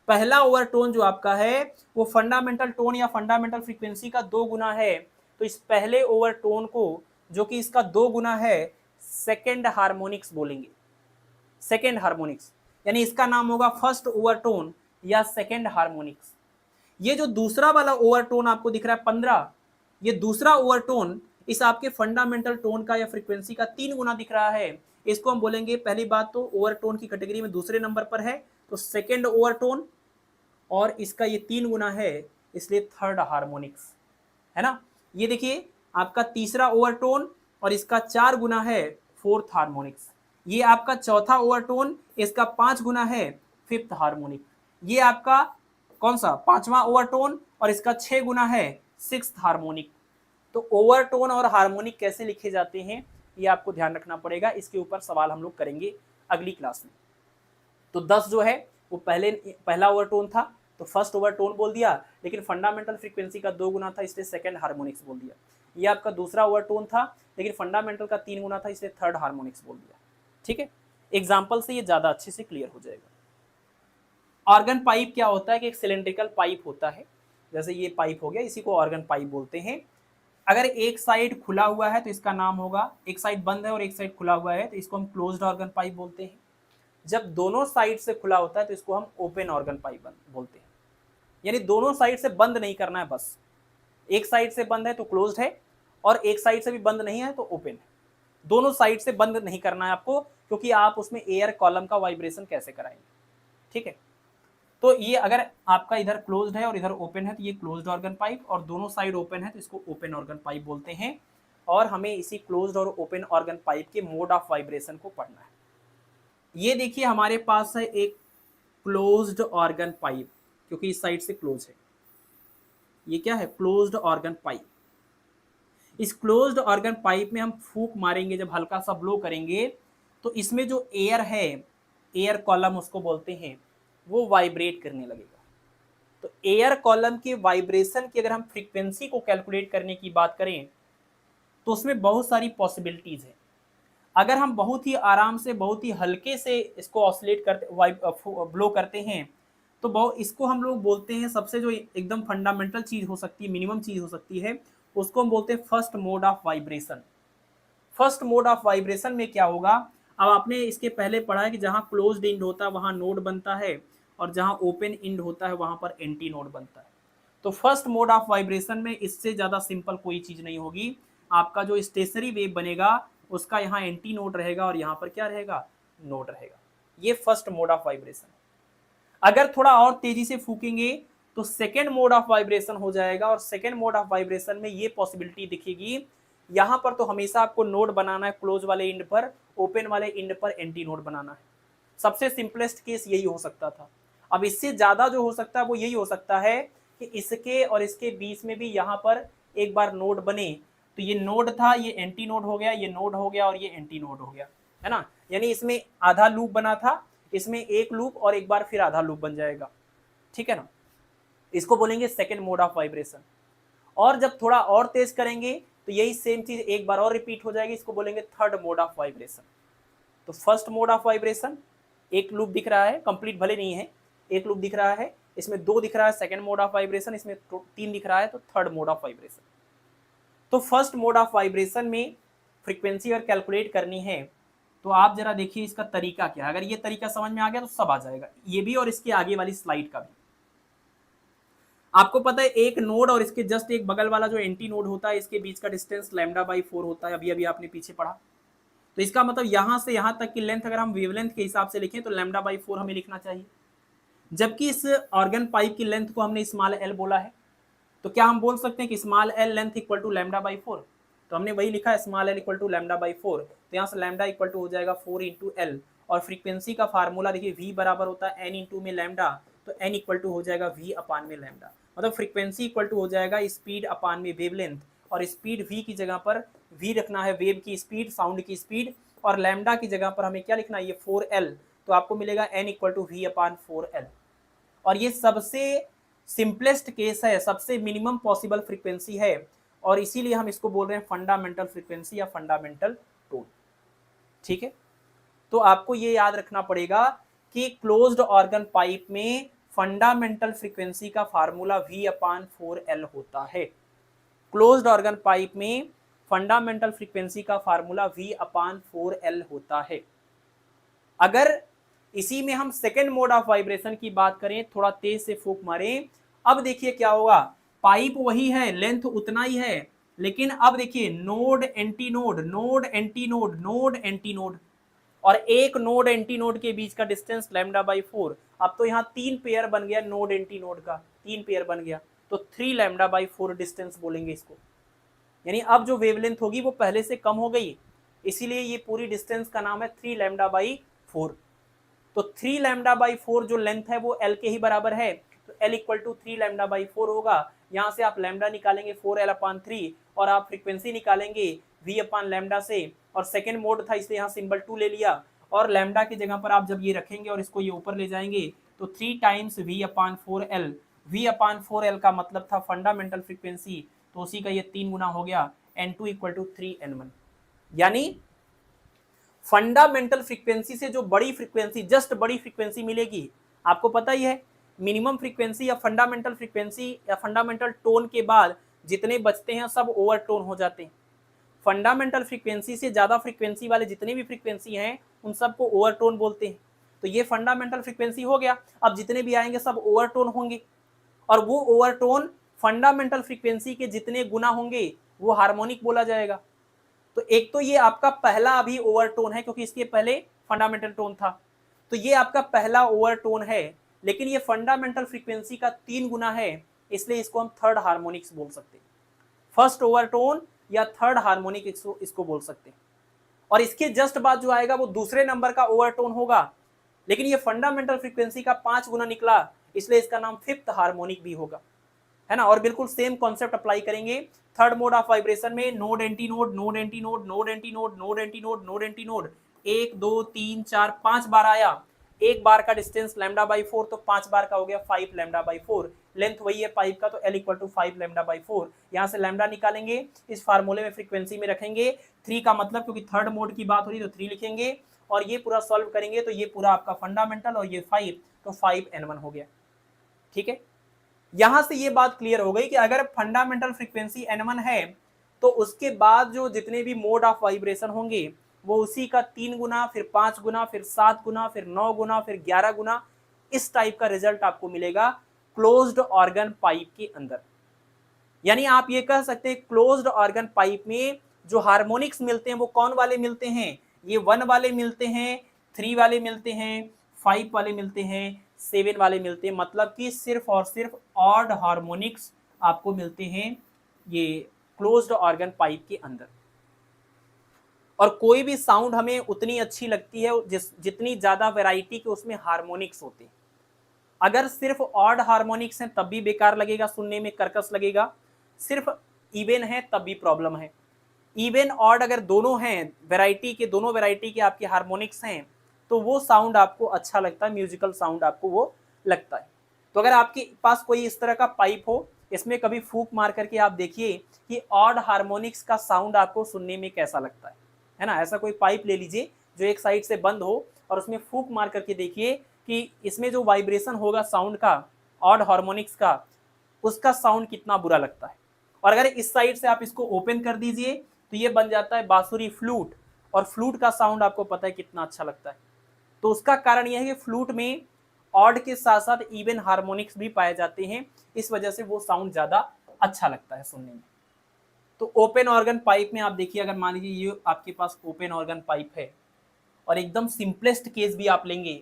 A: पहला ओवरटोन जो आपका है वो फंडामेंटल टोन या फंडामेंटल फ्रीक्वेंसी का 2 गुना है। तो इस पहले ओवरटोन को जो कि इसका 2 गुना है सेकेंड हार्मोनिक्स बोलेंगे, सेकेंड हार्मोनिक्स, यानी इसका नाम होगा फर्स्ट ओवरटोन या सेकेंड हार्मोनिक्स। ये जो दूसरा वाला ओवरटोन आपको दिख रहा है 15, ये दूसरा ओवरटोन इस आपके फंडामेंटल टोन का या फ्रीक्वेंसी का 3 गुना दिख रहा है, इसको हम बोलेंगे, पहली बात तो ओवरटोन की कैटेगरी में दूसरे नंबर पर है तो सेकेंड ओवरटोन, और इसका ये 3 गुना है इसलिए थर्ड हार्मोनिक्स, है ना। ये देखिए आपका तीसरा ओवरटोन और इसका 4 गुना है फोर्थ हार्मोनिक्स। ये आपका चौथा ओवरटोन, इसका 5 गुना है फिफ्थ हार्मोनिक। ये आपका कौन सा, पांचवा ओवरटोन और इसका 6 गुना है सिक्स्थ हार्मोनिक। तो ओवरटोन और हार्मोनिक कैसे लिखे जाते हैं ये आपको ध्यान रखना पड़ेगा, इसके ऊपर सवाल हम लोग करेंगे अगली क्लास में। तो 10 जो है वो पहला ओवरटोन था तो फर्स्ट ओवरटोन बोल दिया, लेकिन फंडामेंटल फ्रीक्वेंसी का 2 गुना था इसलिए सेकंड हार्मोनिक्स बोल दिया। ये आपका दूसरा ओवरटोन था लेकिन फंडामेंटल का 3 गुना था इसलिए थर्ड हार्मोनिक्स बोल दिया। ठीक है, एग्जाम्पल से ये ज्यादा अच्छे से क्लियर हो जाएगा। ऑर्गन पाइप क्या होता है कि एक सिलेंड्रिकल पाइप होता है, जैसे ये पाइप हो गया, इसी को ऑर्गन पाइप बोलते हैं। अगर एक साइड खुला हुआ है तो इसका नाम होगा, एक साइड बंद है और एक साइड खुला हुआ है तो इसको हम क्लोज्ड ऑर्गन पाइप बोलते हैं। जब दोनों साइड से खुला होता है तो इसको हम ओपन ऑर्गन पाइप बोलते हैं। यानी दोनों साइड से बंद नहीं करना है, बस एक साइड से बंद है तो क्लोज्ड है और एक साइड से भी बंद नहीं है तो ओपन है। दोनों साइड से बंद नहीं करना है आपको, क्योंकि आप उसमें एयर कॉलम का वाइब्रेशन कैसे कराएंगे। ठीक है, तो ये अगर आपका इधर क्लोज्ड है और इधर ओपन है तो ये क्लोज्ड ऑर्गन पाइप, और दोनों साइड ओपन है तो इसको ओपन ऑर्गन पाइप बोलते हैं। और हमें इसी क्लोज्ड और ओपन ऑर्गन पाइप के मोड ऑफ वाइब्रेशन को पढ़ना है। ये देखिए हमारे पास है एक क्लोज्ड ऑर्गन पाइप, क्योंकि इस साइड से क्लोज है। ये क्या है, क्लोज्ड ऑर्गन पाइप। इस क्लोज्ड ऑर्गन पाइप में हम फूंक मारेंगे, जब हल्का सा ब्लो करेंगे तो इसमें जो एयर है, एयर कॉलम उसको बोलते हैं, वो वाइब्रेट करने लगेगा। तो एयर कॉलम के वाइब्रेशन की अगर हम फ्रीक्वेंसी को कैलकुलेट करने की बात करें तो उसमें बहुत सारी पॉसिबिलिटीज है। अगर हम बहुत ही आराम से, बहुत ही हल्के से इसको ऑसिलेट करते, ब्लो करते हैं तो इसको हम लोग बोलते हैं, सबसे जो एकदम फंडामेंटल चीज हो सकती है, मिनिमम चीज हो सकती है, उसको हम बोलते हैं first mode of vibration. First mode of vibration में क्या होगा, अब आपने इसके पहले पढ़ा है कि जहां क्लोज्ड इंड होता है वहां नोड बनता है और जहां ओपन इंड होता है वहां पर एंटी नोड बनता है। तो फर्स्ट मोड ऑफ वाइब्रेशन में इससे ज्यादा सिंपल कोई चीज नहीं होगी। आपका जो स्टेशनरी वेव बनेगा उसका यहाँ एंटी नोड रहेगा और यहाँ पर क्या रहेगा, नोड रहेगा। ये फर्स्ट मोड ऑफ वाइब्रेशन। अगर थोड़ा और तेजी से फूकेंगे तो सेकेंड मोड ऑफ वाइब्रेशन हो जाएगा, और सेकेंड मोड ऑफ वाइब्रेशन में ये पॉसिबिलिटी दिखेगी, यहाँ पर तो हमेशा आपको नोड बनाना है क्लोज वाले इंड पर, ओपन वाले इंड पर एंटी नोड बनाना है। सबसे सिंपलेस्ट केस यही हो सकता था। अब इससे ज्यादा जो हो सकता है वो यही हो सकता है कि इसके और इसके बीच में भी यहाँ पर एक बार नोड बने, तो ये नोड था, ये एंटी नोड हो गया, ये नोड हो गया और ये एंटी नोड हो गया, है ना। यानी इसमें आधा लूप बना था, इसमें एक लूप और एक बार फिर आधा लूप बन जाएगा, ठीक है ना। इसको बोलेंगे सेकेंड मोड ऑफ वाइब्रेशन। और जब थोड़ा और तेज करेंगे तो यही सेम चीज एक बार और रिपीट हो जाएगी, इसको बोलेंगे थर्ड मोड ऑफ वाइब्रेशन। तो फर्स्ट मोड ऑफ वाइब्रेशन, एक लूप दिख रहा है, कंप्लीट भले नहीं है, एक लूप दिख रहा है, इसमें 2 दिख रहा है सेकेंड मोड ऑफ वाइब्रेशन, इसमें 3 दिख रहा है, तो थर्ड मोड ऑफ वाइब्रेशन। तो फर्स्ट मोड ऑफ वाइब्रेशन में फ्रीक्वेंसी अगर कैलकुलेट करनी है तो आप जरा देखिए इसका तरीका क्या है। अगर ये तरीका समझ में आ गया तो सब आ जाएगा, ये भी और इसके आगे वाली स्लाइड का भी। आपको पता है एक नोड और इसके जस्ट एक बगल वाला जो एंटी नोड होता है, इसके बीच का डिस्टेंस λ/4 होता है, अभी अभी आपने पीछे पढ़ा। तो इसका मतलब यहां से यहां तक की लेंथ अगर हम वेवलेंथ के हिसाब से लिखें तो λ/4 हमें लिखना चाहिए, जबकि इस ऑर्गन पाइप की लेंथ को हमने स्मॉल एल बोला है। तो क्या हम बोल सकते हैं कि small L length equal to λ/4? तो हमने वही लिखा है, स्मॉल एल इक्वल टू λ/4। तो यहाँ से लैम्डा इक्वल टू हो जाएगा 4 इंटू एल, और फ्रीक्वेंसी का फार्मूला देखिए v बराबर होता है n इंटू में लैम्डा, तो n इक्वल टू हो जाएगा v अपान में लैम्डा। मतलब फ्रीक्वेंसी इक्वल टू हो जाएगा स्पीड अपान में वेवलेंथ, और स्पीड v की जगह पर v रखना है, वेव की स्पीड, साउंड की स्पीड, और लैम्डा की जगह पर हमें क्या लिखना है, ये 4l। तो आपको मिलेगा n equal to v upon 4l। और ये सबसे सिंपलेस्ट केस है, सबसे मिनिमम पॉसिबल फ्रीक्वेंसी है, और इसीलिए हम इसको बोल रहे हैं फंडामेंटल फ्रीक्वेंसी या फंडामेंटल टोन, ठीक है। तो आपको ये याद रखना पड़ेगा कि क्लोज्ड ऑर्गन पाइप में फंडामेंटल फ्रीक्वेंसी का फार्मूला v अपान 4l होता है। क्लोज्ड ऑर्गन पाइप में फंडामेंटल फ्रीक्वेंसी का फार्मूला v अपान 4l होता है। अगर इसी में हम सेकेंड मोड ऑफ वाइब्रेशन की बात करें, थोड़ा तेज से फूंक मारें, अब देखिए क्या होगा, पाइप वही है, लेंथ उतना ही है, लेकिन अब देखिए node anti node, node anti node, node anti node, और एक नोड एंटी नोड के बीच का डिस्टेंस λ/4। अब तो यहाँ 3 पेयर बन गया, नोड एंटी नोड का 3 पेयर बन गया, तो 3 λ/4 डिस्टेंस बोलेंगे इसको। यानी अब जो वेवलेंथ होगी वो पहले से कम हो गई, इसीलिए ये पूरी डिस्टेंस का नाम है 3 λ/4। तो 3 λ/4 जो लेंथ है वो l के ही बराबर है, तो l इक्वल टू 3 λ/4 होगा। यहाँ से आप लैम्डा निकालेंगे 4l अपान 3, और आप फ्रीक्वेंसी निकालेंगे v अपान लैम्डा से, और सेकेंड मोड था इसलिए यहाँ सिंबल 2 ले लिया, और लैम्डा की जगह पर आप जब ये रखेंगे और इसको ये ऊपर ले जाएंगे तो 3 times v upon 4l। v upon 4l का मतलब था फंडामेंटल फ्रीक्वेंसी, तो उसी का ये 3 गुना हो गया, n2 इक्वल टू 3n1। यानी फंडामेंटल फ्रीक्वेंसी से जो बड़ी फ्रीक्वेंसी, जस्ट बड़ी फ्रीक्वेंसी मिलेगी, आपको पता ही है मिनिमम फ्रीक्वेंसी या फंडामेंटल फ्रीक्वेंसी या फंडामेंटल टोन के बाद जितने बचते हैं सब ओवर टोन हो जाते हैं। फंडामेंटल फ्रीक्वेंसी से ज्यादा फ्रीक्वेंसी वाले जितने भी फ्रीक्वेंसी हैं उन सबको ओवर टोन बोलते हैं। तो ये फंडामेंटल फ्रीक्वेंसी हो गया, अब जितने भी आएंगे सब ओवर टोन होंगे, और वो ओवर टोन फंडामेंटल फ्रीक्वेंसी के जितने गुना होंगे वो हार्मोनिक बोला जाएगा। तो एक तो ये आपका पहला अभी ओवरटोन है, क्योंकि इसके पहले फंडामेंटल टोन था, तो ये आपका पहला ओवरटोन है, लेकिन ये फंडामेंटल फ्रीक्वेंसी का 3 गुना है, इसलिए इसको हम थर्ड हार्मोनिक्स बोल सकते हैं। फर्स्ट ओवरटोन या थर्ड हार्मोनिक इसको बोल सकते हैं। और इसके जस्ट बाद जो आएगा वो दूसरे नंबर का ओवरटोन होगा, लेकिन ये फंडामेंटल फ्रीक्वेंसी का 5 गुना निकला, इसलिए इसका नाम फिफ्थ हार्मोनिक भी होगा, है ना। और बिल्कुल सेम कॉन्सेप्ट अप्लाई करेंगे थर्ड मोड ऑफ वाइब्रेशन में, node anti node, node anti node, node anti node, node anti node, node anti node, 1 2 3 4 5 बार आया, एक बार का डिस्टेंस λ/4, तो 5 बार का हो गया 5 λ/4। लेंथ वही है पाइप का, तो l इक्वल टू 5 λ/4। यहाँ से लैम्डा निकालेंगे, इस फार्मूले में फ्रीक्वेंसी में रखेंगे 3 का मतलब, क्योंकि थर्ड मोड की बात हो रही तो 3 लिखेंगे, और ये पूरा सॉल्व करेंगे तो ये पूरा आपका फंडामेंटल, और ये 5, तो 5n1 हो गया, ठीक है। यहां से ये बात क्लियर हो गई कि अगर फंडामेंटल फ्रीक्वेंसी n1 है तो उसके बाद जो जितने भी मोड ऑफ वाइब्रेशन होंगे वो उसी का 3 गुना, फिर 5 गुना, फिर 7 गुना, फिर 9 गुना, फिर 11 गुना, इस टाइप का रिजल्ट आपको मिलेगा क्लोज्ड ऑर्गन पाइप के अंदर। यानी आप ये कह सकते हैं क्लोज्ड ऑर्गन पाइप में जो हार्मोनिक्स मिलते हैं वो कौन वाले मिलते हैं, ये 1 वाले मिलते हैं, 3 वाले मिलते हैं, 5 वाले मिलते हैं, 7 वाले मिलते हैं। मतलब कि सिर्फ और सिर्फ ऑड हार्मोनिक्स आपको मिलते हैं ये क्लोज्ड ऑर्गन पाइप के अंदर। और कोई भी साउंड हमें उतनी अच्छी लगती है जितनी ज्यादा वैरायटी के उसमें हार्मोनिक्स होते हैं। अगर सिर्फ ऑड हार्मोनिक्स हैं तब भी बेकार लगेगा, सुनने में कर्कश लगेगा। सिर्फ इवन है तब भी प्रॉब्लम है। इवन ऑड अगर दोनों हैं, दोनों वैरायटी के आपके हार्मोनिक्स हैं, तो वो साउंड आपको अच्छा लगता है, म्यूजिकल साउंड आपको वो लगता है। तो अगर आपके पास कोई इस तरह का पाइप हो, इसमें कभी फूंक मार करके आप देखिए कि ऑड हार्मोनिक्स का साउंड आपको सुनने में कैसा लगता है ना। ऐसा कोई पाइप ले लीजिए जो एक साइड से बंद हो और उसमें फूंक मार करके देखिए कि इसमें जो वाइब्रेशन होगा साउंड का, ऑड हार्मोनिक्स का, उसका साउंड कितना बुरा लगता है। और अगर इस साइड से आप इसको ओपन कर दीजिए तो ये बन जाता है बांसुरी फ्लूट, और फ्लूट का साउंड आपको पता है कितना अच्छा लगता है। तो उसका कारण यह है कि फ्लूट में ऑड के साथ साथ इवन हार्मोनिक्स भी पाए जाते हैं, इस वजह से वो साउंड ज्यादा अच्छा लगता है सुनने में। तो ओपन ऑर्गन पाइप में आप देखिए, अगर मान लीजिए ये आपके पास ओपन ऑर्गन पाइप है और एकदम सिंपलेस्ट केस भी आप लेंगे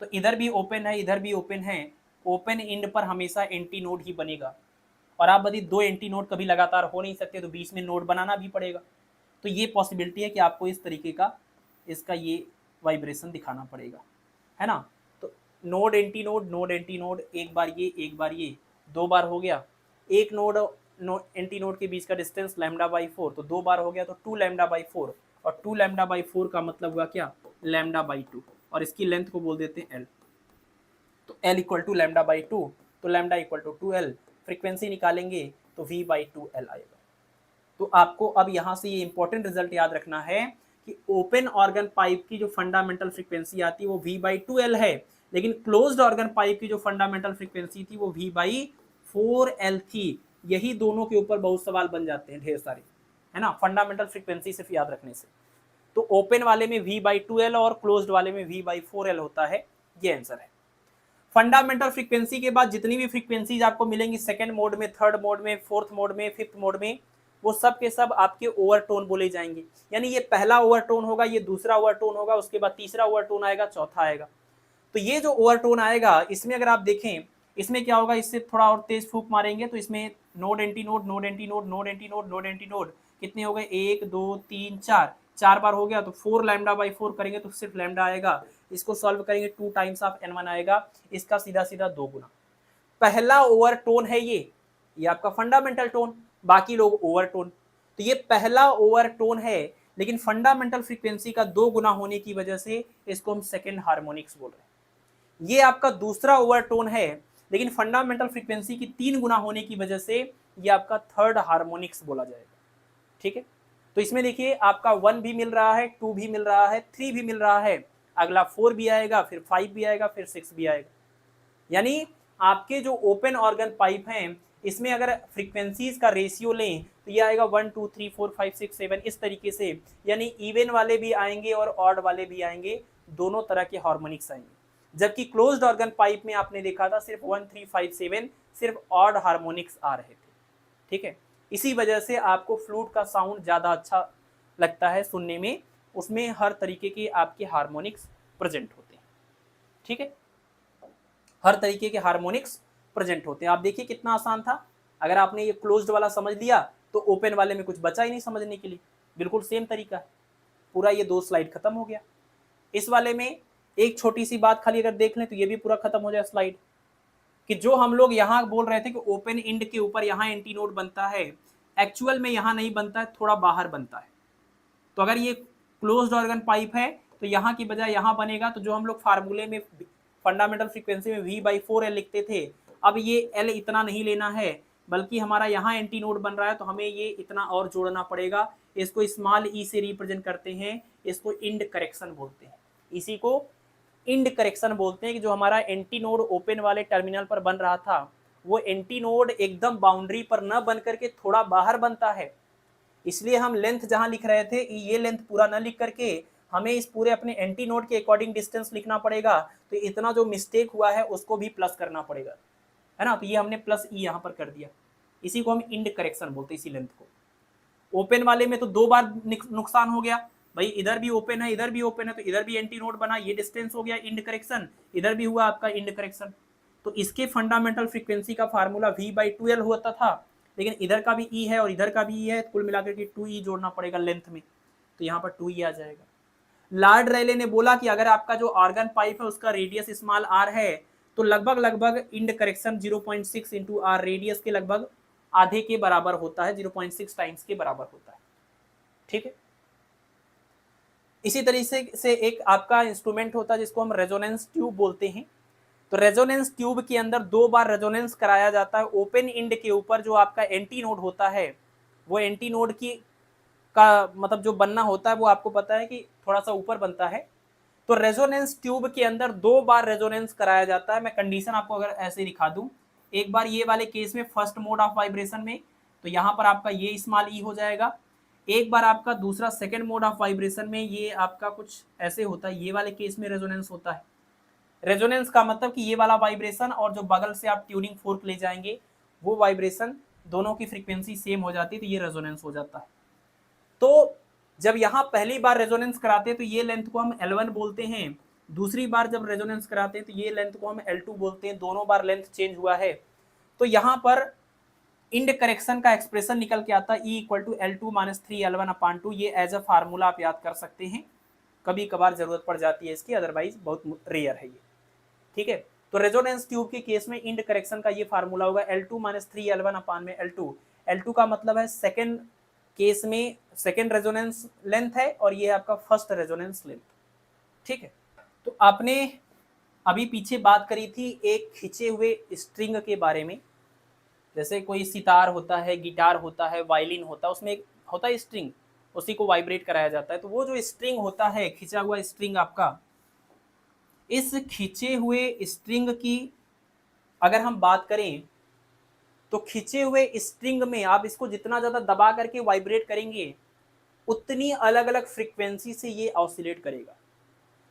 A: तो इधर भी ओपन है, इधर भी ओपन है। ओपन एंड पर हमेशा एंटी नोड ही बनेगा, और आप यदि 2 एंटी नोड कभी लगातार हो नहीं सकते तो बीच में नोड बनाना भी पड़ेगा। तो ये पॉसिबिलिटी है कि आपको इस तरीके का इसका ये वाइब्रेशन दिखाना पड़ेगा, है ना। तो node anti node, node anti node, एक बार ये एक बार ये, 2 बार हो गया। एक नोड एंटी नोड के बीच का डिस्टेंस λ/4, तो 2 बार हो गया, तो 2 λ/4, और 2 λ/4 का मतलब हुआ क्या, λ/2, और इसकी लेंथ को बोल देते हैं l। तो l इक्वल टू λ/2, तो λ इक्वल टू 2l। फ्रीक्वेंसी निकालेंगे तो v/2l आएगा। तो आपको अब यहाँ से ये इंपॉर्टेंट रिजल्ट याद रखना है कि ओपन ऑर्गन पाइप की जो फंडामेंटल फ्रीक्वेंसी आती है वो v/2l है, लेकिन क्लोज्ड ऑर्गन पाइप की जो फंडामेंटल फ्रीक्वेंसी थी वो v/4l थी। यही दोनों के ऊपर बहुत सवाल बन जाते हैं ढेर सारे, है ना, फंडामेंटल फ्रीक्वेंसी सिर्फ याद रखने से। तो ओपन वाले में v/2l और क्लोज्ड वाले में v/4l होता है, ये आंसर है। फंडामेंटल फ्रीक्वेंसी के बाद जितनी भी फ्रीक्वेंसीज आपको मिलेंगी सेकंड मोड में, थर्ड मोड में, फोर्थ मोड में, फिफ्थ मोड में, वो सब के सब आपके ओवरटोन बोले जाएंगे। यानी ये पहला ओवरटोन होगा, ये दूसरा ओवरटोन होगा, उसके बाद तीसरा ओवरटोन आएगा, चौथा आएगा। तो ये जो ओवरटोन आएगा इसमें अगर आप देखें, इसमें क्या होगा, इससे थोड़ा और तेज फूंक मारेंगे तो इसमें node anti node, node anti node, node anti node, node anti node कितने हो गए, 1 2 3 4, 4 बार हो गया। तो 4 λ/4 करेंगे तो सिर्फ लैम्डा आएगा। इसको सॉल्व करेंगे 2 टाइम्स ऑफ n1 आएगा, इसका सीधा सीधा 2 गुना। पहला ओवरटोन है ये आपका फंडामेंटल टोन, बाकी लोग ओवरटोन। तो ये पहला ओवरटोन है, लेकिन फंडामेंटल फ्रीक्वेंसी का 2 गुना होने की वजह से इसको हम सेकेंड हार्मोनिक्स बोल रहे हैं। ये आपका दूसरा ओवरटोन है, लेकिन फंडामेंटल फ्रीक्वेंसी की 3 गुना होने की वजह से ये आपका थर्ड हार्मोनिक्स बोला जाएगा। ठीक है, तो इसमें देखिए आपका 1 भी मिल रहा है, 2 भी मिल रहा है, 3 भी मिल रहा है, अगला 4 भी आएगा, फिर 5 भी आएगा, फिर 6 भी आएगा। यानी आपके जो ओपन ऑर्गन पाइप हैं इसमें अगर फ्रीक्वेंसीज का रेशियो लें तो ये आएगा 1 2 3 4 5 6 7 इस तरीके से। यानी इवन वाले भी आएंगे और ऑड वाले भी आएंगे, दोनों तरह के हार्मोनिक्स आएंगे। जबकि क्लोज्ड ऑर्गन पाइप में आपने देखा था सिर्फ 1 3 5 7 सिर्फ ऑड हार्मोनिक्स आ रहे थे। ठीक है, इसी वजह से आपको फ्लूट का साउंड ज़्यादा अच्छा लगता है सुनने में, उसमें हर तरीके के आपके हार्मोनिक्स प्रेजेंट होते हैं। ठीक है, हर तरीके के हार्मोनिक्स प्रेजेंट होते हैं। आप देखिए कितना आसान था, अगर आपने ये क्लोज्ड वाला समझ लिया तो ओपन वाले में कुछ बचा ही नहीं समझने के लिए, बिल्कुल सेम तरीका है। पूरा ये 2 स्लाइड खत्म हो गया। इस वाले में एक छोटी सी बात खाली अगर देख लें तो ये भी पूरा खत्म हो जाए स्लाइड, कि जो हम लोग यहाँ बोल रहे थे कि ओपन एंड के ऊपर यहाँ एंटी नोड बनता है, एक्चुअल में यहाँ नहीं बनता है, थोड़ा बाहर बनता है। तो अगर ये क्लोज्ड ऑर्गन पाइप है तो यहाँ की बजाय यहाँ बनेगा। तो जो हम लोग फार्मूले में फंडामेंटल फ्रीक्वेंसी में v/4l लिखते थे, अब ये l इतना नहीं लेना है, बल्कि हमारा यहाँ एंटी नोड बन रहा है तो हमें ये इतना और जोड़ना पड़ेगा। इसको स्मॉल ई से रिप्रेजेंट करते हैं, इसको इंड करेक्शन बोलते हैं। इसी को इंड करेक्शन बोलते हैं कि जो हमारा एंटी नोड ओपन वाले टर्मिनल पर बन रहा था वो एंटी नोड एकदम बाउंड्री पर न बन करके थोड़ा बाहर बनता है। इसलिए हम लेंथ जहां लिख रहे थे ये लेंथ पूरा न लिख करके हमें इस पूरे अपने एंटी नोड के अकॉर्डिंग डिस्टेंस लिखना पड़ेगा। तो इतना जो मिस्टेक हुआ है उसको भी प्लस करना पड़ेगा, है ना। तो ये हमने प्लस ई यहाँ पर कर दिया। इसी को हम इंड करेक्शन बोलते हैं, इसी लेंथ को। ओपन वाले में तो 2 बार नुकसान हो गया भाई, इधर भी ओपन है इधर भी ओपन है, तो इधर भी एंटी नोड बना, ये डिस्टेंस हो गया इंड करेक्शन, इधर भी हुआ आपका इंड करेक्शन। तो इसके फंडामेंटल फ्रीक्वेंसी का फार्मूला V/2L होता था, लेकिन इधर का भी E है और इधर का भी E है, कुल मिलाकर के 2E जोड़ना पड़ेगा लेंथ में, तो यहाँ पर 2E आ जाएगा। लॉर्ड रेले ने बोला कि अगर आपका जो ऑर्गन पाइप है उसका रेडियस स्मॉल r है, तो लगभग end correction 0.6 into R, radius के लगभग आधे के बराबर होता है, 0.6 टाइम्स के बराबर होता है। ठीक है, इसी तरीके से एक आपका इंस्ट्रूमेंट होता है जिसको हम रेजोनेंस ट्यूब बोलते हैं। तो रेजोनेंस ट्यूब के अंदर 2 बार रेजोनेंस कराया जाता है। ओपन इंड के ऊपर जो आपका एंटी नोड होता है, वो एंटी नोड की का मतलब जो बनना होता है वो आपको पता है कि थोड़ा सा ऊपर बनता है। तो रेजोनेंस ट्यूब के अंदर 2 बार रेजोनेंस कराया जाता है। मैं कंडीशन आपको अगर ऐसे दिखा दूं, एक बार ये वाले केस में फर्स्ट मोड ऑफ वाइब्रेशन में, तो यहाँ पर आपका ये स्मॉल ई हो जाएगा। एक बार आपका दूसरा सेकेंड मोड ऑफ वाइब्रेशन में ये आपका कुछ ऐसे होता है, ये वाले केस में रेजोनेंस होता है। रेजोनेंस का मतलब कि ये वाला वाइब्रेशन और जो बगल से आप ट्यूनिंग फोर्क ले जाएंगे वो वाइब्रेशन, दोनों की फ्रीक्वेंसी सेम हो जाती है, तो ये रेजोनेंस हो जाता है। तो जब यहाँ पहली बार रेजोनेंस कराते हैं तो ये लेंथ को हम L1 बोलते हैं, दूसरी बार जब रेजोनेंस कराते हैं तो ये लेंथ को हम L2 बोलते हैं, दोनों बार लेंथ चेंज हुआ है। तो यहाँ पर इंड करेक्शन का एक्सप्रेशन निकल के आता है E=L2 - 3L1/2। ये एज अ फार्मूला आप याद कर सकते हैं, कभी कभार जरूरत पड़ जाती है इसकी, अदरवाइज बहुत रेयर है ये। ठीक है, तो रेजोनेंस ट्यूब के केस में इंड करेक्शन का ये फार्मूला होगा L2 - 3L1/L2। L2 का मतलब है सेकेंड केस में सेकेंड रेजोनेंस लेंथ है, और ये आपका फर्स्ट रेजोनेंस लेंथ। ठीक है, तो आपने अभी पीछे बात करी थी एक खिंचे हुए स्ट्रिंग के बारे में। जैसे कोई सितार होता है, गिटार होता है, वायलिन होता है, उसमें एक होता है स्ट्रिंग, उसी को वाइब्रेट कराया जाता है। तो वो जो स्ट्रिंग होता है, खिंचा हुआ स्ट्रिंग आपका, इस खिंचे हुए स्ट्रिंग की अगर हम बात करें तो खिंचे हुए स्ट्रिंग में आप इसको जितना ज्यादा दबा करके वाइब्रेट करेंगे, उतनी अलग अलग फ्रीक्वेंसी से ये ऑसिलेट करेगा।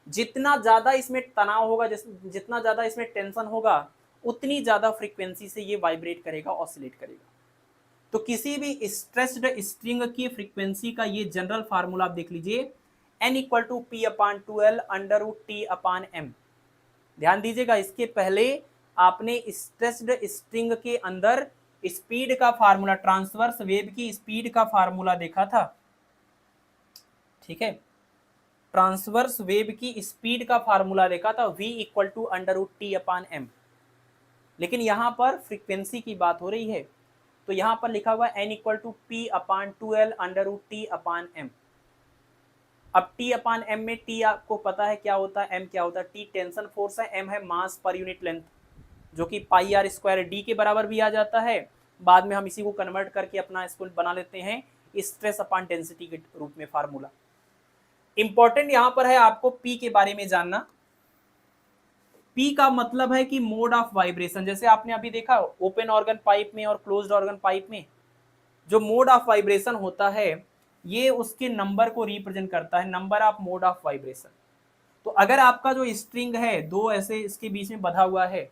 A: जितना ज्यादा इसमें तनाव होगा, जितना ज्यादा इसमें टेंशन होगा, उतनी ज्यादा फ्रीक्वेंसी से ये वाइब्रेट करेगा, ऑसिलेट करेगा। तो किसी भी स्ट्रेस्ड स्ट्रिंग की फ्रीक्वेंसी का ये जनरल फार्मूला आप देख लीजिए, N=P/2L √T/m। ध्यान दीजिएगा, इसके पहले आपने स्ट्रेस्ड स्ट्रिंग के अंदर स्पीड का फार्मूला, ट्रांसवर्स वेव की स्पीड का फार्मूला देखा था। ठीक है, ट्रांसवर्स वेव की स्पीड का फार्मूला देखा था, V=√T/m। लेकिन यहां पर फ्रीक्वेंसी की बात हो रही है, तो यहां पर लिखा हुआ N=P/2L √T/m। अब T/m में T आपको पता है क्या होता है, M क्या होता है। T टेंशन फोर्स है, M है मास पर यूनिट लेंथ, जो कि πr² के बराबर भी आ जाता है। बाद में हम इसी को कन्वर्ट करके अपना इसको बना लेते हैं स्ट्रेस अपॉन डेंसिटी के रूप में फार्मूला। इंपॉर्टेंट यहां पर है आपको P के बारे में जानना। P का मतलब है कि मोड ऑफ वाइब्रेशन। जैसे आपने अभी देखा ओपन ऑर्गन पाइप में और क्लोज्ड ऑर्गन पाइप में जो मोड ऑफ वाइब्रेशन होता है, ये उसके नंबर को रिप्रेजेंट करता है, number of mode of vibration. तो अगर आपका जो स्ट्रिंग है, दो ऐसे इसके बीच में बंधा हुआ है,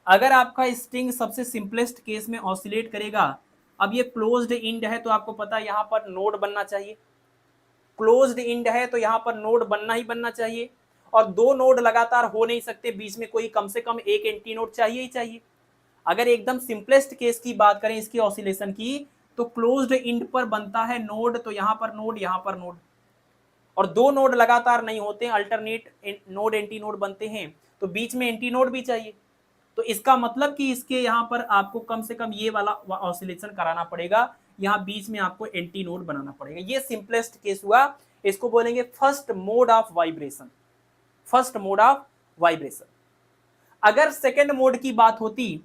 A: अगर आपका स्ट्रिंग सबसे सिंपलेस्ट केस में ऑसिलेट करेगा, अब ये क्लोज्ड इंड है तो आपको पता है यहाँ पर नोड बनना चाहिए, क्लोज्ड इंड है तो यहाँ पर नोड बनना ही बनना चाहिए, और दो नोड लगातार हो नहीं सकते, बीच में कोई कम से कम एक एंटी नोड चाहिए ही चाहिए। अगर एकदम सिंपलेस्ट केस की बात करें इसकी ऑसिलेशन की, तो क्लोज्ड इंड पर बनता है नोड, तो यहाँ पर नोड, यहाँ पर नोड, और दो नोड लगातार नहीं होते, अल्टरनेट नोड एंटी नोड बनते हैं, तो बीच में एंटी नोड भी चाहिए। तो इसका मतलब कि इसके यहाँ पर आपको कम से कम ये वाला ऑसिलेशन कराना पड़ेगा, यहाँ बीच में आपको एंटी नोड बनाना पड़ेगा। ये सिंपलेस्ट केस हुआ, इसको बोलेंगे first mode of vibration, first mode of vibration. अगर सेकेंड मोड की बात होती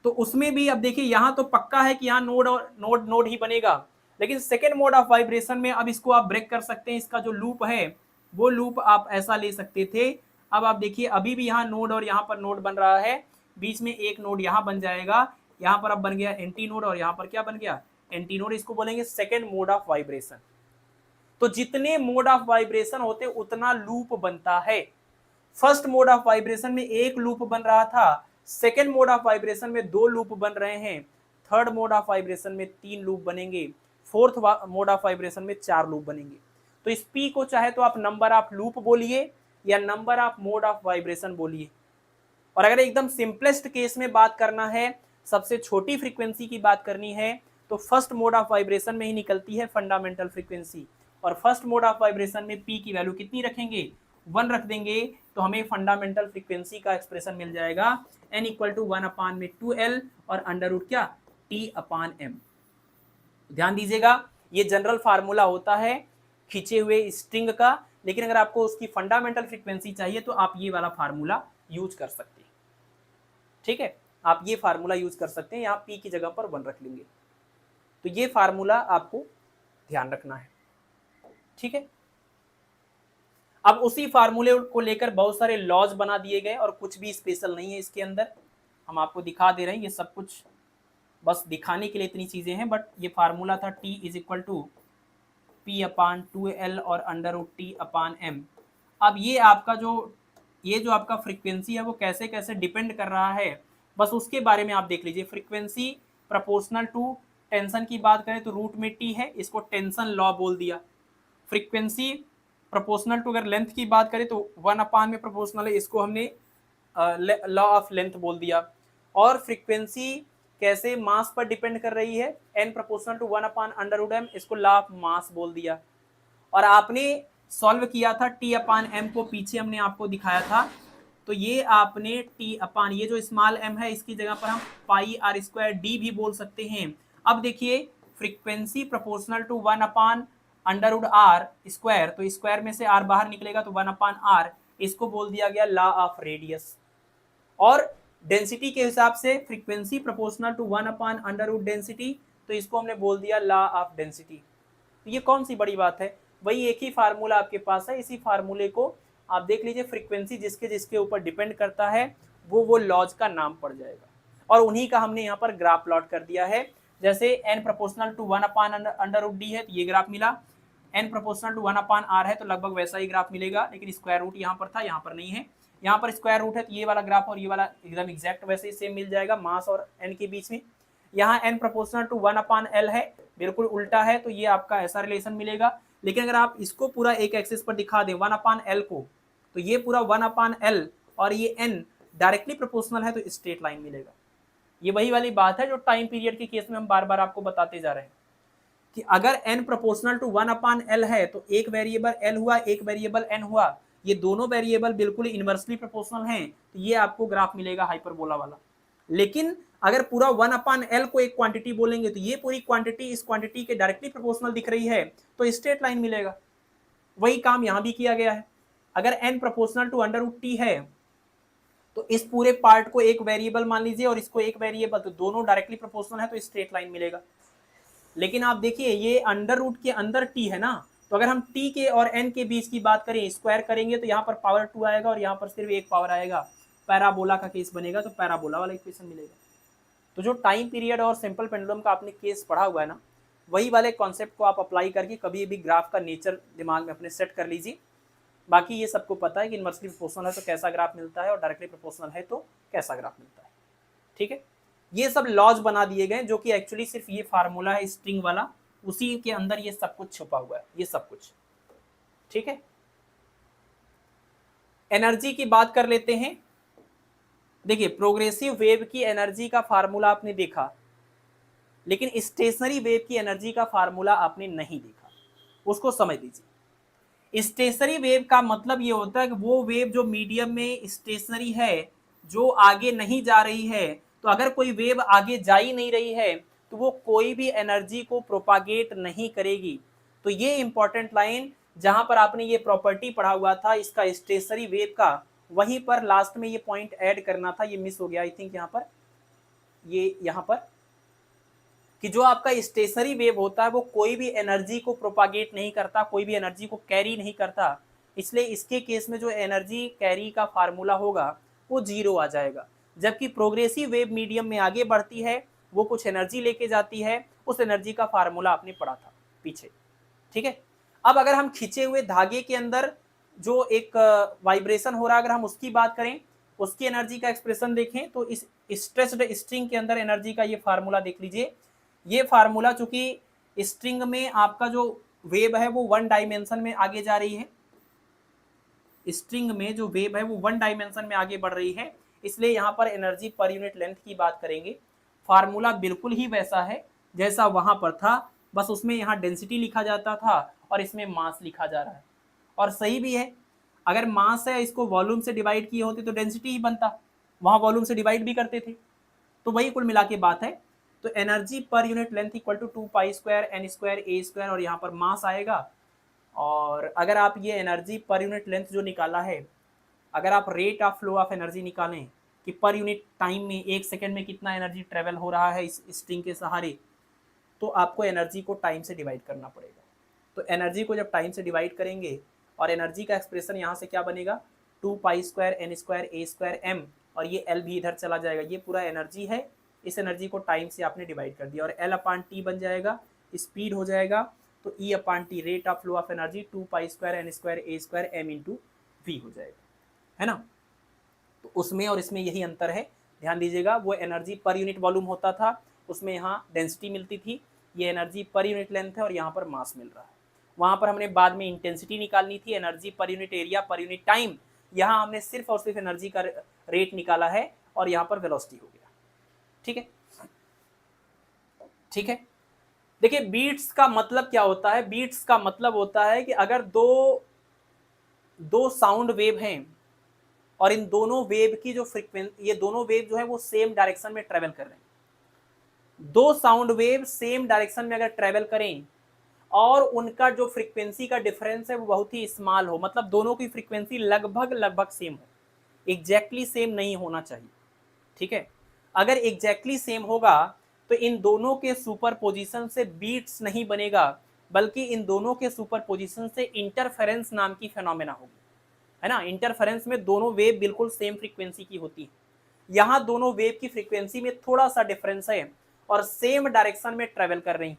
A: तो उसमें भी अब देखिए यहाँ तो पक्का है कि यहाँ नोड और नोड नोड ही बनेगा, लेकिन सेकेंड मोड ऑफ वाइब्रेशन में अब इसको आप ब्रेक कर सकते हैं। इसका जो लूप है वो लूप आप ऐसा ले सकते थे। अब आप देखिए अभी भी यहाँ नोड और यहाँ पर नोड बन रहा है, बीच में एक नोड यहाँ बन जाएगा, यहाँ पर अब बन गया एंटी नोड, और यहाँ पर क्या बन गया, एंटी नोड। इसको बोलेंगे सेकेंड मोड ऑफ वाइब्रेशन। तो जितने मोड ऑफ वाइब्रेशन होते उतना लूप बनता है। फर्स्ट मोड ऑफ वाइब्रेशन में एक लूप बन रहा था, सेकेंड मोड ऑफ वाइब्रेशन में दो लूप बन रहे हैं, थर्ड मोड ऑफ वाइब्रेशन में 3 लूप बनेंगे, फोर्थ मोड ऑफ वाइब्रेशन में 4 लूप बनेंगे। तो इस पी को चाहे तो आप नंबर ऑफ लूप बोलिए या number of mode of vibration बोलिए। और अगर एकदम सिंपलेस्ट केस में बात करना है, सबसे छोटी फ्रीक्वेंसी की बात करनी है, तो फर्स्ट मोड ऑफ वाइब्रेशन में ही निकलती है फंडामेंटल फ्रीक्वेंसी। और फर्स्ट मोड ऑफ वाइब्रेशन में पी की वैल्यू कितनी रखेंगे, 1 रख देंगे, तो हमें फंडामेंटल फ्रीक्वेंसी का एक्सप्रेशन मिल जाएगा n इक्वल टू 1/2L और अंडर रूट क्या T/m। ध्यान दीजिएगा, ये जनरल फार्मूला होता है खींचे हुए स्ट्रिंग का, लेकिन अगर आपको उसकी फंडामेंटल फ्रीक्वेंसी चाहिए तो आप ये वाला फार्मूला यूज कर सकते हैं। ठीक है, आप ये फार्मूला यूज कर सकते हैं, यहाँ पी की जगह पर 1 रख लेंगे। तो ये फार्मूला आपको ध्यान रखना है। ठीक है, अब उसी फार्मूले को लेकर बहुत सारे लॉज बना दिए गए और कुछ भी स्पेशल नहीं है इसके अंदर, हम आपको दिखा दे रहे हैं। ये सब कुछ बस दिखाने के लिए इतनी चीजें हैं, बट ये फार्मूला था T is equal to P/2L और अंडर रूट T/m। अब ये आपका जो आपका फ्रीक्वेंसी है वो कैसे कैसे डिपेंड कर रहा है, बस उसके बारे में आप देख लीजिए। फ्रीक्वेंसी प्रोपोर्शनल टू टेंशन की बात करें तो रूट में T है, इसको टेंशन लॉ बोल दिया। फ्रीक्वेंसी प्रोपोर्शनल टू अगर लेंथ की बात करें तो 1/में प्रोपोर्शनल है, इसको हमने लॉ ऑफ लेंथ बोल दिया। और फ्रीक्वेंसी कैसे मास पर डिपेंड कर रही है, n प्रोपोर्शनल टू 1/√m, इसको लॉ ऑफ मास बोल दिया। और आपने सॉल्व किया था T/m को, पीछे हमने आपको दिखाया था। तो ये आपने ये जो स्मॉल m है इसकी जगह पर हम πr² भी बोल सकते हैं। अब देखिए, फ्रीक्वेंसी प्रोपोर्शनल टू 1/√r², तो स्क्वायर में से r बाहर निकलेगा तो 1/r, इसको बोल दिया गया लॉ ऑफ रेडियस। और डेंसिटी के हिसाब से फ्रीक्वेंसी प्रोपोर्शनल टू 1/√, डेंसिटी, तो इसको हमने बोल दिया लॉ ऑफ डेंसिटी। तो ये कौन सी बड़ी बात है, वही एक ही फार्मूला आपके पास है। इसी फार्मूले को आप देख लीजिए, फ्रीक्वेंसी जिसके जिसके ऊपर डिपेंड करता है वो लॉज का नाम पड़ जाएगा, और उन्हीं का हमने यहाँ पर ग्राफ प्लॉट कर दिया है। जैसे n प्रोपोर्शनल टू 1/√d है तो ये ग्राफ मिला, n प्रोपोर्शनल टू 1/r है तो लगभग वैसा ही ग्राफ मिलेगा, लेकिन स्क्वायर रूट यहाँ पर था, यहाँ पर नहीं है। यहाँ पर स्क्वायर रूट है तो ये वाला ग्राफ और ये वाला एकदम एग्जैक्ट वैसे ही सेम मिल जाएगा, मास और n के बीच में। यहाँ n प्रोपोर्शनल टू 1/L है, बिल्कुल उल्टा है, तो ये आपका ऐसा रिलेशन मिलेगा। लेकिन अगर आप इसको पूरा एक एक्सिस पर दिखा दें 1/L को, तो ये पूरा 1/L और ये n डायरेक्टली प्रोपोर्शनल है, तो स्ट्रेट लाइन मिलेगा। ये वही वाली बात है जो टाइम पीरियड के केस में हम बार बार आपको बताते जा रहे हैं कि अगर n प्रोपोर्शनल टू 1/L है तो एक वेरिएबल L हुआ, एक वेरिएबल n हुआ, ये दोनों वेरिएबल बिल्कुल इनवर्सली प्रोपोर्शनल हैं, तो ये आपको ग्राफ मिलेगा हाइपरबोला वाला। लेकिन अगर पूरा 1/L को एक क्वांटिटी बोलेंगे तो ये पूरी क्वांटिटी इस क्वांटिटी के डायरेक्टली प्रोपोर्शनल दिख रही है, तो स्ट्रेट लाइन मिलेगा। वही काम यहाँ भी किया गया है। अगर n प्रोपोर्शनल टू √t है तो इस पूरे पार्ट को एक वेरिएबल मान लीजिए और इसको एक वेरिएबल, तो दोनों डायरेक्टली प्रोपोर्शनल है, तो स्ट्रेट लाइन मिलेगा। लेकिन आप देखिए, ये अंडर रूट के अंदर t है ना, तो अगर हम t के और n के बीच की बात करें, स्क्वायर करेंगे तो यहाँ पर पावर 2 आएगा और यहाँ पर सिर्फ एक पावर आएगा, पैराबोला का केस बनेगा, तो पैराबोला वाला इक्वेशन मिलेगा। तो जो टाइम पीरियड और सिंपल पेंडुलम का आपने केस पढ़ा हुआ है ना, वही वाले कॉन्सेप्ट को आप अप्लाई करके कभी भी ग्राफ का नेचर दिमाग में अपने सेट कर लीजिए। बाकी ये सबको पता है कि इनवर्सली प्रोपोर्शनल है तो कैसा ग्राफ मिलता है और डायरेक्टली प्रोपोर्शनल है तो कैसा ग्राफ मिलता है। ठीक है, ये सब लॉज बना दिए गए जो कि एक्चुअली सिर्फ ये फार्मूला है स्ट्रिंग वाला, उसी के अंदर ये सब कुछ छुपा हुआ है, ये सब कुछ। ठीक है, एनर्जी की बात कर लेते हैं। देखिए, प्रोग्रेसिव वेव की एनर्जी का फार्मूला आपने देखा, लेकिन स्टेशनरी वेव की एनर्जी का फार्मूला आपने नहीं देखा, उसको समझ लीजिए। स्टेशनरी वेव का मतलब ये होता है कि वो वेव जो मीडियम में स्टेशनरी है, जो आगे नहीं जा रही है, तो अगर कोई वेव आगे जा ही नहीं रही है तो वो कोई भी एनर्जी को प्रोपागेट नहीं करेगी। तो ये इंपॉर्टेंट लाइन जहां पर आपने ये प्रॉपर्टी पढ़ा हुआ था इसका स्टेशनरी वेव का, वहीं पर लास्ट में ये पॉइंट ऐड करना था, ये मिस हो गया आई थिंक यहाँ पर कि जो आपका स्टेशनरी वेव होता है वो कोई भी एनर्जी को प्रोपागेट नहीं करता, कोई भी एनर्जी को कैरी नहीं करता। इसलिए इसके केस में जो एनर्जी कैरी का फार्मूला होगा वो 0 आ जाएगा। जबकि प्रोग्रेसिव वेव मीडियम में आगे बढ़ती है, वो कुछ एनर्जी लेके जाती है, उस एनर्जी का फार्मूला आपने पढ़ा था पीछे। ठीक है, अब अगर हम खींचे हुए धागे के अंदर जो एक वाइब्रेशन हो रहा है, अगर हम उसकी बात करें उसकी एनर्जी का एक्सप्रेशन देखें तो इस स्ट्रेच्ड स्ट्रिंग के अंदर एनर्जी का ये फार्मूला देख लीजिए। ये फार्मूला चूंकि स्ट्रिंग में आपका जो वेव है वो वन डायमेंशन में आगे जा रही है, स्ट्रिंग में जो वेव है वो वन डायमेंशन में आगे बढ़ रही है, इसलिए यहाँ पर एनर्जी पर यूनिट लेंथ की बात करेंगे। फार्मूला बिल्कुल ही वैसा है जैसा वहां पर था, बस उसमें यहाँ डेंसिटी लिखा जाता था और इसमें मास लिखा जा रहा है। और सही भी है, अगर मास है इसको वॉल्यूम से डिवाइड किए होते तो डेंसिटी ही बनता, वहां वॉल्यूम से डिवाइड भी करते थे, तो वही कुल मिला के बात है। तो energy per unit length equal to 2π² n² a² और यहाँ पर मास आएगा। और अगर आप ये एनर्जी पर यूनिट लेंथ जो निकाला है, अगर आप rate of flow of energy निकालें कि पर यूनिट टाइम में 1 सेकेंड में कितना एनर्जी ट्रेवल हो रहा है इस स्ट्रिंग के सहारे, तो आपको एनर्जी को टाइम से डिवाइड करना पड़ेगा। तो एनर्जी को जब टाइम से डिवाइड करेंगे और एनर्जी का एक्सप्रेशन यहाँ से क्या बनेगा, 2π² n² a² m, और ये L भी इधर चला जाएगा, ये पूरा एनर्जी है। इस एनर्जी को टाइम से आपने डिवाइड कर दिया और L/T बन जाएगा, स्पीड हो जाएगा। तो E/T rate of flow of energy 2π² n² a² m × v हो जाएगा, है ना। तो उसमें और इसमें यही अंतर है, ध्यान दीजिएगा। वो एनर्जी पर यूनिट वॉल्यूम होता था, उसमें यहाँ डेंसिटी मिलती थी, ये एनर्जी पर यूनिट लेंथ है और यहाँ पर मास मिल रहा है। वहाँ पर हमने बाद में इंटेंसिटी निकालनी थी, energy per unit area per unit time, यहाँ हमने सिर्फ और सिर्फ एनर्जी का रेट निकाला है और यहाँ पर वेलोसिटी हो गया। ठीक है, ठीक है। देखिए बीट्स का मतलब क्या होता है, बीट्स का मतलब होता है कि अगर दो साउंड वेव हैं और इन दोनों वेव की जो फ्रीक्वेंसी, ये दोनों वेव जो है वो सेम डायरेक्शन में ट्रेवल कर रहे हैं, दो साउंड वेव सेम डायरेक्शन में अगर ट्रेवल करें और उनका जो फ्रीक्वेंसी का डिफरेंस है वो बहुत ही स्मॉल हो, मतलब दोनों की फ्रीक्वेंसी लगभग सेम हो, एग्जैक्टली सेम नहीं होना चाहिए। ठीक है, अगर एग्जैक्टली सेम होगा तो इन दोनों के सुपरपोजिशन से बीट्स नहीं बनेगा, बल्कि इन दोनों के सुपरपोजिशन से इंटरफेरेंस नाम की फेनोमेना होगी, है ना। इंटरफेरेंस में दोनों वेव बिल्कुल सेम फ्रीक्वेंसी की होती है, यहाँ दोनों वेव की फ्रीक्वेंसी में थोड़ा सा डिफरेंस है और सेम डायरेक्शन में ट्रेवल कर रही।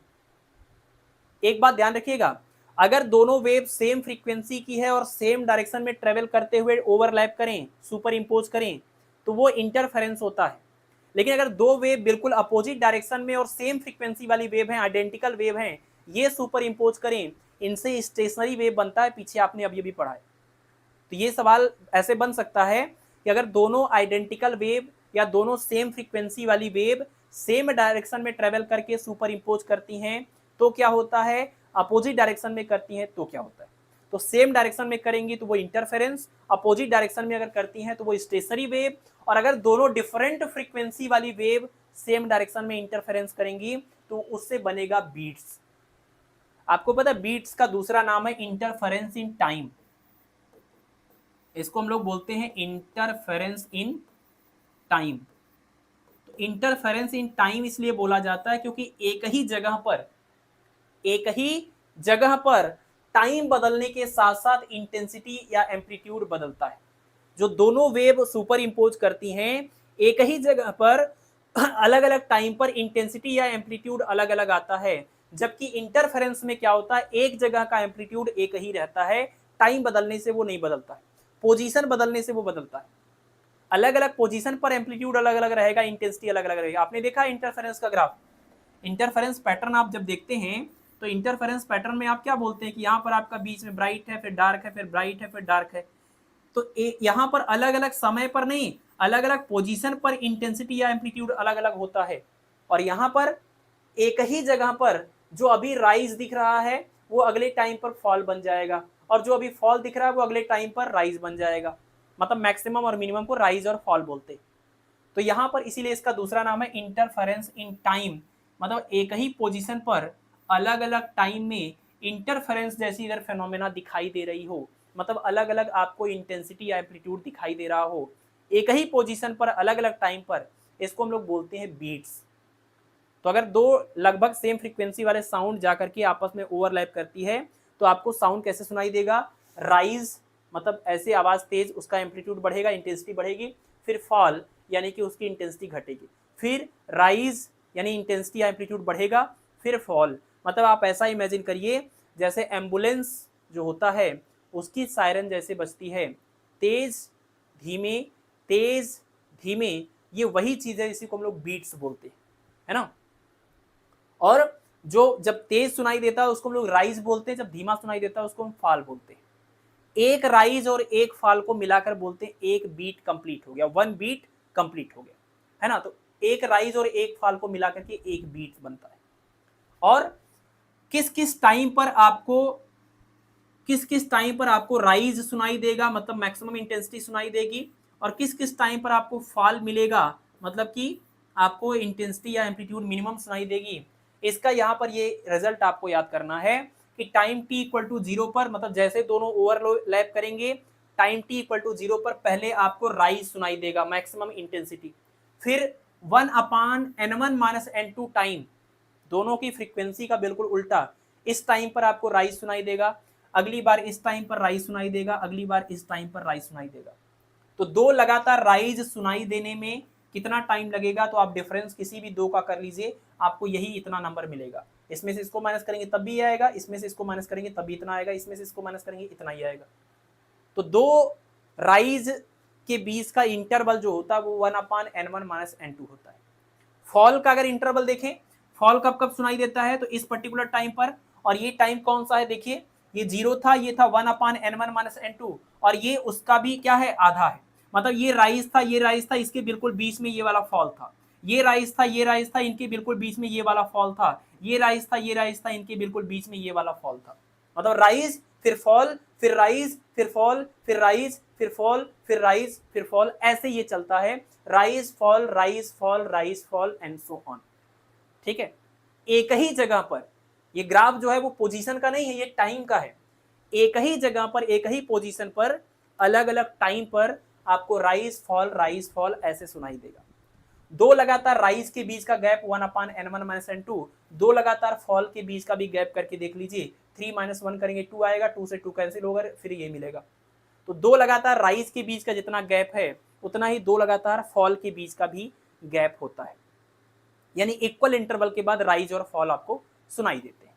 A: एक बात ध्यान रखिएगा, अगर दोनों वेव सेम फ्रीक्वेंसी की है और सेम डायरेक्शन में ट्रेवल करते हुए ओवरलैप करें, सुपर इम्पोज करें, तो वो इंटरफेरेंस होता है। लेकिन अगर दो वेव बिल्कुल अपोजिट डायरेक्शन में और सेम फ्रीक्वेंसी वाली वेव हैं, आइडेंटिकल वेव हैं, ये सुपर इम्पोज करें, इनसे स्टेशनरी वेव बनता है, पीछे आपने अभी अभी पढ़ा है। तो ये सवाल ऐसे बन सकता है कि अगर दोनों आइडेंटिकल वेव या दोनों सेम फ्रीक्वेंसी वाली वेव सेम डायरेक्शन में ट्रेवल करके सुपर इम्पोज करती हैं तो क्या होता है, अपोजिट डायरेक्शन में करती हैं तो क्या होता है। तो सेम डायरेक्शन में करेंगी तो वो इंटरफेरेंस, अपोजिट डायरेक्शन में अगर करती हैं तो वो स्टेशनरी वेव, और अगर दोनों डिफरेंट फ्रीक्वेंसी वाली वेव सेम डायरेक्शन में इंटरफेरेंस करेंगी तो उससे बनेगा बीट्स। आपको पता है बीट्स का दूसरा नाम है इंटरफेरेंस इन टाइम, इसको हम लोग बोलते हैं इंटरफेरेंस इन टाइम। तो इंटरफेरेंस इन टाइम इसलिए बोला जाता है क्योंकि एक ही जगह पर टाइम बदलने के साथ साथ इंटेंसिटी या एम्पलीट्यूड बदलता है। जो दोनों वेव सुपर इम्पोज करती हैं एक ही जगह पर अलग अलग टाइम पर इंटेंसिटी या एम्पलीट्यूड अलग अलग आता है, जबकि इंटरफेरेंस में क्या होता है, एक जगह का एम्पलीट्यूड एक ही रहता है, टाइम बदलने से वो नहीं बदलता है, पोजीशन बदलने से वो बदलता है। अलग अलग पोजीशन पर एम्पलीट्यूड अलग अलग रहेगा, इंटेंसिटी अलग अलग रहेगा। आपने देखा इंटरफेरेंस का ग्राफ, इंटरफेरेंस पैटर्न आप जब देखते हैं तो इंटरफेरेंस पैटर्न में आप क्या बोलते हैं कि यहाँ पर आपका बीच में ब्राइट है, फिर डार्क है, फिर ब्राइट है, फिर डार्क है। तो यहाँ पर अलग अलग समय पर नहीं, अलग अलग पोजीशन पर इंटेंसिटी या एम्पलीट्यूड अलग अलग होता है। और यहाँ पर एक ही जगह पर जो अभी राइज दिख रहा है वो अगले टाइम पर फॉल बन जाएगा, और जो अभी फॉल दिख रहा है वो अगले टाइम पर राइज बन जाएगा। मतलब मैक्सिमम और मिनिमम को राइज और फॉल बोलते। तो यहाँ पर इसीलिए इसका दूसरा नाम है इंटरफेरेंस इन टाइम, मतलब एक ही पोजीशन पर अलग अलग टाइम में इंटरफेरेंस जैसी अगर फेनोमेना दिखाई दे रही हो, मतलब अलग अलग आपको इंटेंसिटी या एम्पलीट्यूड दिखाई दे रहा हो एक ही पोजीशन पर अलग अलग टाइम पर, इसको हम लोग बोलते हैं बीट्स। तो अगर दो लगभग सेम फ्रीक्वेंसी वाले साउंड जाकर के आपस में ओवरलैप करती है तो आपको साउंड कैसे सुनाई देगा, राइज मतलब ऐसे आवाज तेज, उसका एम्पलीट्यूड बढ़ेगा, इंटेंसिटी बढ़ेगी, फिर फॉल यानी कि उसकी इंटेंसिटी घटेगी, फिर राइज यानी इंटेंसिटी या एम्पलीट्यूड बढ़ेगा, फिर फॉल। मतलब आप ऐसा इमेजिन करिए जैसे एम्बुलेंस जो होता है उसकी सायरन जैसे बजती है, तेज धीमे तेज, धीमे, ये वही चीज है इसी को हम लोग बीट्स बोलते हैं, है ना। और जो जब तेज सुनाई देता है उसको हम लोग राइज बोलते हैं, जब धीमा सुनाई देता है उसको हम फॉल बोलते हैं। एक राइज और एक फॉल को मिलाकर बोलते हैं एक बीट कंप्लीट हो गया, वन बीट कंप्लीट हो गया, है ना। तो एक राइज और एक फॉल को मिलाकर के एक बीट बनता है। और किस किस टाइम पर आपको राइज सुनाई देगा, मतलब मैक्सिमम इंटेंसिटी सुनाई देगी, और किस किस टाइम पर आपको फॉल मिलेगा, मतलब कि आपको इंटेंसिटी या एम्पलीट्यूड मिनिमम सुनाई देगी। इसका यहाँ पर ये रिजल्ट आपको याद करना है कि टाइम t इक्वल टू 0 पर, मतलब जैसे दोनों ओवरलैप करेंगे, टाइम t इक्वल टू 0 पर पहले आपको राइज सुनाई देगा मैक्सिमम इंटेंसिटी, फिर 1/n1 - n2 टाइम, दोनों की फ्रीक्वेंसी का बिल्कुल उल्टा, इस टाइम पर आपको राइज सुनाई देगा, अगली बार इस टाइम पर राइज सुनाई देगा, अगली बार इस टाइम पर राइज सुनाई देगा। तो दो लगातार राइज सुनाई देने में कितना टाइम लगेगा, तो आप डिफरेंस किसी भी दो का कर लीजिए, आपको यही इतना नंबर मिलेगा। इसमें से इसको माइनस करेंगे तब भी आएगा, इसमें से इसको माइनस करेंगे तब भी इतना आएगा, इसमें से इसको माइनस करेंगे इतना ही आएगा। तो दो राइज के बीच का इंटरवल जो होता है वो 1/n1 - n2 होता है। फॉल का अगर इंटरवल देखें, फॉल कब कब सुनाई देता है, तो इस पर्टिकुलर टाइम पर, और ये टाइम कौन सा है, देखिए ये 0 था, ये था 1/n1 - n2, और ये उसका भी क्या है, आधा है। मतलब ये राइज था, ये राइज था, इसके बिल्कुल बीच में ये वाला फॉल था, ये राइज था, ये राइज था, इनके बिल्कुल बीच में ये वाला फॉल था, ये राइज था, ये राइज था, इनके बिल्कुल बीच में ये वाला फॉल था। मतलब राइज फिर फॉल फिर राइज फिर फॉल फिर राइज फिर फॉल फिर राइज फिर फॉल, ऐसे ये चलता है, rise fall rise fall and so on. ठीक है, एक ही जगह पर ये ग्राफ जो है वो पोजीशन का नहीं है, ये टाइम का है। एक ही जगह पर एक ही पोजीशन पर अलग अलग टाइम पर आपको राइज फॉल ऐसे सुनाई देगा। दो लगातार राइज के बीच का गैप 1/n1 - n2, दो लगातार फॉल के बीच का भी गैप करके देख लीजिए, 3 - 1 करेंगे 2 आएगा, 2 से 2 कैंसिल होगा, फिर ये मिलेगा। तो दो लगातार राइज के बीच का जितना गैप है उतना ही दो लगातार फॉल के बीच का भी गैप होता है, यानी इक्वल इंटरवल के बाद राइज और फॉल आपको सुनाई देते हैं।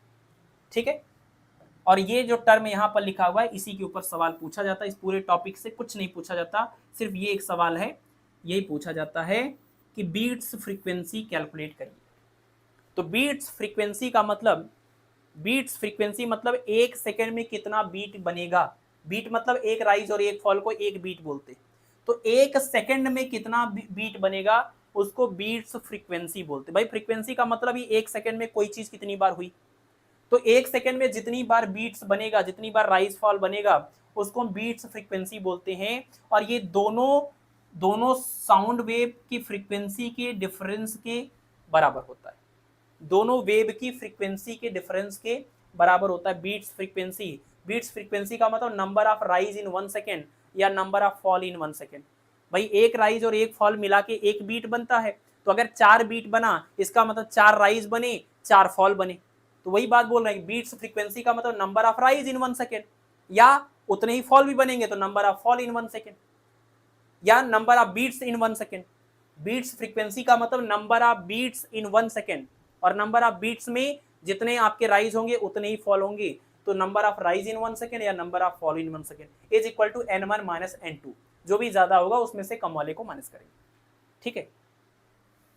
A: ठीक है, और ये जो टर्म यहाँ पर लिखा हुआ है इसी के ऊपर सवाल पूछा जाता है, इस पूरे टॉपिक से कुछ नहीं पूछा जाता, सिर्फ ये एक सवाल है, यही पूछा जाता है कि बीट्स फ्रीक्वेंसी कैलकुलेट करिए। तो बीट्स फ्रीक्वेंसी मतलब एक सेकेंड में कितना बीट बनेगा। बीट मतलब एक राइज और एक फॉल को एक बीट बोलते, तो एक सेकेंड में कितना बीट बनेगा उसको बीट्स फ्रीक्वेंसी बोलते। भाई फ्रीक्वेंसी का मतलब ही एक सेकेंड में कोई चीज कितनी बार हुई, तो एक सेकेंड में जितनी बार बीट्स बनेगा, जितनी बार राइज फॉल बनेगा, उसको हम बीट्स फ्रीक्वेंसी बोलते हैं। और ये दोनों साउंड वेव की फ्रीक्वेंसी के डिफरेंस के बराबर होता है, दोनों वेव की फ्रीक्वेंसी के डिफरेंस के बराबर होता है बीट्स फ्रीक्वेंसी। बीट्स फ्रीक्वेंसी का मतलब number of rise in 1 second या number of fall in 1 second. भाई एक राइज और एक फॉल मिला के एक बीट बनता है, तो अगर 4 बीट बना इसका मतलब 4 राइज बने 4 फॉल बने। तो वही बात बोल रहे हैं, बीट्स फ्रीक्वेंसी का मतलब number of rise in 1 second, या उतने ही फॉल भी बनेंगे तो number of fall in 1 second, या number of beats in 1 second. Beats frequency का मतलब number of beats in 1 second, और नंबर ऑफ बीट्स में जितने आपके राइज होंगे उतने ही फॉल होंगे, तो number of rise in 1 second या number of fall in 1 second is equal to n1 - n2, जो भी ज्यादा होगा उसमें से कम वाले को माइनस करेंगे। ठीक है,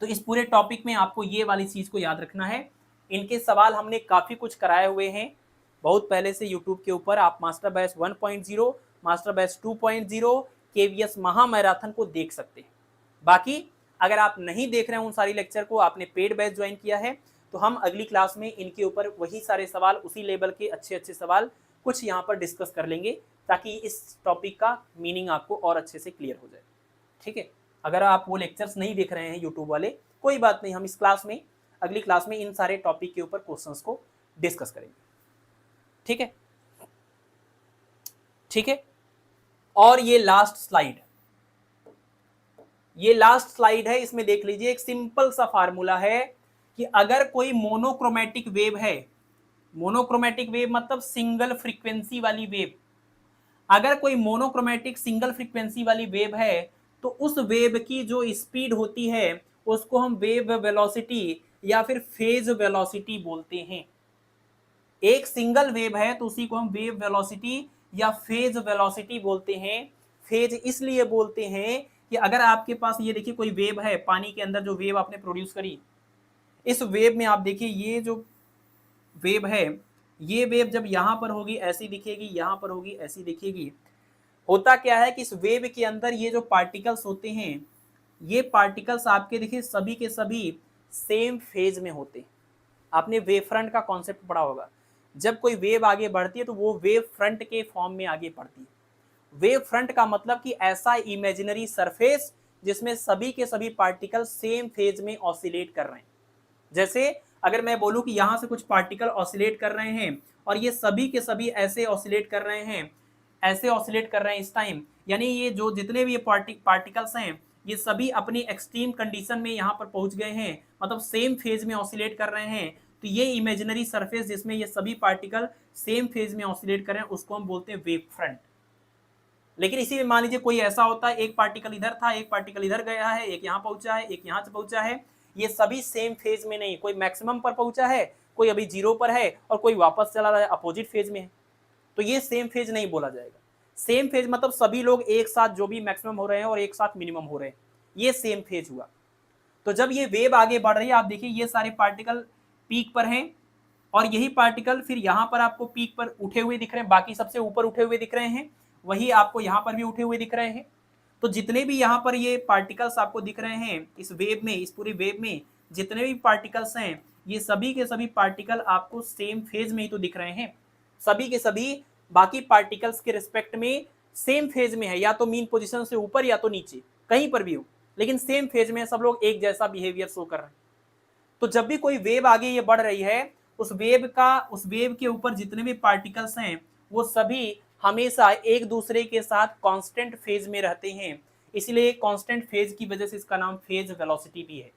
A: तो इस पूरे टॉपिक में आपको ये वाली चीज को याद रखना है। इनके सवाल हमने काफी कुछ कराए हुए हैं बहुत पहले से यूट्यूब के ऊपर, आप master batch 1.0, master batch 2.0, KVS महामैराथन को देख सकते हैं। बाकी अगर आप नहीं देख रहे हैं उन सारी लेक्चर को, आपने पेड बैच ज्वाइन किया है, तो हम अगली क्लास में इनके ऊपर वही सारे सवाल, उसी लेवल के अच्छे अच्छे सवाल कुछ यहाँ पर डिस्कस कर लेंगे, ताकि इस टॉपिक का मीनिंग आपको और अच्छे से क्लियर हो जाए। ठीक है, अगर आप वो लेक्चर्स नहीं देख रहे हैं यूट्यूब वाले, कोई बात नहीं, हम इस क्लास में अगली क्लास में इन सारे टॉपिक के ऊपर क्वेश्चंस को डिस्कस करेंगे। ठीक है, ठीक है। और ये लास्ट स्लाइड है, इसमें देख लीजिए, एक सिंपल सा फार्मूला है कि अगर कोई मोनोक्रोमेटिक वेव है, मोनोक्रोमेटिक वेव मतलब सिंगल फ्रीक्वेंसी वाली वेव, अगर कोई मोनोक्रोमेटिक सिंगल फ्रीक्वेंसी वाली वेव है, तो उस वेव की जो स्पीड होती है उसको हम वेव वेलोसिटी या फिर फेज वेलोसिटी बोलते हैं। एक सिंगल वेव है तो उसी को हम वेव वेलोसिटी या फेज वेलोसिटी बोलते हैं। फेज इसलिए बोलते हैं कि अगर आपके पास ये देखिए कोई वेव है, पानी के अंदर जो वेव आपने प्रोड्यूस करी, इस वेव में आप देखिए ये जो वेव है, ये वेव जब यहाँ पर होगी ऐसी दिखेगी, यहाँ पर होगी ऐसी दिखेगी। होता क्या है कि इस वेव के अंदर ये जो पार्टिकल्स होते हैं, ये पार्टिकल्स आपके देखिए सभी के सभी सेम फेज में होते हैं। आपने वेव फ्रंट का कॉन्सेप्ट पढ़ा होगा। जब कोई वेव आगे बढ़ती है तो वो वेव फ्रंट के फॉर्म में आगे बढ़ती है। वेव फ्रंट का मतलब कि ऐसा इमेजिनरी सरफेस जिसमें सभी के सभी पार्टिकल सेम फेज में ऑसिलेट कर रहे हैं। जैसे अगर मैं बोलूं कि यहां से कुछ पार्टिकल ऑसिलेट कर रहे हैं और ये सभी के सभी ऐसे ऑसिलेट कर रहे हैं, ऐसे ऑसिलेट कर रहे हैं इस टाइम, यानी ये जो जितने भी ये पार्टिकल्स हैं ये सभी अपनी एक्सट्रीम कंडीशन में यहाँ पर पहुंच गए हैं, मतलब सेम फेज में ऑसिलेट कर रहे हैं। तो ये इमेजिनरी सरफेस जिसमें ये सभी पार्टिकल सेम फेज में ऑसिलेट कर रहे हैं उसको हम बोलते हैं वेव फ्रंट। लेकिन इसी में मान लीजिए कोई ऐसा होता है, एक पार्टिकल इधर था, एक पार्टिकल इधर गया है, एक यहाँ पहुंचा है, एक यहाँ से पहुंचा है, ये सभी सेम फेज में नहीं, कोई मैक्सिमम पर पहुंचा है, कोई अभी जीरो पर है और कोई वापस चला रहा है अपोजिट फेज में है, तो ये सेम फेज नहीं बोला जाएगा। सेम फेज मतलब सभी लोग एक साथ जो भी मैक्सिमम हो रहे हैं और एक साथ मिनिमम हो रहे हैं, ये सेम फेज हुआ। तो जब ये वेव आगे बढ़ रही है, आप देखिए ये सारे पार्टिकल पीक पर हैं और यही पार्टिकल फिर यहाँ पर आपको पीक पर उठे हुए दिख रहे हैं, बाकी सबसे ऊपर उठे हुए दिख रहे हैं, वही आपको यहाँ पर भी उठे हुए दिख रहे हैं। तो जितने भी यहाँ पर ये पार्टिकल्स आपको दिख रहे हैं इस वेव में, इस पूरी वेव में जितने भी पार्टिकल्स हैं, ये सभी के सभी पार्टिकल आपको सेम फेज में ही तो दिख रहे हैं। सभी के सभी बाकी पार्टिकल्स के रिस्पेक्ट में सेम फेज में है, या तो मीन पोजीशन से ऊपर या तो नीचे, कहीं पर भी हो, लेकिन सेम फेज में सब लोग एक जैसा बिहेवियर शो कर रहे हैं। तो जब भी कोई वेव आगे ये बढ़ रही है, उस वेव के ऊपर जितने भी पार्टिकल्स हैं वो सभी हमेशा एक दूसरे के साथ कांस्टेंट फेज में रहते हैं, इसलिए कांस्टेंट फेज की वजह से इसका नाम फेज वेलोसिटी भी है।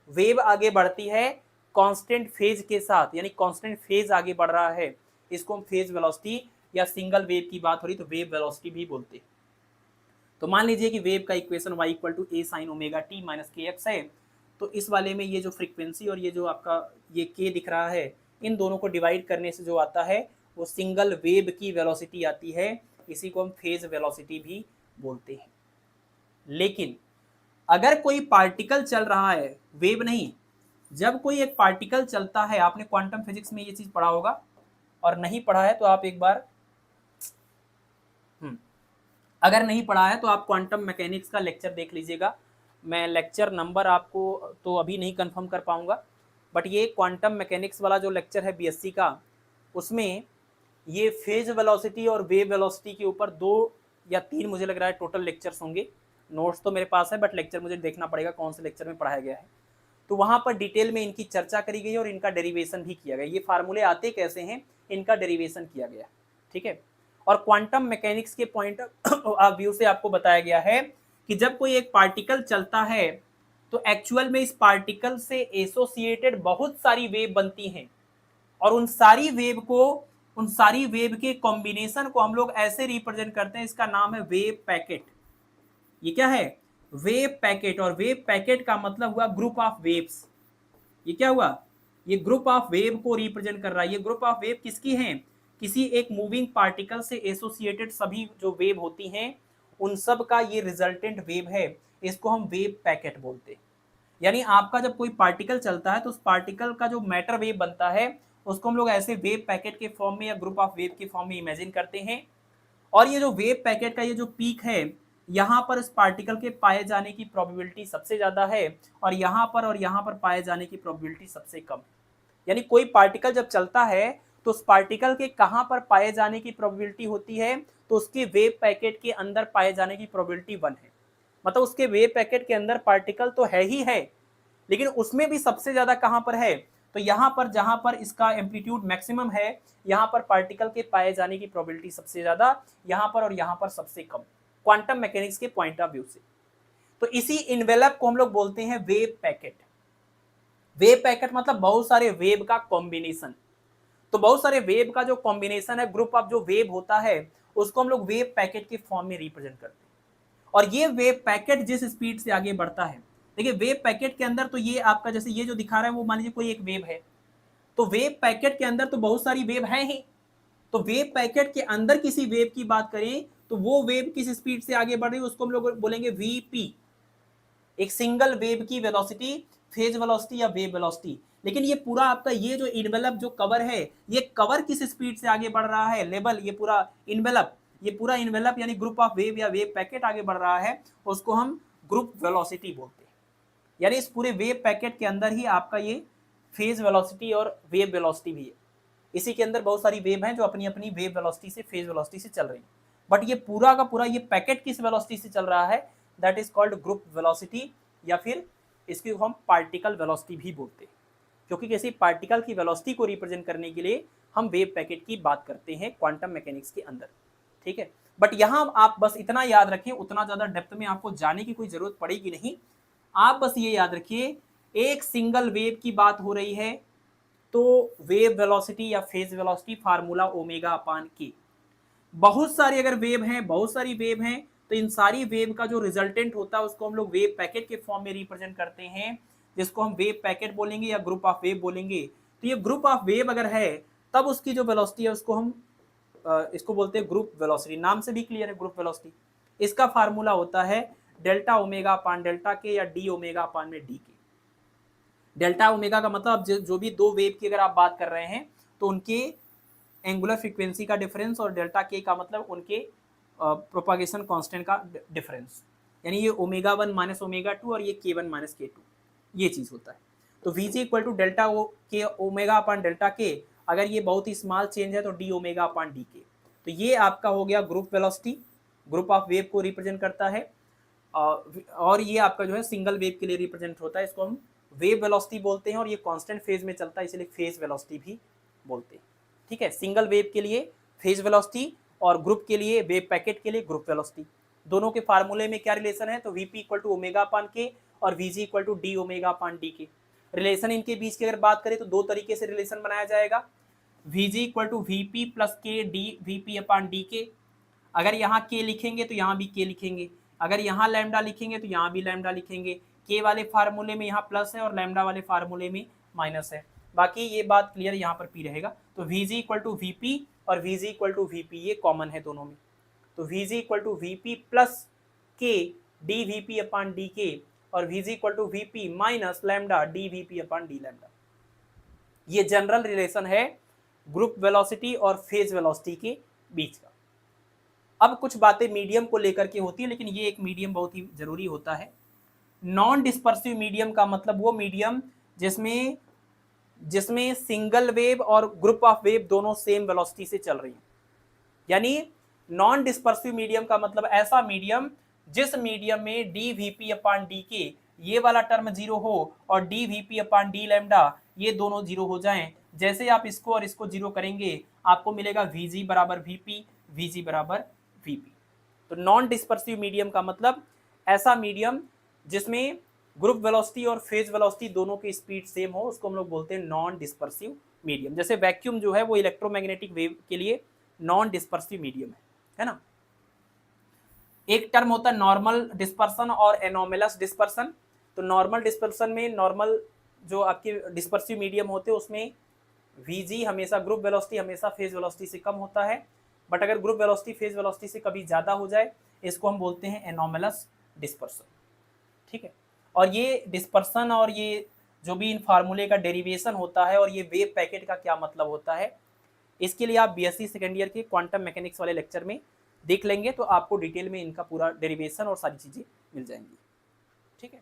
A: वेव आगे बढ़ती है कांस्टेंट फेज के साथ, यानी कांस्टेंट फेज आगे बढ़ रहा है, इसको हम फेज वेलोसिटी या सिंगल वेव की बात हो रही तो वेव वेलोसिटी भी बोलते हैं। तो मान लीजिए कि वेव का equation y equal to a sin omega t minus kx है, तो इस वाले में ये जो फ्रीक्वेंसी और ये जो आपका ये k दिख रहा है, इन दोनों को डिवाइड करने से जो आता है वो सिंगल वेव की वेलोसिटी आती है, इसी को हम फेज वेलोसिटी भी बोलते हैं। लेकिन अगर कोई पार्टिकल चल रहा है, वेव नहीं, जब कोई एक पार्टिकल चलता है, आपने क्वांटम फिजिक्स में ये चीज पढ़ा होगा, और नहीं पढ़ा है तो आप एक बार अगर नहीं पढ़ा है तो आप क्वांटम मैकेनिक्स का लेक्चर देख लीजिएगा। मैं लेक्चर नंबर आपको तो अभी नहीं कंफर्म कर पाऊंगा, बट ये क्वांटम मैकेनिक्स वाला जो लेक्चर है बीएससी का, उसमें ये फेज वेलोसिटी और वेव वेलोसिटी के ऊपर 2 या 3 मुझे लग रहा है टोटल लेक्चर्स होंगे। नोट्स तो मेरे पास है बट लेक्चर मुझे देखना पड़ेगा कौन से लेक्चर में पढ़ाया गया है। तो वहाँ पर डिटेल में इनकी चर्चा करी गई और इनका डेरिवेशन भी किया गया, ये फार्मूले आते कैसे हैं इनका डेरिवेशन किया गया, ठीक है। और क्वांटम मैकेनिक्स के पॉइंट ऑफ व्यू से आपको बताया गया है कि जब कोई एक पार्टिकल चलता है तो एक्चुअल में इस पार्टिकल से एसोसिएटेड बहुत सारी वेव बनती हैं, और उन सारी वेव के कॉम्बिनेशन को हम लोग ऐसे रिप्रेजेंट करते हैं, इसका नाम है वेव पैकेट। ये क्या है? Wave packet. और वेव पैकेट का मतलब हुआ ग्रुप ऑफ वेव्स। ये क्या हुआ? ये ग्रुप ऑफ वेव को रिप्रेजेंट कर रहा है। ये ग्रुप ऑफ वेव किसकी हैं? किसी एक मूविंग पार्टिकल से एसोसिएटेड सभी जो वेव होती हैं उन सब का ये रिजल्टेंट वेव है, इसको हम वेव पैकेट बोलते हैं। यानी आपका जब कोई पार्टिकल चलता है तो उस पार्टिकल का जो मैटर वेव बनता है उसको हम लोग ऐसे वेव पैकेट के फॉर्म में या ग्रुप ऑफ वेव के फॉर्म में इमेजिन करते हैं। और ये जो वेव पैकेट का ये जो पीक है, यहाँ पर इस पार्टिकल के पाए जाने की प्रोबेबिलिटी सबसे ज्यादा है और यहाँ पर पाए जाने की प्रोबेबिलिटी सबसे कम। यानी कोई पार्टिकल जब चलता है तो उस पार्टिकल के कहाँ पर पाए जाने की प्रोबेबिलिटी होती है, तो उसके वेव पैकेट के अंदर पाए जाने की प्रोबेबिलिटी 1 है। मतलब उसके वेव पैकेट के अंदर पार्टिकल तो है ही है, लेकिन उसमें भी सबसे ज्यादा कहाँ पर है, तो यहाँ पर जहाँ पर इसका एम्पलीट्यूड मैक्सिमम है, यहाँ पर पार्टिकल के पाए जाने की प्रोबेबिलिटी सबसे ज्यादा, यहाँ पर और यहाँ पर सबसे कम, क्वांटम मैकेनिक्स के पॉइंट ऑफ व्यू से। तो इसी इन्वेलप को हम लोग बोलते हैं वेव पैकेट। वेव पैकेट मतलब बहुत सारे वेव का कॉम्बिनेशन। तो बहुत सारे वेव का जो कॉम्बिनेशन है, ग्रुप ऑफ जो वेव होता है, उसको हम लोग वेव पैकेट के फॉर्म में रिप्रेजेंट करते हैं। और ये वेव पैकेट जिस स्पीड से आगे बढ़ता है, देखिए वेव पैकेट के अंदर तो ये आपका जैसे ये जो दिखा रहा है वो मान लीजिए कोई एक वेव है, तो वेव पैकेट के अंदर तो बहुत सारी वेव है ही। तो वेव पैकेट के अंदर किसी वेव की बात करें तो वो वेव किस स्पीड से आगे बढ़ रही है उसको हम लोग बोलेंगे वीपी। एक सिंगल वेव की वेलोसिटी, फेज वेलोसिटी या वेव वेलोसिटी। लेकिन ये पूरा आपका ये जो इनवेलप जो कवर है, ये कवर किस स्पीड से आगे बढ़ रहा है, लेवल, ये पूरा इनवेलप, ये पूरा इनवेलप यानी ग्रुप ऑफ वेव या वेव पैकेट आगे बढ़ रहा है, उसको हम ग्रुप वेलोसिटी बोलते हैं। यानी इस पूरे वेव पैकेट के अंदर ही आपका ये फेज वेलोसिटी और वेव वेलोसिटी भी है। इसी के अंदर बहुत सारी वेव हैं जो अपनी अपनी वेव वेलोसिटी से, फेज वेलोसिटी से चल रही है। बट ये पूरा का पूरा ये पैकेट किस वेलोसिटी से चल रहा है, that is called group velocity, या फिर इसको हम पार्टिकल वेलोसिटी भी बोलते हैं। क्योंकि किसी पार्टिकल की वेलोसिटी को रिप्रेजेंट करने के लिए हम वेव पैकेट की बात करते हैं क्वांटम मैकेनिक्स के अंदर, ठीक है। बट यहाँ आप बस इतना याद रखें, उतना ज्यादा डेप्थ में आपको जाने की कोई जरूरत पड़ेगी नहीं। आप बस ये याद रखिए, एक सिंगल वेव की बात हो रही है तो वेव वेलोसिटी या phase velocity formula omega upon के। बहुत सारी अगर वेव हैं, बहुत सारी वेव हैं, तो इन सारी वेव का जो रिजल्टेंट होता है उसको हम लोग वेव पैकेट के फॉर्म में रिप्रेजेंट करते हैं, जिसको हम वेव पैकेट बोलेंगे या ग्रुप ऑफ वेव बोलेंगे। तो ये ग्रुप ऑफ वेव अगर है तब उसकी जो वेलोसिटी है उसको हम इसको बोलते हैं ग्रुप वेलोसिटी। नाम से भी क्लियर है ग्रुप वेलोसिटी। इसका फार्मूला होता है डेल्टा ओमेगा अपान डेल्टा के या डी ओमेगा अपान में डी के। डेल्टा ओमेगा का मतलब जो भी दो वेव की अगर आप बात कर रहे हैं तो उनके एंगुलर फ्रीक्वेंसी का डिफरेंस, और डेल्टा के का मतलब उनके प्रोपागेशन कांस्टेंट का डिफरेंस। यानी ये ओमेगा 1 माइनस ओमेगा 2 और ये k1 माइनस k2, ये चीज होता है। तो Vg इक्वल टू डेल्टा के ओमेगा अपान डेल्टा के, अगर ये बहुत ही स्मॉल चेंज है तो डी ओमेगा अपान डी के। तो ये आपका हो गया group velocity, group of wave को रिप्रेजेंट करता है। और ये आपका जो है सिंगल वेव के लिए रिप्रेजेंट होता है, इसको हम वेव वेलोसिटी बोलते हैं, और ये कांस्टेंट फेज में चलता है इसलिए फेज वेलोसिटी भी बोलते हैं, ठीक है। सिंगल वेव के लिए फेज वेलोसिटी और ग्रुप के लिए, वेव पैकेट के लिए ग्रुप वेलोसिटी। दोनों के फार्मूले में क्या रिलेशन है, तो Vp equal to omega upon K और Vg equal to D omega upon D K. Relation इनके बीच की अगर बात करें तो दो तरीके से रिलेशन बनाया जाएगा। Vg equal to Vp plus K D Vp upon D K. अगर यहाँ के लिखेंगे तो यहाँ भी के लिखेंगे, अगर यहाँ लैम्डा लिखेंगे तो यहाँ भी लैम्डा लिखेंगे। के वाले फार्मूले में यहाँ प्लस है और लैम्डा वाले फार्मूले में माइनस है। बाकी ये बात क्लियर, यहाँ पर पी रहेगा। तो Vg इक्वल टू Vp और Vg इक्वल टू Vp ये कॉमन है दोनों में। तो Vg equal to Vp plus K D Vp upon D K और Vg equal to Vp minus lambda D Vp upon D lambda. ये general relation है group velocity और phase velocity के बीच का। अब कुछ बातें मीडियम को लेकर के होती है, लेकिन ये एक मीडियम बहुत ही जरूरी होता है। नॉन डिस्पर्सिव मीडियम का मतलब वो मीडियम जिसमें सिंगल वेव और ग्रुप ऑफ वेव दोनों सेम वेलोसिटी से चल रही हैं। यानी नॉन डिस्पर्सिव मीडियम का मतलब ऐसा मीडियम जिस मीडियम में डी Vp अपान डी के ये वाला टर्म जीरो हो और D Vp upon D lambda ये दोनों जीरो हो जाएं। जैसे आप इसको और इसको जीरो करेंगे आपको मिलेगा Vg बराबर Vp, Vg बराबर Vp। तो नॉन डिस्पर्सिव मीडियम का मतलब ऐसा मीडियम जिसमें ग्रुप वेलोसिटी और फेज वेलोसिटी दोनों की स्पीड सेम हो, उसको हम लोग बोलते हैं नॉन डिस्पर्सिव मीडियम। जैसे वैक्यूम जो है वो इलेक्ट्रोमैग्नेटिक वेव के लिए नॉन डिस्पर्सिव मीडियम है ना। एक टर्म होता है नॉर्मल डिस्पर्सन और एनोमलस डिस्पर्सन। तो नॉर्मल डिस्पर्सन में, नॉर्मल जो आपके डिस्पर्सिव मीडियम होते हैं उसमें Vg हमेशा, ग्रुप वेलोसिटी हमेशा फेज वेलोसिटी से कम होता है। बट अगर ग्रुप वेलोसिटी फेज वेलोसिटी से कभी ज़्यादा हो जाए इसको हम बोलते हैं एनोमलस डिस्पर्सन, ठीक है। और ये डिस्पर्सन और ये जो भी इन फार्मूले का डेरिवेशन होता है और ये वेव पैकेट का क्या मतलब होता है, इसके लिए आप BSc सेकेंड ईयर के क्वांटम मैकेनिक्स वाले लेक्चर में देख लेंगे तो आपको डिटेल में इनका पूरा डेरिवेशन और सारी चीज़ें मिल जाएंगी, ठीक है।